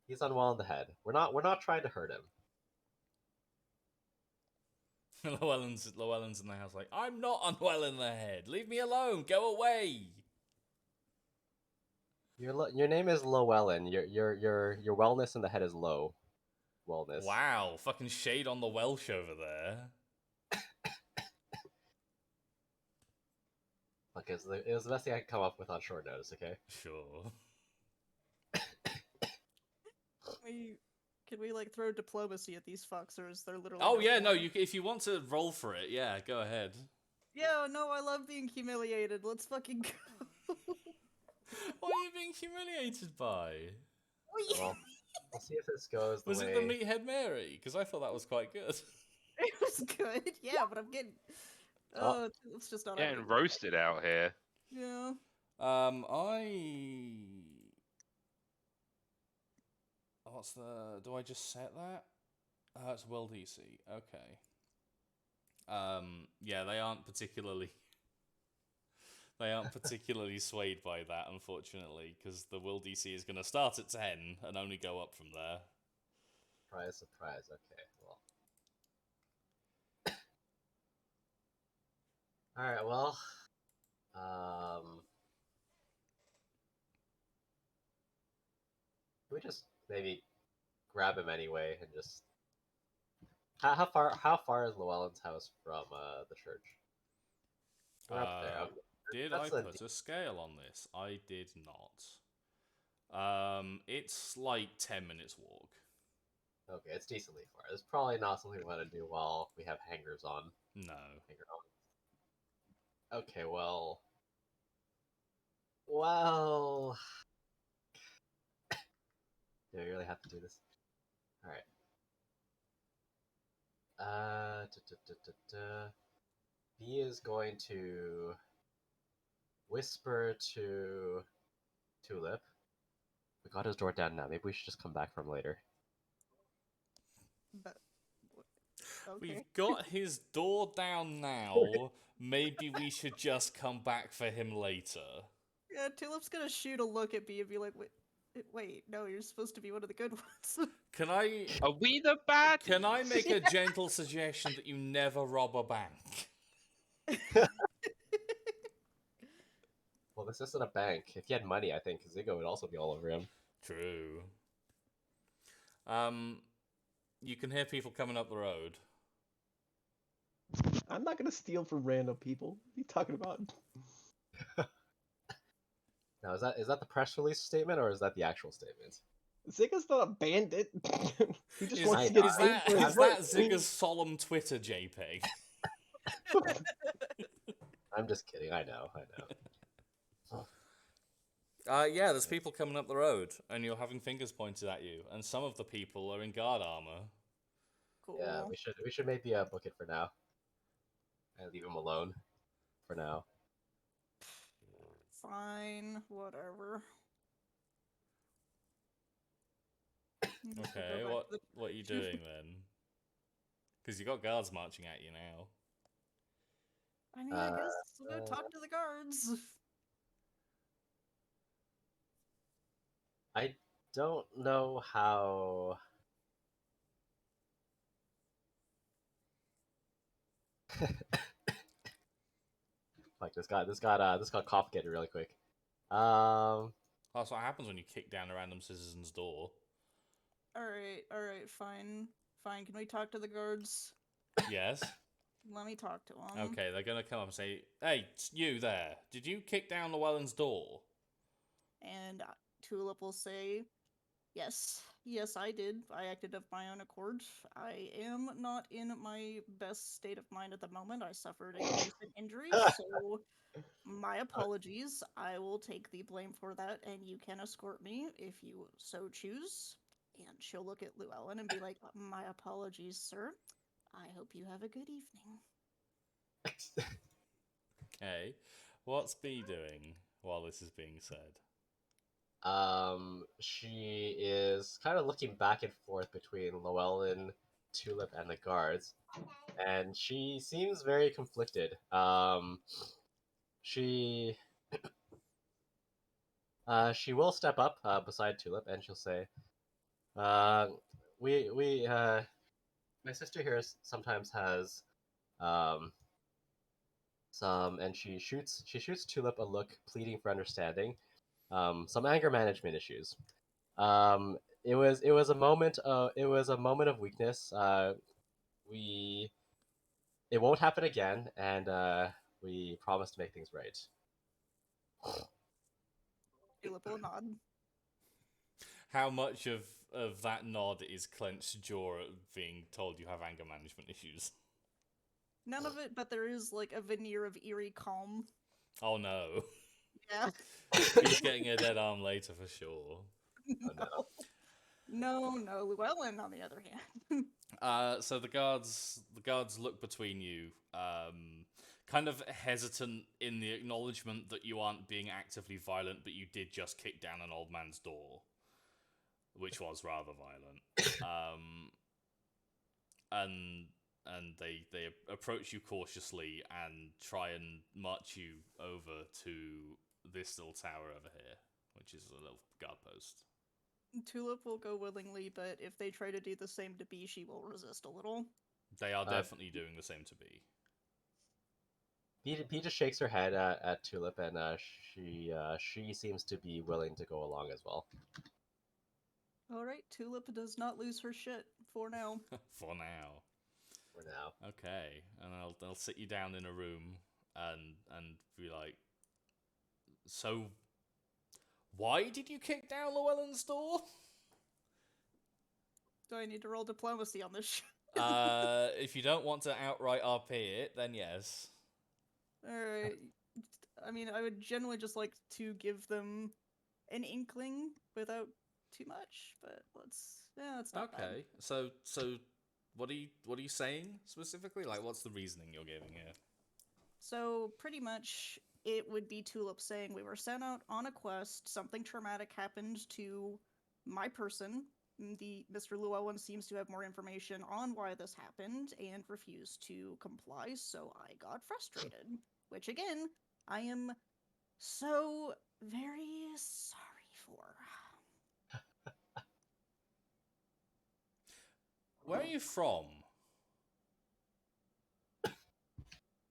He's unwell in the head. We're not trying to hurt him. Llewellyn's in the house like, I'm not unwell in the head. Leave me alone. Go away. Your name is Llewellyn. Your wellness in the head is low. Wellness. Wow, fucking shade on the Welsh over there. Okay, so it was the best thing I could come up with on short notice. Okay. Sure. Can we like throw diplomacy at these fucks, or is there literally? Oh no yeah, no. point? If you want to roll for it, yeah, go ahead. Yeah, no, I love being humiliated. Let's fucking go. What are you being humiliated by? Well, we'll see if this goes the Was way. it the Meathead Mary? Because I thought that was quite good. It was good, yeah, but I'm getting. Oh. It's just not. Getting roasted out here. Yeah. What's the? Do I just set that? It's World DC. Okay. Yeah, they aren't particularly. They aren't particularly swayed by that, unfortunately, because the Will DC is going to start at 10 and only go up from there. Surprise. Okay, well. Alright, well. Can we just maybe grab him anyway and just. How far is Llewellyn's house from the church? We're up there. Okay. Did That's I a put a scale on this? I did not. It's like 10 minutes walk. Okay, it's decently far. It's probably not something we want to do while we have hangers on. No. Okay, well. Well. Do we really have to do this? Alright. B is going to whisper to Tulip. We got his door down now. Maybe we should just come back for him later. But okay. We've got his door down now. Maybe we should just come back for him later. Yeah, Tulip's gonna shoot a look at me and be like, wait, no, you're supposed to be one of the good ones. Can I... Are we the bad? Can I make a gentle suggestion that you never rob a bank? Well, this isn't a bank. If he had money, I think Zigo would also be all over him. True. You can hear people coming up the road. I'm not gonna steal from random people. What are you talking about? Now, is that the press release statement or is that the actual statement? Zigga's not a bandit. He just Is, wants to I- get is paid that for his is work. that Zigga's solemn Twitter JPEG? I'm just kidding. I know. Yeah, there's people coming up the road, and you're having fingers pointed at you, and some of the people are in guard armor. Cool. Yeah, we should maybe book it for now and leave him alone for now. Fine, whatever. I guess we'll go Okay, back to the what are you doing then? Because you got guards marching at you now. I mean, I guess we'll go talk to the guards. I don't know how. Like this got complicated really quick. That's what happens when you kick down a random citizen's door. Alright, fine. Fine, can we talk to the guards? Yes. Let me talk to them. Okay, they're gonna come up and say, "Hey, it's you there. Did you kick down Llewellyn's door?" And Tulip will say, yes, I did. I acted of my own accord. I am not in my best state of mind at the moment. I suffered a recent injury, so my apologies. I will take the blame for that, and you can escort me if you so choose. And she'll look at Llewellyn and be like, my apologies, sir. I hope you have a good evening. Okay. What's B doing while this is being said? She is kind of looking back and forth between Llewellyn, Tulip, and the guards, and she seems very conflicted. She she will step up beside Tulip, and she'll say, we my sister here sometimes has um and she shoots Tulip a look pleading for understanding, some anger management issues. It was a moment of weakness. We It won't happen again, and we promise to make things right. Tulip will nod. How much of that nod is clenched jaw at being told you have anger management issues? None of it, but there is like a veneer of eerie calm. Oh no. Yeah. He's getting a dead arm later for sure. Oh, no. No. Llewellyn, on the other hand. So the guards look between you, kind of hesitant in the acknowledgement that you aren't being actively violent, but you did just kick down an old man's door, which was rather violent. And they approach you cautiously and try and march you over to this little tower over here, which is a little guard post. Tulip will go willingly, but if they try to do the same to B, she will resist a little. They are definitely doing the same to B. B just shakes her head at Tulip, and she seems to be willing to go along as well. Alright, Tulip does not lose her shit, for now. For now. For now. Okay, and they'll sit you down in a room and be like, so why did you kick down Llewellyn's door? Do I need to roll diplomacy on this shit? If you don't want to outright RP it, then yes. Alright. I mean, I would generally just like to give them an inkling without too much, but it's not bad. Okay, so what are you saying specifically? Like, what's the reasoning you're giving here? So pretty much, it would be Tulip saying we were sent out on a quest. Something traumatic happened to my person. The Mr. Llewellyn seems to have more information on why this happened and refused to comply. So I got frustrated, which again, I am so very sorry for. Where are you from? Are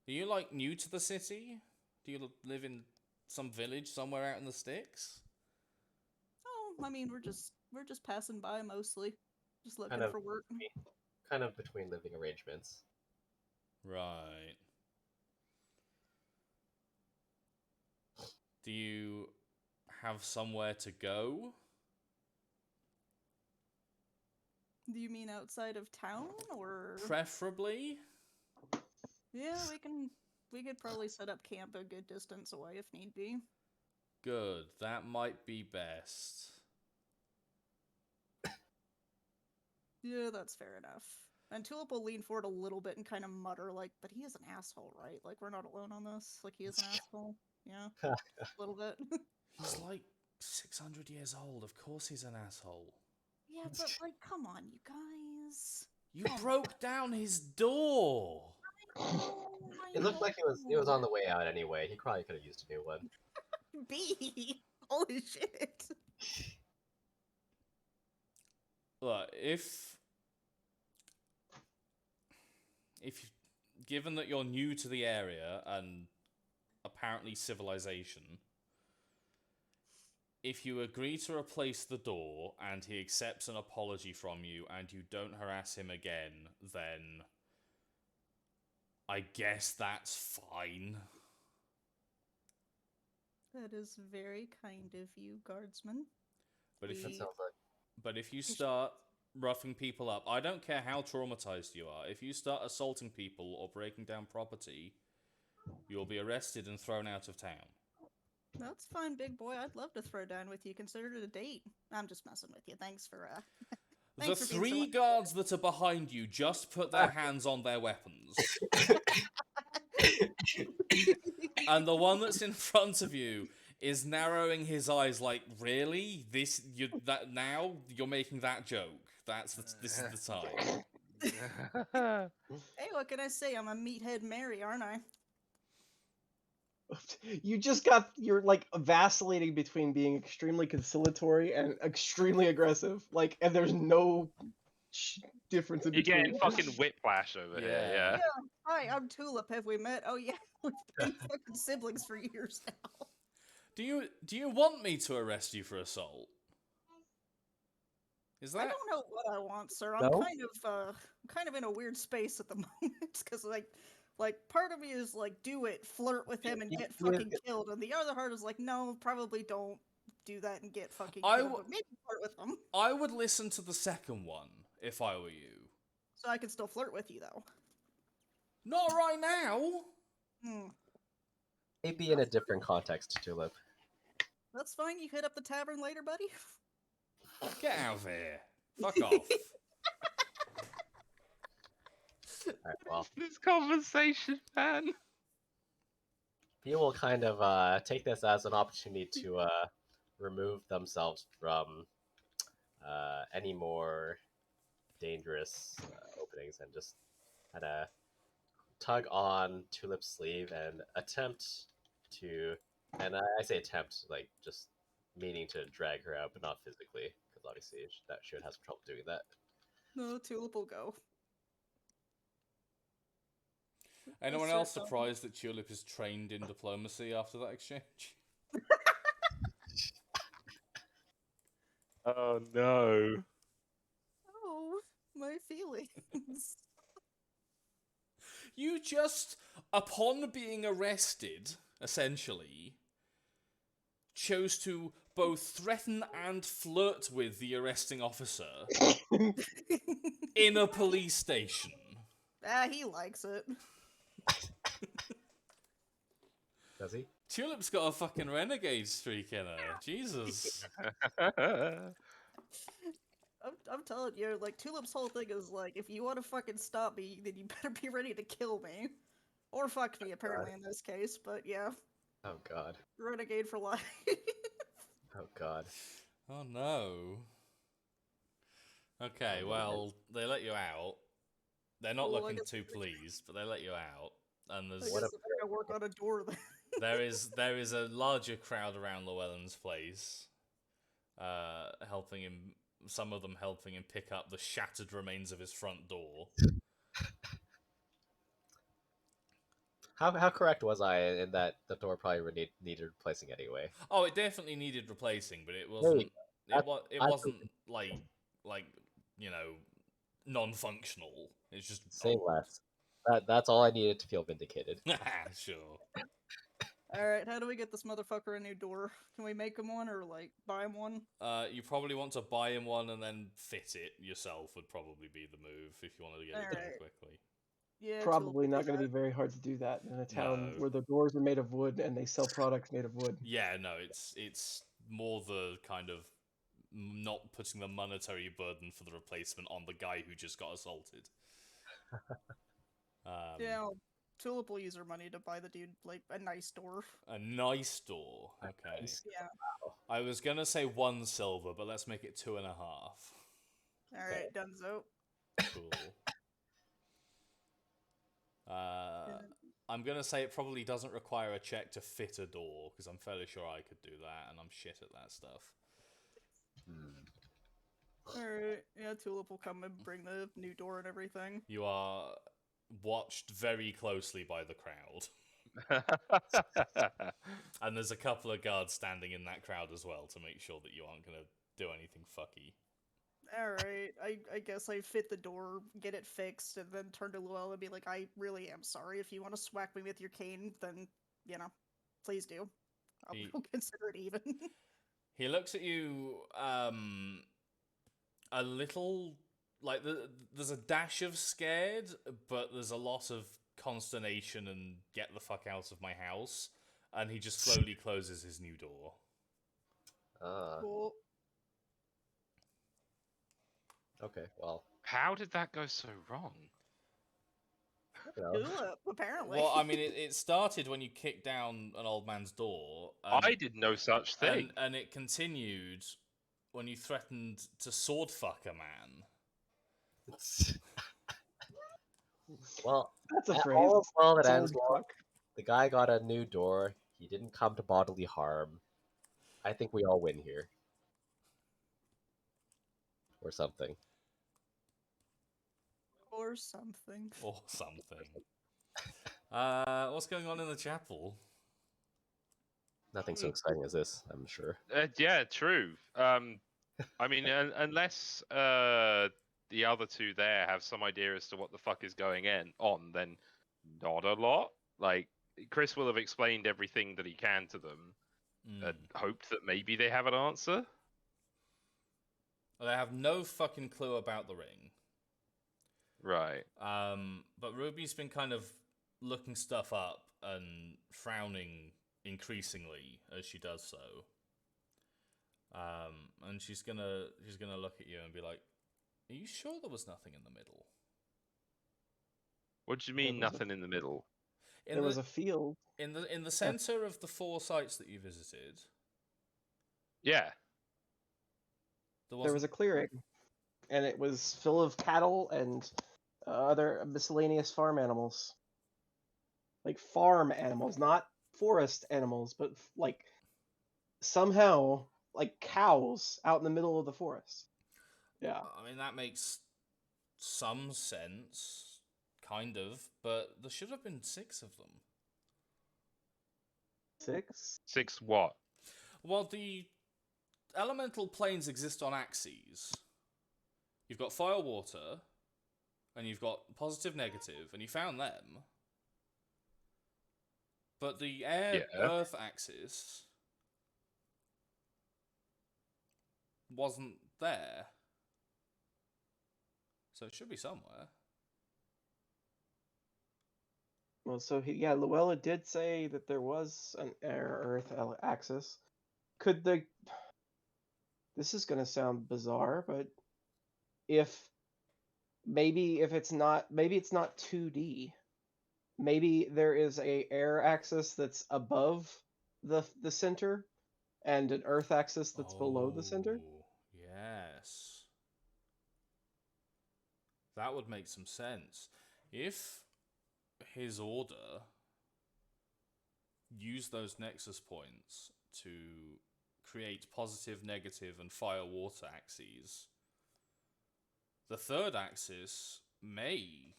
you like new to the city? Do you live in some village somewhere out in the sticks? Oh, I mean, we're just passing by mostly, just looking Kind of for work. Kind of between living arrangements. Right. Do you have somewhere to go? Do you mean outside of town, or? Preferably? Yeah, we could probably set up camp a good distance away if need be. Good. That might be best. Yeah, that's fair enough. And Tulip will lean forward a little bit and kind of mutter, like, but he is an asshole, right? Like, we're not alone on this. Like, he is an asshole. Yeah, a little bit. He's like 600 years old. Of course he's an asshole. Yeah, but, like, come on, you guys. You broke down his door. It looked like it was on the way out anyway. He probably could have used a new one. B! Holy shit! Look, if given that you're new to the area and apparently civilization, if you agree to replace the door and he accepts an apology from you and you don't harass him again, then I guess that's fine. That is very kind of you, guardsman. But if That you, sounds like but if you start roughing people up, I don't care how traumatized you are, if you start assaulting people or breaking down property, you'll be arrested and thrown out of town. That's fine, big boy. I'd love to throw down with you. Consider it a date. I'm just messing with you. Thanks for The thanks for being so three guards that are behind you just put their hands on their weapons. And the one that's in front of you is narrowing his eyes like, really? Now you're making that joke. This is the time. Hey, what can I say? I'm a meathead Mary, aren't I? You're like vacillating between being extremely conciliatory and extremely aggressive. Like, and there's no difference in You're between. getting fucking whiplash over here, Yeah. yeah. Hi, I'm Tulip. Have we met? Oh yeah, we've been fucking siblings for years now. Do you want me to arrest you for assault? Is I that don't know what I want, sir. I'm No? kind of in a weird space at the moment because like part of me is like, do it, flirt with him and get fucking killed, and the other heart is like, no, probably don't do that and get fucking killed, but maybe flirt with him. I would listen to the second one if I were you. So I can still flirt with you though. Not right now. maybe in a different context, Tulip. That's fine. You hit up the tavern later, buddy. Get out of here. Fuck off. Alright, well, This conversation, man. he will kind of take this as an opportunity to remove themselves from any more dangerous openings and just kind of tug on Tulip's sleeve and attempt to, and I say attempt, like just meaning to drag her out, but not physically, because obviously that she would have some trouble doing that. No, Tulip will go. Anyone else surprised that Tulip is trained in diplomacy after that exchange? Oh no. Oh, my feelings. You just, upon being arrested, essentially, chose to both threaten and flirt with the arresting officer in a police station. He likes it. Does he? Tulip's got a fucking renegade streak in her. Jesus. I'm telling you, like, Tulip's whole thing is like, if you want to fucking stop me, then you better be ready to kill me. Or fuck me, apparently, in this case, but yeah. Oh god. Renegade for life. Oh god. Oh no. Okay, well, they let you out. They're not Well, I looking guess- too pleased, but they let you out. And I there's guess I gotta work on a door then. there is a larger crowd around Llewellyn's place, helping him. Some of them helping him pick up the shattered remains of his front door. How correct was I in that the door probably needed replacing anyway? Oh, it definitely needed replacing, but it wasn't. It wasn't like you know, non-functional. It's just Say less. That's all I needed to feel vindicated. Sure. Alright, how do we get this motherfucker a new door? Can we make him one or, like, buy him one? You probably want to buy him one and then fit it yourself would probably be the move if you wanted to get it done Alright. quickly. Yeah, Probably Tulip not will do going to be that. very hard to do that in a town No. where the doors are made of wood and they sell products made of wood. Yeah, no, it's more the kind of not putting the monetary burden for the replacement on the guy who just got assaulted. Yeah, well, Tulip will use her money to buy the dude, like, a nice door. A nice door. Okay. Yeah. I was gonna say 1 silver, but let's make it 2.5. Alright, donezo. Cool. I'm gonna say it probably doesn't require a check to fit a door, because I'm fairly sure I could do that, and I'm shit at that stuff. Alright, yeah, Tulip will come and bring the new door and everything. You are watched very closely by the crowd. And there's a couple of guards standing in that crowd as well to make sure that you aren't gonna do anything fucky. Alright, I guess I fit the door, get it fixed, and then turn to Luella and be like, I really am sorry. If you want to swack me with your cane, then, you know, please do. I'll consider it even. He looks at you a little like there's a dash of scared, but there's a lot of consternation and get the fuck out of my house, and he just slowly closes his new door. Cool. Okay, well, How did that go so wrong? you know. Tulip, apparently. Well, I mean, it started when you kicked down an old man's door. And, I did no such thing. and it continued when you threatened to sword fuck a man. Well, That's a all phrase. is well that ends Sword well. fuck. The guy got a new door. He didn't come to bodily harm. I think we all win here. Or something. Or something. Or something. What's going on in the chapel? Nothing so exciting as this, I'm sure. Yeah, true. I mean, unless the other two there have some idea as to what the fuck is going on, then not a lot. Like, Chris will have explained everything that he can to them and hoped that maybe they have an answer. Well, they have no fucking clue about the ring. Right. But Ruby's been kind of looking stuff up and frowning increasingly as she does so. And she's gonna look at you and be like, "Are you sure there was nothing in the middle?" What do you mean, was a- nothing in the middle? There was a field. in the center of the 4 sites that you visited. Yeah. There was a clearing, and it was full of cattle and other miscellaneous farm animals. Like farm animals, not forest animals, but like somehow like cows out in the middle of the forest. Yeah. I mean, that makes some sense, kind of, but there should have been 6 of them. 6? 6 what? Well, the elemental planes exist on axes. You've got fire, water, and you've got positive, negative, and you found them. But the air-earth axis wasn't there. So it should be somewhere. Well, so Luella did say that there was an air-earth axis. Could the... This is going to sound bizarre, but maybe it's not 2D. Maybe there is a air axis that's above the center and an earth axis that's below the center. Yes. That would make some sense. If his order used those nexus points to create positive, negative, and fire water axes, the third axis may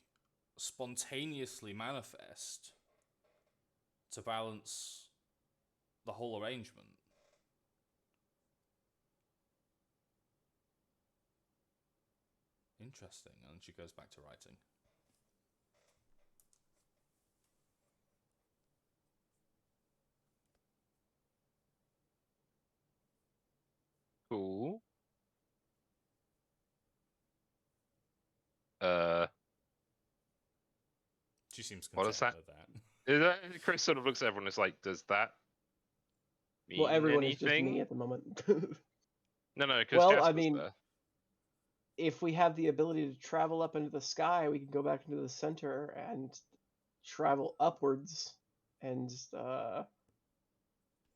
spontaneously manifest to balance the whole arrangement. Interesting. And she goes back to writing. Cool. Uh, She seems what content is that? with that. Chris sort of looks at everyone and is like, does that mean Well, everyone is just anything? me at the moment. No, because Well, I Jasper's mean, there. if we have the ability to travel up into the sky, we can go back into the center and travel upwards, and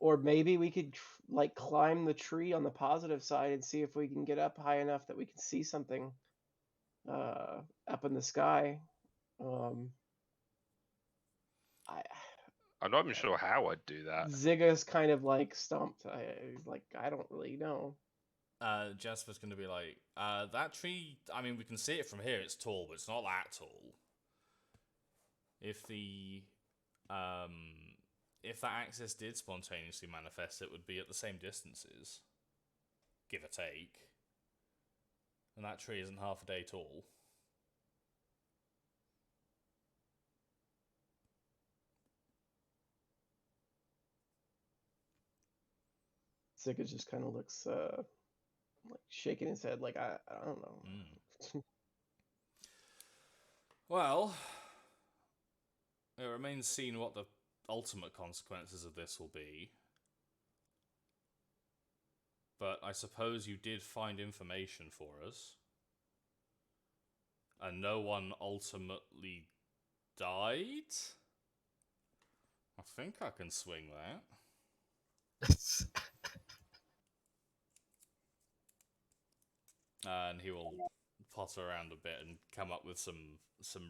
or maybe we could like climb the tree on the positive side and see if we can get up high enough that we can see something up in the sky. I I'm not even sure how I'd do that. Zigga's kind of like stumped. I don't really know. Jasper's going to be like, that tree, I mean, we can see it from here, it's tall, but it's not that tall. If that axis did spontaneously manifest, it would be at the same distances, give or take. And that tree isn't half a day tall. Zigga just kind of looks like shaking his head, like I don't know. Well, it remains seen what the ultimate consequences of this will be. But I suppose you did find information for us. And no one ultimately died? I think I can swing that. And he will potter around a bit and come up with some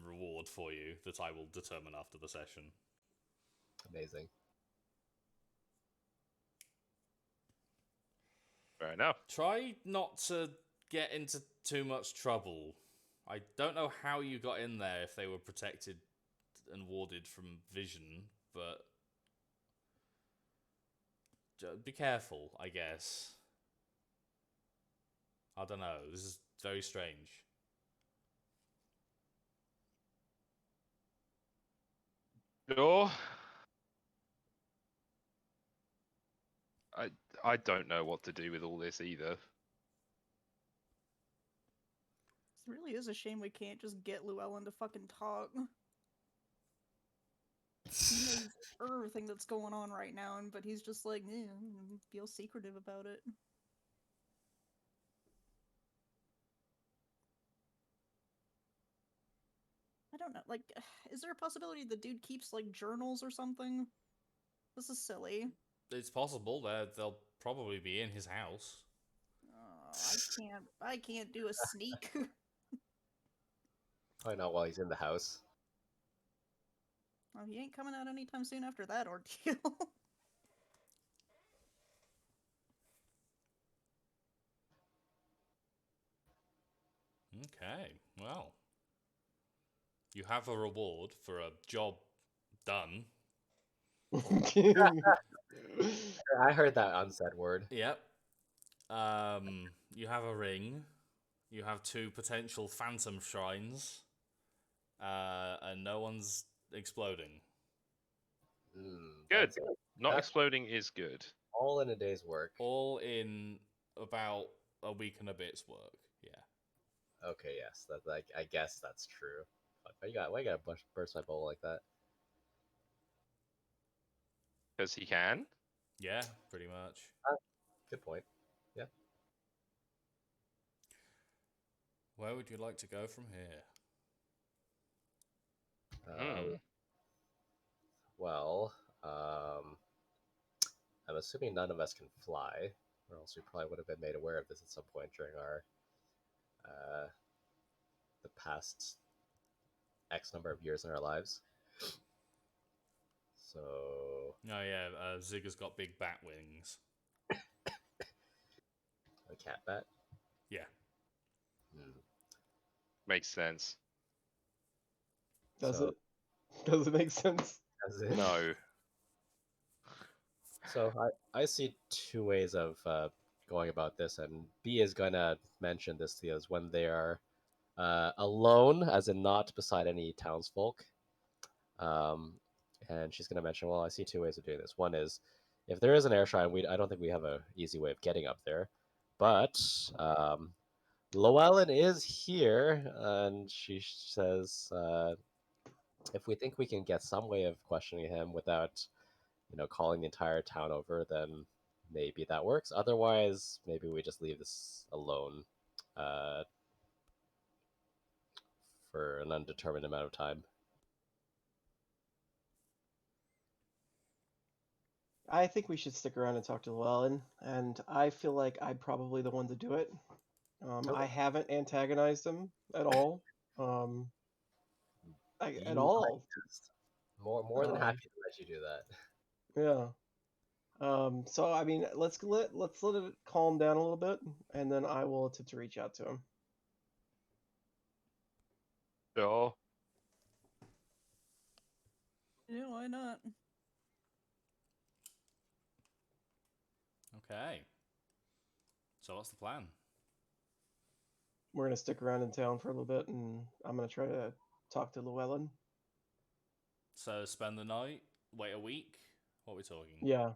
reward for you that I will determine after the session. Amazing. Fair enough. Try not to get into too much trouble. I don't know how you got in there, if they were protected and warded from vision, but be careful, I guess. I don't know, this is very strange. Sure. I don't know what to do with all this either. It really is a shame we can't just get Llewellyn to fucking talk. He knows everything that's going on right now, but he's just like, feel secretive about it. I don't know, like, is there a possibility the dude keeps, like, journals or something? This is silly. It's possible, they'll probably be in his house. I can't do a sneak. Probably not while he's in the house. Well, he ain't coming out anytime soon after that ordeal. Okay, well. You have a reward for a job done. I heard that unsaid word. Yep. You have a ring. You have 2 potential phantom shrines. And no one's exploding. Good. That's Not that's exploding is good. all in a day's work. All in about a week and a bit's work. Yeah. Okay, yes, that I guess that's true. Why you gotta burst my bubble like that? Because he can. Yeah, pretty much. Good point. Yeah. Where would you like to go from here? Well, I'm assuming none of us can fly, or else we probably would have been made aware of this at some point during our the past X number of years in our lives. So. Oh yeah, Zigga's got big bat wings. A cat bat. Yeah. Makes sense. Does So- it? Does it make sense? Does it? No. So I see 2 ways of going about this, and B is gonna mention this to us when they are alone, as in not beside any townsfolk. And she's gonna mention, well, I see 2 ways of doing this. One is, if there is an air shrine, I don't think we have an easy way of getting up there. But Llewellyn is here, and she says, if we think we can get some way of questioning him without, calling the entire town over, then maybe that works. Otherwise, maybe we just leave this alone uh, for an undetermined amount of time. I think we should stick around and talk to Llewellyn, and I feel like I'm probably the one to do it. I Okay. haven't antagonized him at all. At Be my all. guest. More than Um, happy to let you do that. yeah. So I mean, let's let it calm down a little bit, and then I will attempt to reach out to him. Sure. Yeah, why not? Okay. So what's the plan? We're gonna stick around in town for a little bit, and I'm gonna try to talk to Llewellyn. So spend the night, wait a week. What are we talking? Yeah.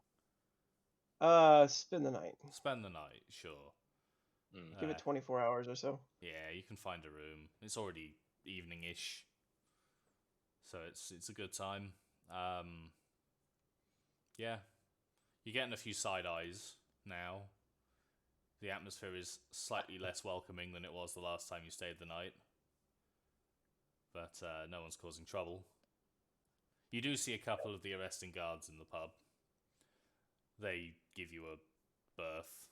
Spend the night. Spend the night, sure. Give it 24 hours or so. Yeah, you can find a room. It's already evening-ish, so it's a good time. Yeah, you're getting a few side eyes now. The atmosphere is slightly less welcoming than it was the last time you stayed the night, but no one's causing trouble. You do see a couple of the arresting guards in the pub. They give you a berth.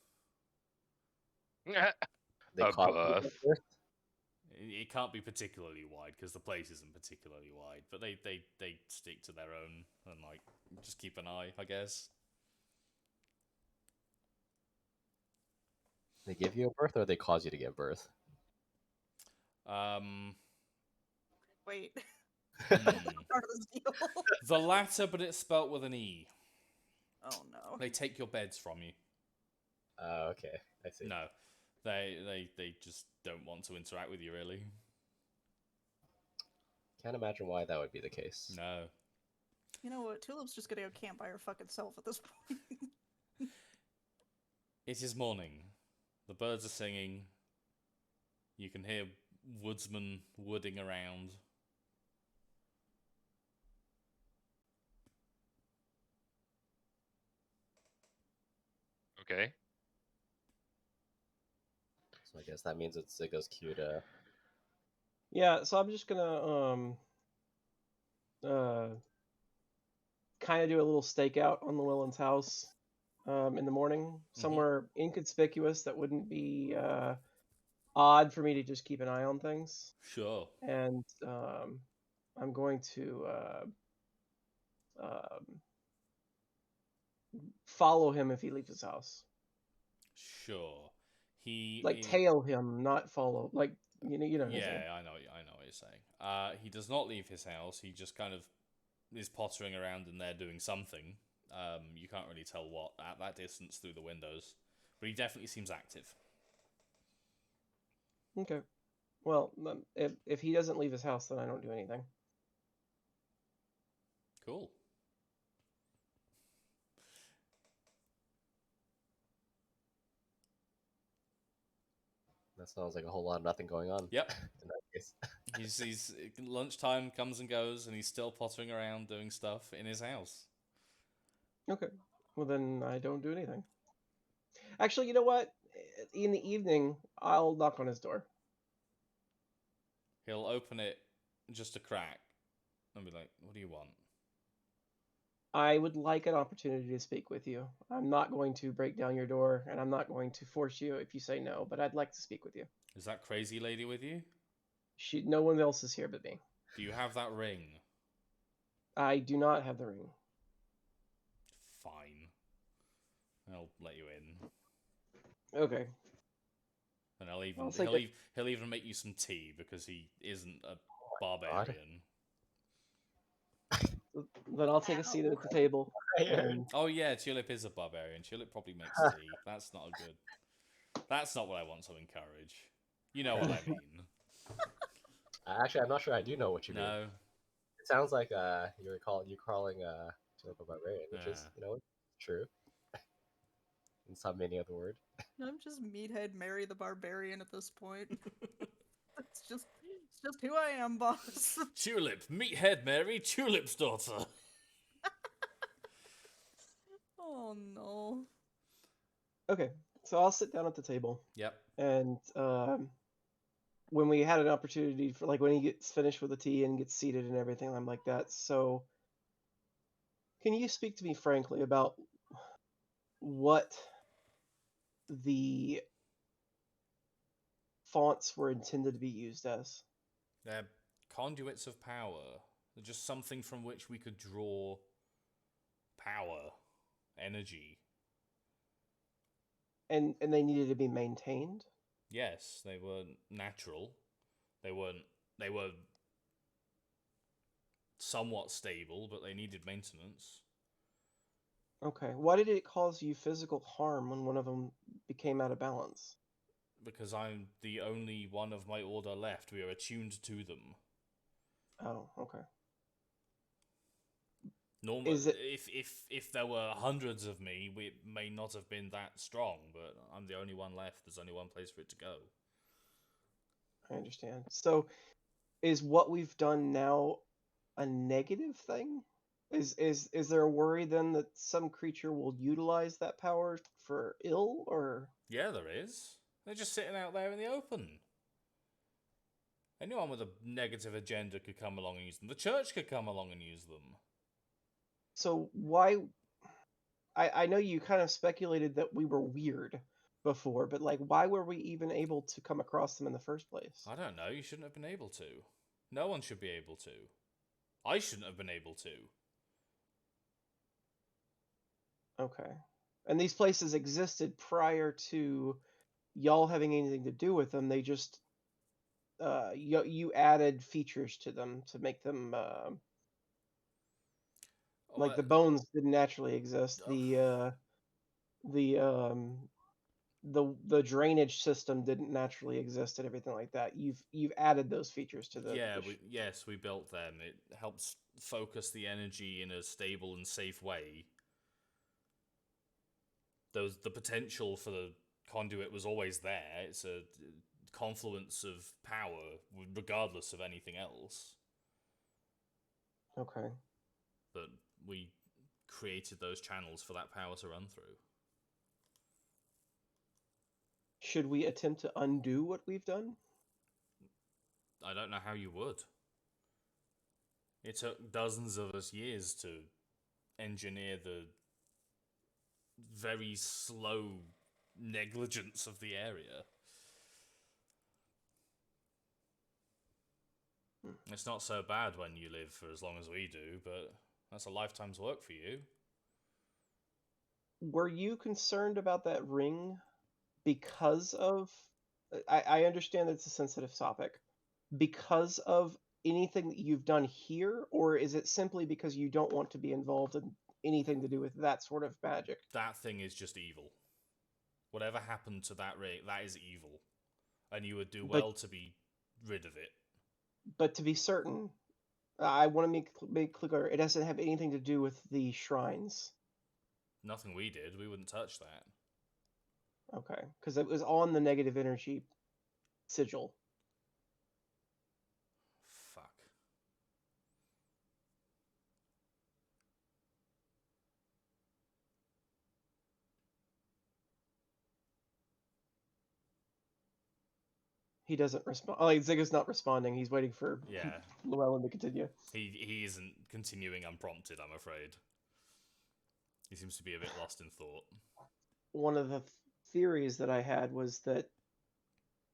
They A caught you berth. first? It can't be particularly wide because the place isn't particularly wide, but they stick to their own and like just keep an eye, I guess. They give you a birth, or they cause you to give birth? Wait, Hmm. part of this deal. The latter, but it's spelt with an E. Oh no. They take your beds from you. Okay, I see. No, they just don't want to interact with you really. Can't imagine why that would be the case. No. You know what? Tulip's just gonna go camp by her fucking self at this point. It is morning. The birds are singing. You can hear woodsmen wooding around. Okay. So I guess that means it goes cue to. Yeah. So I'm just gonna kind of do a little stakeout on Llewellyn's house in the morning, somewhere inconspicuous that wouldn't be odd for me to just keep an eye on things. Sure. And I'm going to um, follow him if he leaves his house. Sure. He Like tail him, not follow. Like you know what I'm saying. Yeah, I know what you're saying. He does not leave his house. He just kind of is pottering around in there doing something. You can't really tell what at that distance through the windows, but he definitely seems active. Okay. Well, if he doesn't leave his house, then I don't do anything. Cool. That sounds like a whole lot of nothing going on. Yep. In that case. He's lunchtime comes and goes, and he's still pottering around doing stuff in his house. Okay. Well, then I don't do anything. Actually, you know what? In the evening, I'll knock on his door. He'll open it just a crack and be like, "What do you want?" I would like an opportunity to speak with you. I'm not going to break down your door, and I'm not going to force you if you say no, but I'd like to speak with you. Is that crazy lady with you? No one else is here but me. Do you have that ring? I do not have the ring. Fine. I'll let you in. Okay. And he'll even make you some tea because he isn't a barbarian. Then I'll take a seat at the table. Oh yeah, Tulip is a barbarian. Tulip probably makes tea. That's not a good. That's not what I want to encourage. You know what I mean. Actually, I'm not sure I do know what you mean. No. It sounds like you're calling Tulip a barbarian, which is true. in some meaning of the word. I'm just Meathead Mary the Barbarian at this point. It's just who I am, boss. Tulip, meathead Mary, Tulip's daughter. Oh no. Okay, so I'll sit down at the table, Yep. and when we had an opportunity for, like, when he gets finished with the tea and gets seated and everything, I'm like that. So, can you speak to me frankly about what the fonts were intended to be used as? They're conduits of power. They're just something from which we could draw power, energy. And they needed to be maintained? Yes, they were natural. They were somewhat stable, but they needed maintenance. Okay. Why did it cause you physical harm when one of them became out of balance? Because I'm the only one of my order left. We are attuned to them. Oh, okay. Normal. Is it... If there were hundreds of me, it may not have been that strong. But I'm the only one left. There's only one place for it to go. I understand. So, is what we've done now a negative thing? Is there a worry then that some creature will utilize that power for ill, or... Yeah, there is. They're just sitting out there in the open. Anyone with a negative agenda could come along and use them. The church could come along and use them. So why... I know you kind of speculated that we were weird before, but, like, why were we even able to come across them in the first place? I don't know. You shouldn't have been able to. No one should be able to. I shouldn't have been able to. Okay. And these places existed prior to y'all having anything to do with them. They just... you added features to them to make them... like, the bones didn't naturally exist. The drainage system didn't naturally exist and everything like that. You've added those features to the... Yeah, we built them. It helps focus the energy in a stable and safe way. The potential for the conduit was always there. It's a confluence of power, regardless of anything else. Okay. But we created those channels for that power to run through. Should we attempt to undo what we've done? I don't know how you would. It took dozens of us years to engineer the very slow negligence of the area. It's not so bad when you live for as long as we do, but that's a lifetime's work for you. Were you concerned about that ring because of... I understand that it's a sensitive topic. Because of anything that you've done here, or is it simply because you don't want to be involved in anything to do with that sort of magic? That thing is just evil. Whatever happened to that ring, that is evil. And you would do well to be rid of it. But to be certain, I want to make clear, it doesn't have anything to do with the shrines. Nothing we did. We wouldn't touch that. Okay, because it was on the negative energy sigil. Fuck. He doesn't respond. Like, Zigga's not responding. He's waiting for Llewellyn to continue. He isn't continuing unprompted, I'm afraid. He seems to be a bit lost in thought. One of the theories that I had was that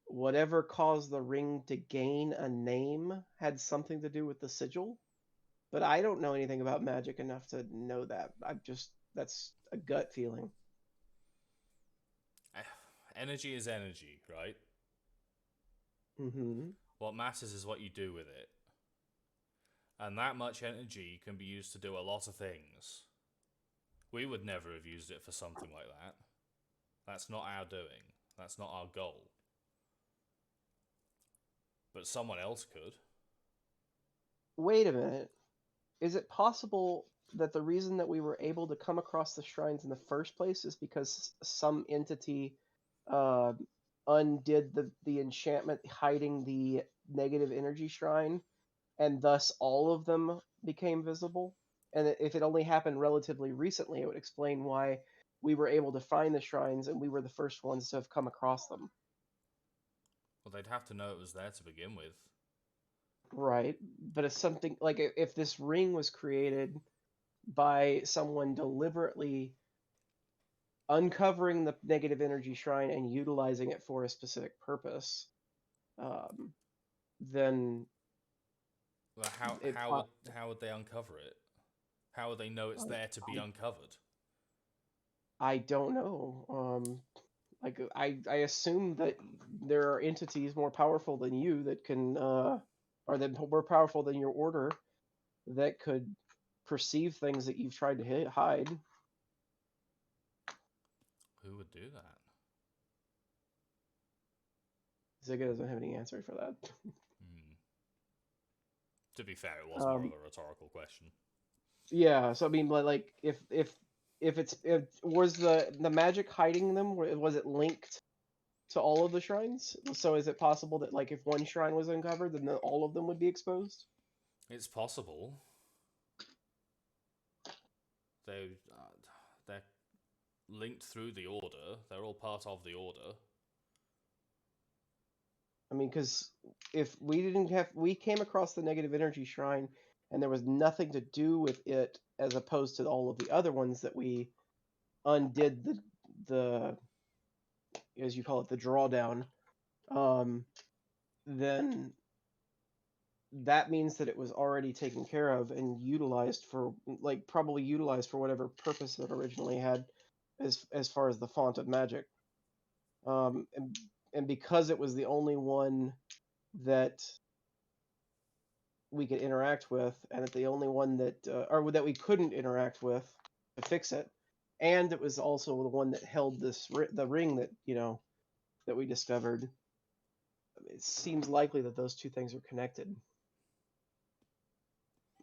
whatever caused the ring to gain a name had something to do with the sigil. But I don't know anything about magic enough to know that. That's a gut feeling. Energy is energy, right? Mm-hmm. What matters is what you do with it. And that much energy can be used to do a lot of things. We would never have used it for something like that. That's not our doing. That's not our goal. But someone else could. Wait a minute. Is it possible that the reason that we were able to come across the shrines in the first place is because some entity uh, undid the enchantment hiding the negative energy shrine, and thus all of them became visible. And if it only happened relatively recently, it would explain why we were able to find the shrines and we were the first ones to have come across them. Well, they'd have to know it was there to begin with. Right, but it's something like if this ring was created by someone deliberately uncovering the negative energy shrine and utilizing it for a specific purpose, then Well, it how would they uncover it? How would they know it's there to be uncovered? I don't know. Like I assume that there are entities more powerful than you that can, or that more powerful than your order, that could perceive things that you've tried to hide. Who would do that? Ziga doesn't have any answer for that. To be fair, it was more of a rhetorical question. Yeah, so I mean, like if was the magic hiding them, was it linked to all of the shrines? So is it possible that like if one shrine was uncovered, then all of them would be exposed? It's possible. They're linked through the order. They're all part of the order. I mean, because if we came across the negative energy shrine and there was nothing to do with it, as opposed to all of the other ones that we undid the as you call it, the drawdown, then that means that it was already taken care of and utilized for, like, probably utilized for whatever purpose it originally had, as far as the font of magic. And because it was the only one that we could interact with, and the only one that, or that we couldn't interact with to fix it, and it was also the one that held the ring that that we discovered. It seems likely that those two things are connected.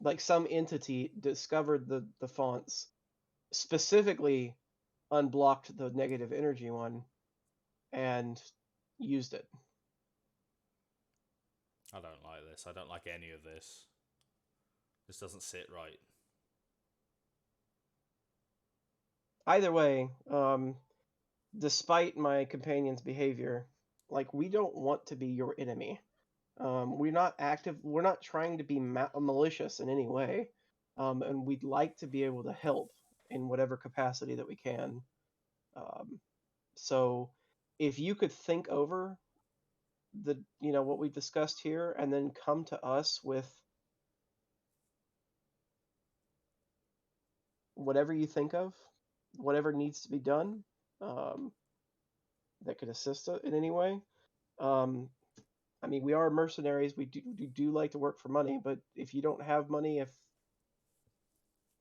Like some entity discovered the fonts, specifically unblocked the negative energy one, and used it. I don't like this. I don't like any of this. This doesn't sit right. Either way, despite my companion's behavior, like, we don't want to be your enemy. We're not active. We're not trying to be malicious in any way, and we'd like to be able to help in whatever capacity that we can. So, if you could think over what we've discussed here, and then come to us with whatever you think of, whatever needs to be done, that could assist us in any way. I mean, we are mercenaries. We do like to work for money, but if you don't have money,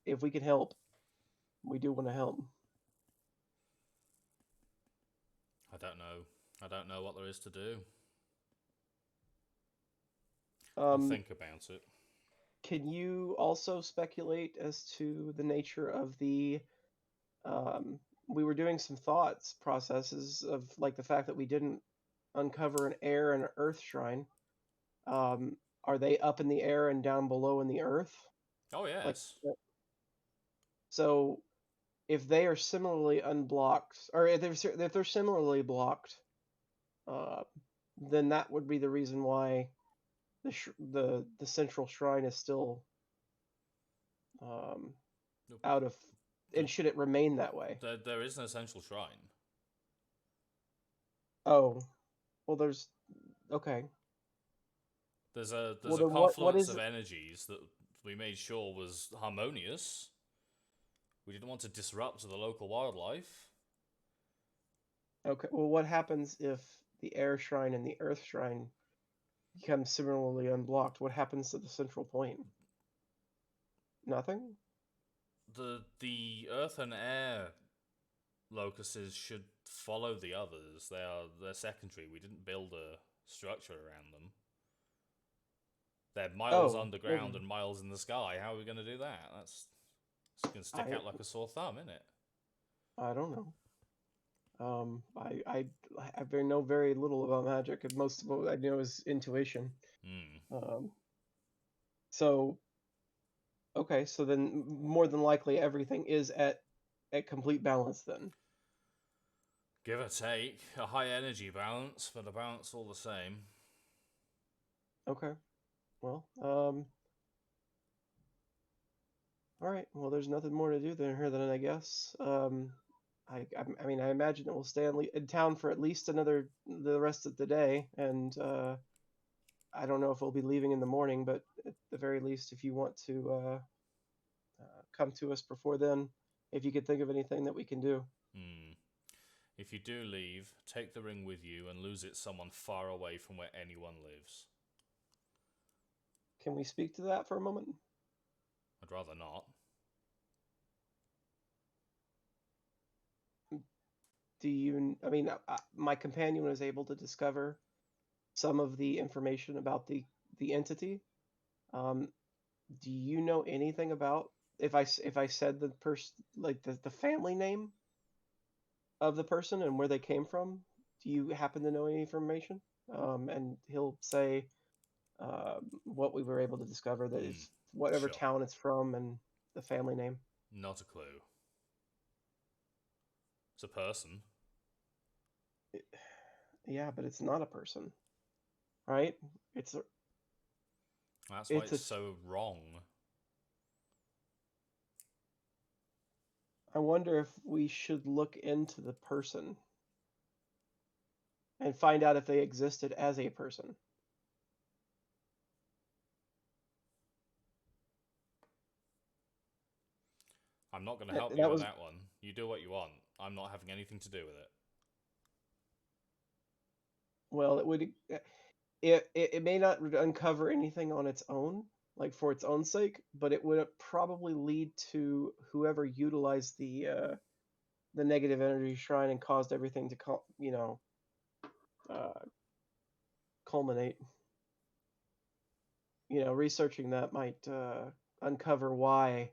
if we can help, we do want to help. I don't know. I don't know what there is to do. I'll think about it. Can you also speculate as to the nature of the? We were doing some thoughts processes of, like, the fact that we didn't uncover an air and an earth shrine. Are they up in the air and down below in the earth? Oh yes. Like, so if they are similarly unblocked, or if they're similarly blocked, then that would be the reason why the central shrine is still out of, and should it remain that way? There is an essential shrine. Oh, well, there's okay. There's a confluence of energies that we made sure was harmonious. We didn't want to disrupt the local wildlife. Okay, well, what happens if the air shrine and the earth shrine become similarly unblocked? What happens to the central point? Nothing? The earth and air locuses should follow the others. They're secondary. We didn't build a structure around them. They're miles underground and miles in the sky. How are we going to do that? It's gonna stick out like a sore thumb, isn't it? I don't know. I know very little about magic, and most of what I know is intuition. So okay, so then more than likely everything is at complete balance then. Give or take a high energy balance, but a balance all the same. Okay. Well, all right. Well, there's nothing more to do then, I guess. I mean, I imagine it will stay in town for at least the rest of the day, and I don't know if we'll be leaving in the morning, but at the very least, if you want to come to us before then, if you could think of anything that we can do. If you do leave, take the ring with you and lose it someone far away from where anyone lives. Can we speak to that for a moment? I'd rather not. I mean, my companion was able to discover some of the information about the entity. Do you know anything about if I said the person, like the family name of the person and where they came from? Do you happen to know any information? And he'll say what we were able to discover, that it's whatever Sure. town it's from and the family name. Not a clue. It's a person. Yeah, but it's not a person, right? That's why it's it's so wrong. I wonder if we should look into the person and find out if they existed as a person. I'm not going to help That you with was that one. You do what you want. I'm not having anything to do with it. well, it may not uncover anything on its own, like for its own sake, but it would probably lead to whoever utilized the negative energy shrine and caused everything to culminate. Researching that might uncover why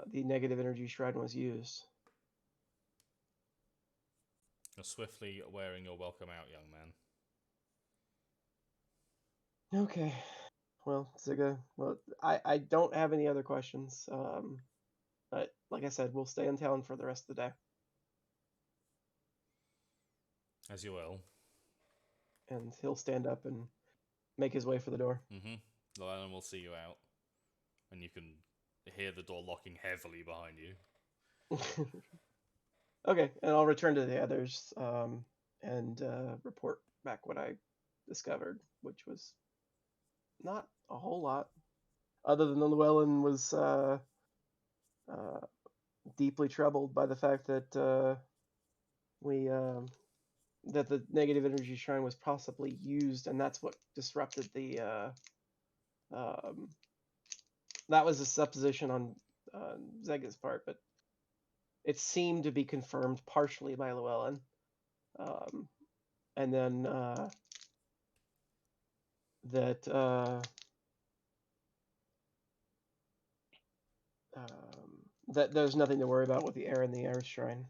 the negative energy shrine was used. You're swiftly wearing your welcome out, young man. Okay. Well, Ziga, I don't have any other questions. But like I said, we'll stay in town for the rest of the day. As you will. And he'll stand up and make his way for the door. Llewellyn will see you out. And you can hear the door locking heavily behind you. Okay, and I'll return to the others and report back what I discovered, which was not a whole lot, other than the Llewellyn was deeply troubled by the fact that that the negative energy shrine was possibly used, and that's what disrupted the. That was a supposition on Zega's part, but it seemed to be confirmed partially by Llewellyn. And then that there's nothing to worry about with the air and the earth shrine.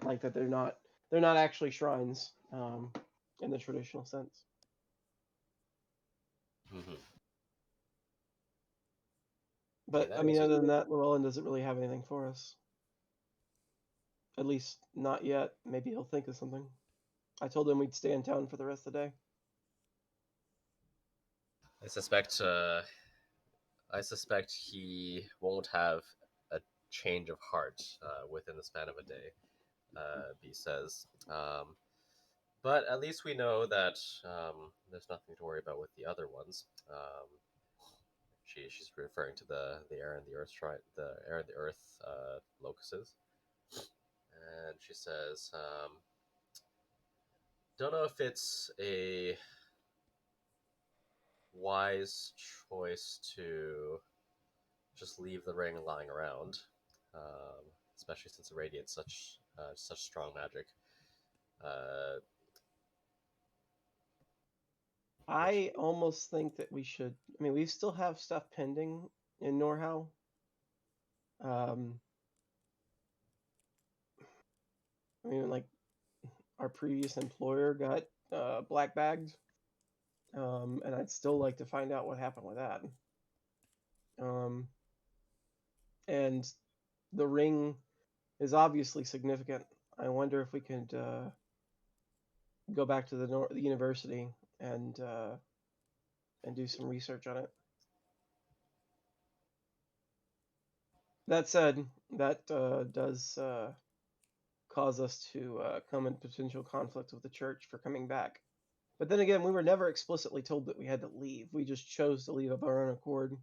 Like that they're not actually shrines in the traditional sense. But Okay, I mean, other than that, Llewellyn doesn't really have anything for us. At least not yet. Maybe he'll think of something. I told him we'd stay in town for the rest of the day. I suspect he won't have a change of heart within the span of a day. B says, but at least we know that there's nothing to worry about with the other ones. She's referring to the air and the earth the air and the earth locuses, and she says, don't know if it's a wise choice to just leave the ring lying around, especially since it radiates such strong magic. I almost think that we should. I mean, we still have stuff pending in Norhau. I mean, like, our previous employer got black bagged, and I'd still like to find out what happened with that. And the ring is obviously significant. I wonder if we could go back to the university and do some research on it. That said, that does cause us to come in potential conflict with the church for coming back. But then again, we were never explicitly told that we had to leave. We just chose to leave of our own accord.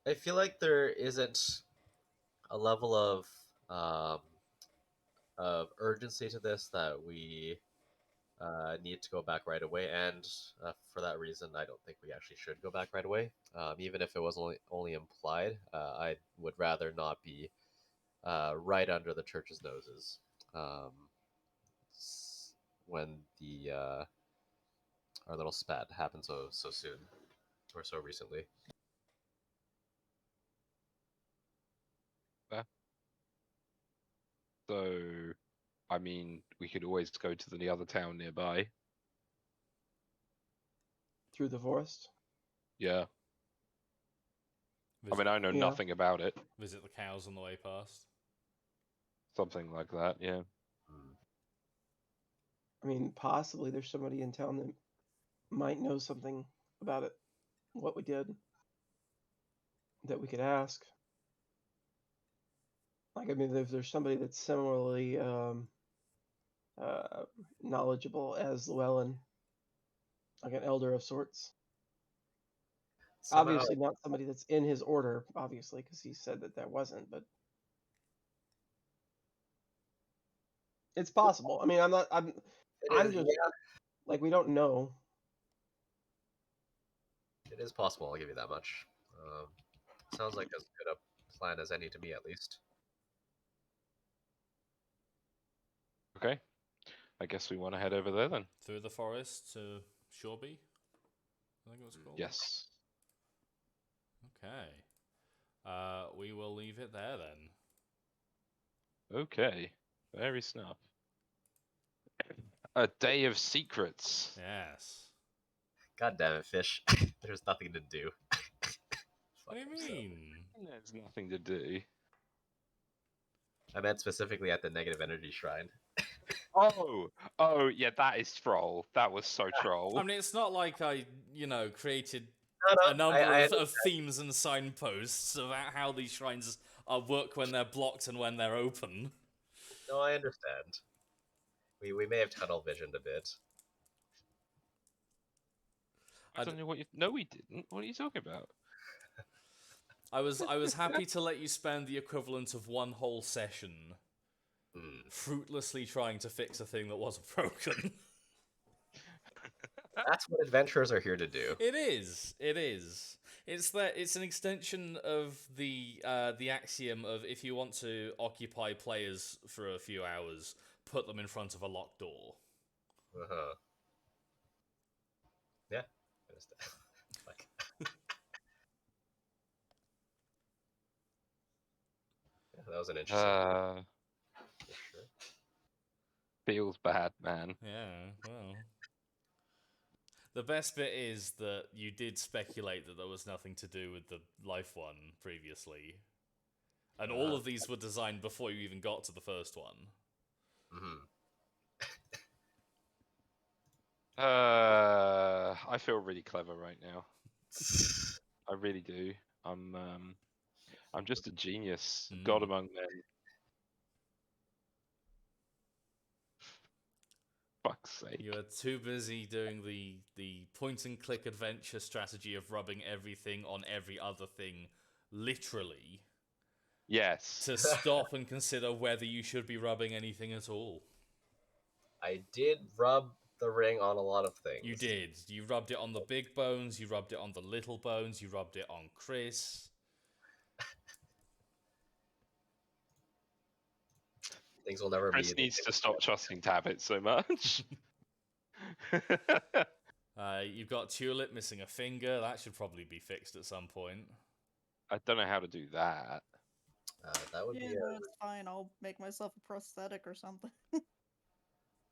I feel like there isn't a level of urgency to this that we need to go back right away, and for that reason, I don't think we actually should go back right away. Even if it was only implied, I would rather not be right under the church's noses when the our little spat happened so soon or so recently. So, I mean, we could always go to the other town nearby. Through the forest? Yeah. I Visit, mean, I know Yeah. nothing about it. visit the cows on the way past. Something like that, yeah. I mean, possibly there's somebody in town that might know something about it, what we did, that we could ask. Like, I mean, if there's somebody that's similarly knowledgeable as Llewellyn, like an elder of sorts. Somehow, Obviously, not somebody that's in his order, obviously, because he said that there wasn't, but it's possible. I mean, I'm it just, yeah, like, we don't know. it is possible. I'll give you that much. Sounds like as good a plan as any to me, at least. Okay. I guess we want to head over there then. Through the forest to Shoreby, I think it was called. Yes. Okay. We will leave it there then. Okay. Very snap. A day of secrets. Yes. God damn it, fish! There's nothing to do. What do you Fuck yourself. mean? There's nothing to do. I meant specifically at the negative energy shrine. Oh, yeah, that is troll. That was so troll. I mean, it's not like I, created No, a number I of themes and signposts about how these shrines work when they're blocked and when they're open. No, I understand. We may have tunnel visioned a bit. I don't know what you. No, we didn't. What are you talking about? I was happy to let you spend the equivalent of one whole session fruitlessly trying to fix a thing that wasn't broken. That's what adventurers are here to do. It is. It is. It's an extension of the axiom of if you want to occupy players for a few hours, put them in front of a locked door. Uh-huh. Yeah, I understand. Fuck. Yeah, that was an interesting. Sure. Feels bad, man. Yeah, well. The best bit is that you did speculate that there was nothing to do with the life one previously. And all of these were designed before you even got to the first one. I feel really clever right now. I really do. I'm just a genius. God among men. Fuck's sake. You are too busy doing the point and click adventure strategy of rubbing everything on every other thing, literally. Yes. To stop and consider whether you should be rubbing anything at all. I did rub the ring on a lot of things. You did. You rubbed it on the big bones, you rubbed it on the little bones, you rubbed it on Chris. Things will never Chris be. needs to stop trusting Tabbit so much. You've got Tulip missing a finger. That should probably be fixed at some point. I don't know how to do that. That would Yeah, be no, it's fine. I'll make myself a prosthetic or something. I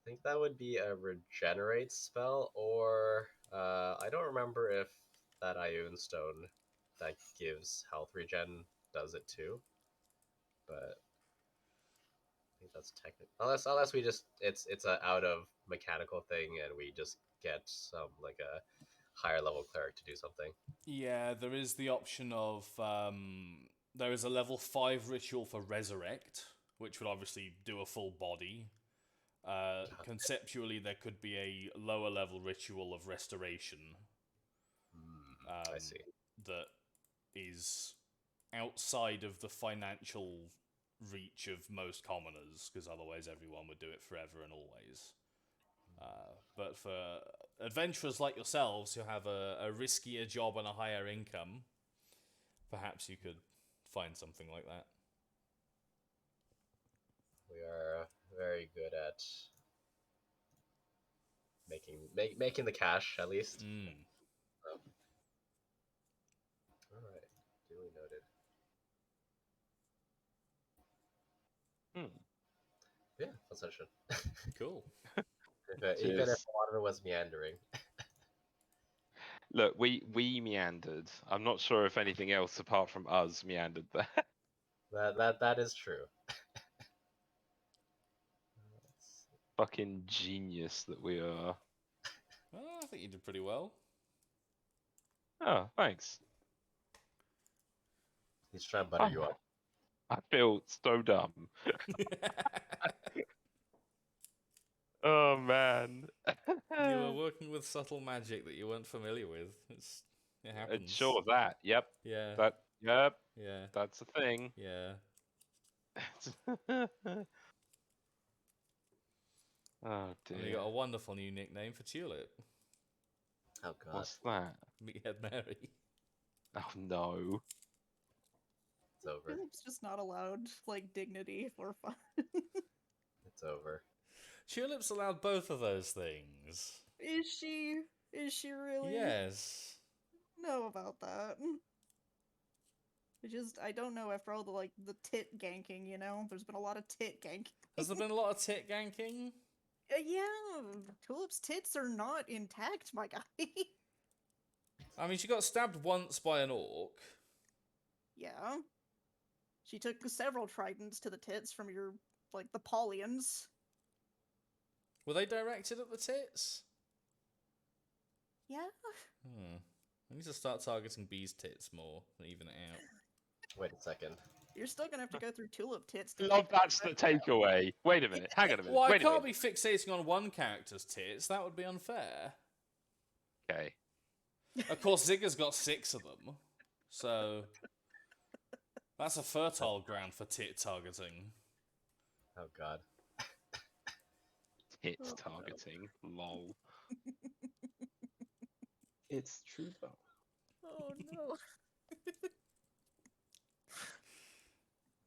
think that would be a regenerate spell, or I don't remember if that Ioun Stone that gives health regen does it too. But I think that's technical. Unless we just it's a out of mechanical thing and we just get some like a higher level cleric to do something. Yeah, there is the option of there is a level 5 ritual for resurrect, which would obviously do a full body. Conceptually, there could be a lower level ritual of restoration. I see. That is outside of the financial reach of most commoners, because otherwise everyone would do it forever and always. But for adventurers like yourselves who have a riskier job and a higher income, perhaps you could find something like that. We are very good at making the cash, at least. All right, duly noted. Yeah, fun session. Cool. Even if a lot of it was meandering. Look, we meandered. I'm not sure if anything else apart from us meandered there. That is true. Fucking genius that we are. I think you did pretty well. Oh, thanks. He's trying to butter you up. I feel so dumb. Oh man. You were working with subtle magic that you weren't familiar with. It happens. Sure that. Yep. Yeah. Yep. Yeah. That's a thing. Yeah. Oh dear. And you got a wonderful new nickname for Tulip. Oh god. What's that? Meathead Mary. Oh no. It's over. Tulip's just not allowed like dignity or fun. It's over. Tulip's allowed both of those things. Is she? Is she really? Yes. Know about that. I don't know after all the tit ganking, you know? There's been a lot of tit ganking. Has there been a lot of tit ganking? Yeah, Tulip's tits are not intact, my guy. I mean, she got stabbed once by an orc. Yeah. She took several tridents to the tits from the Paulians. Were they directed at the tits? Yeah. I need to start targeting Bee's tits more and even it out. Wait a second. You're still gonna have to go through Tulip tits to Love that's the takeaway. Wait a minute. Hang on a minute. Well, I Wait a can't minute. be fixating on one character's tits. That would be unfair. Okay. Of course, Zigga's got 6 of them. So that's a fertile ground for tit targeting. Oh god. Hit targeting. Lol. It's true though. Oh no.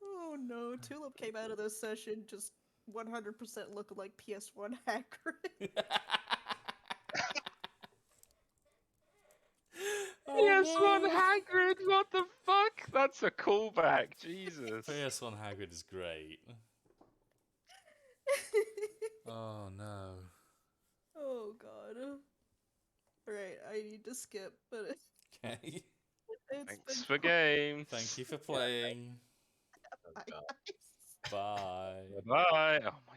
Oh no, Tulip came out of this session just 100% looking like PS1 Hagrid. PS1 Hagrid, what the fuck? That's a callback, Jesus. PS1 Hagrid is great. Oh no. Oh god. Alright, I need to skip, but Okay. Thanks for game. Thank you for playing. Oh god. Bye. Bye. Oh my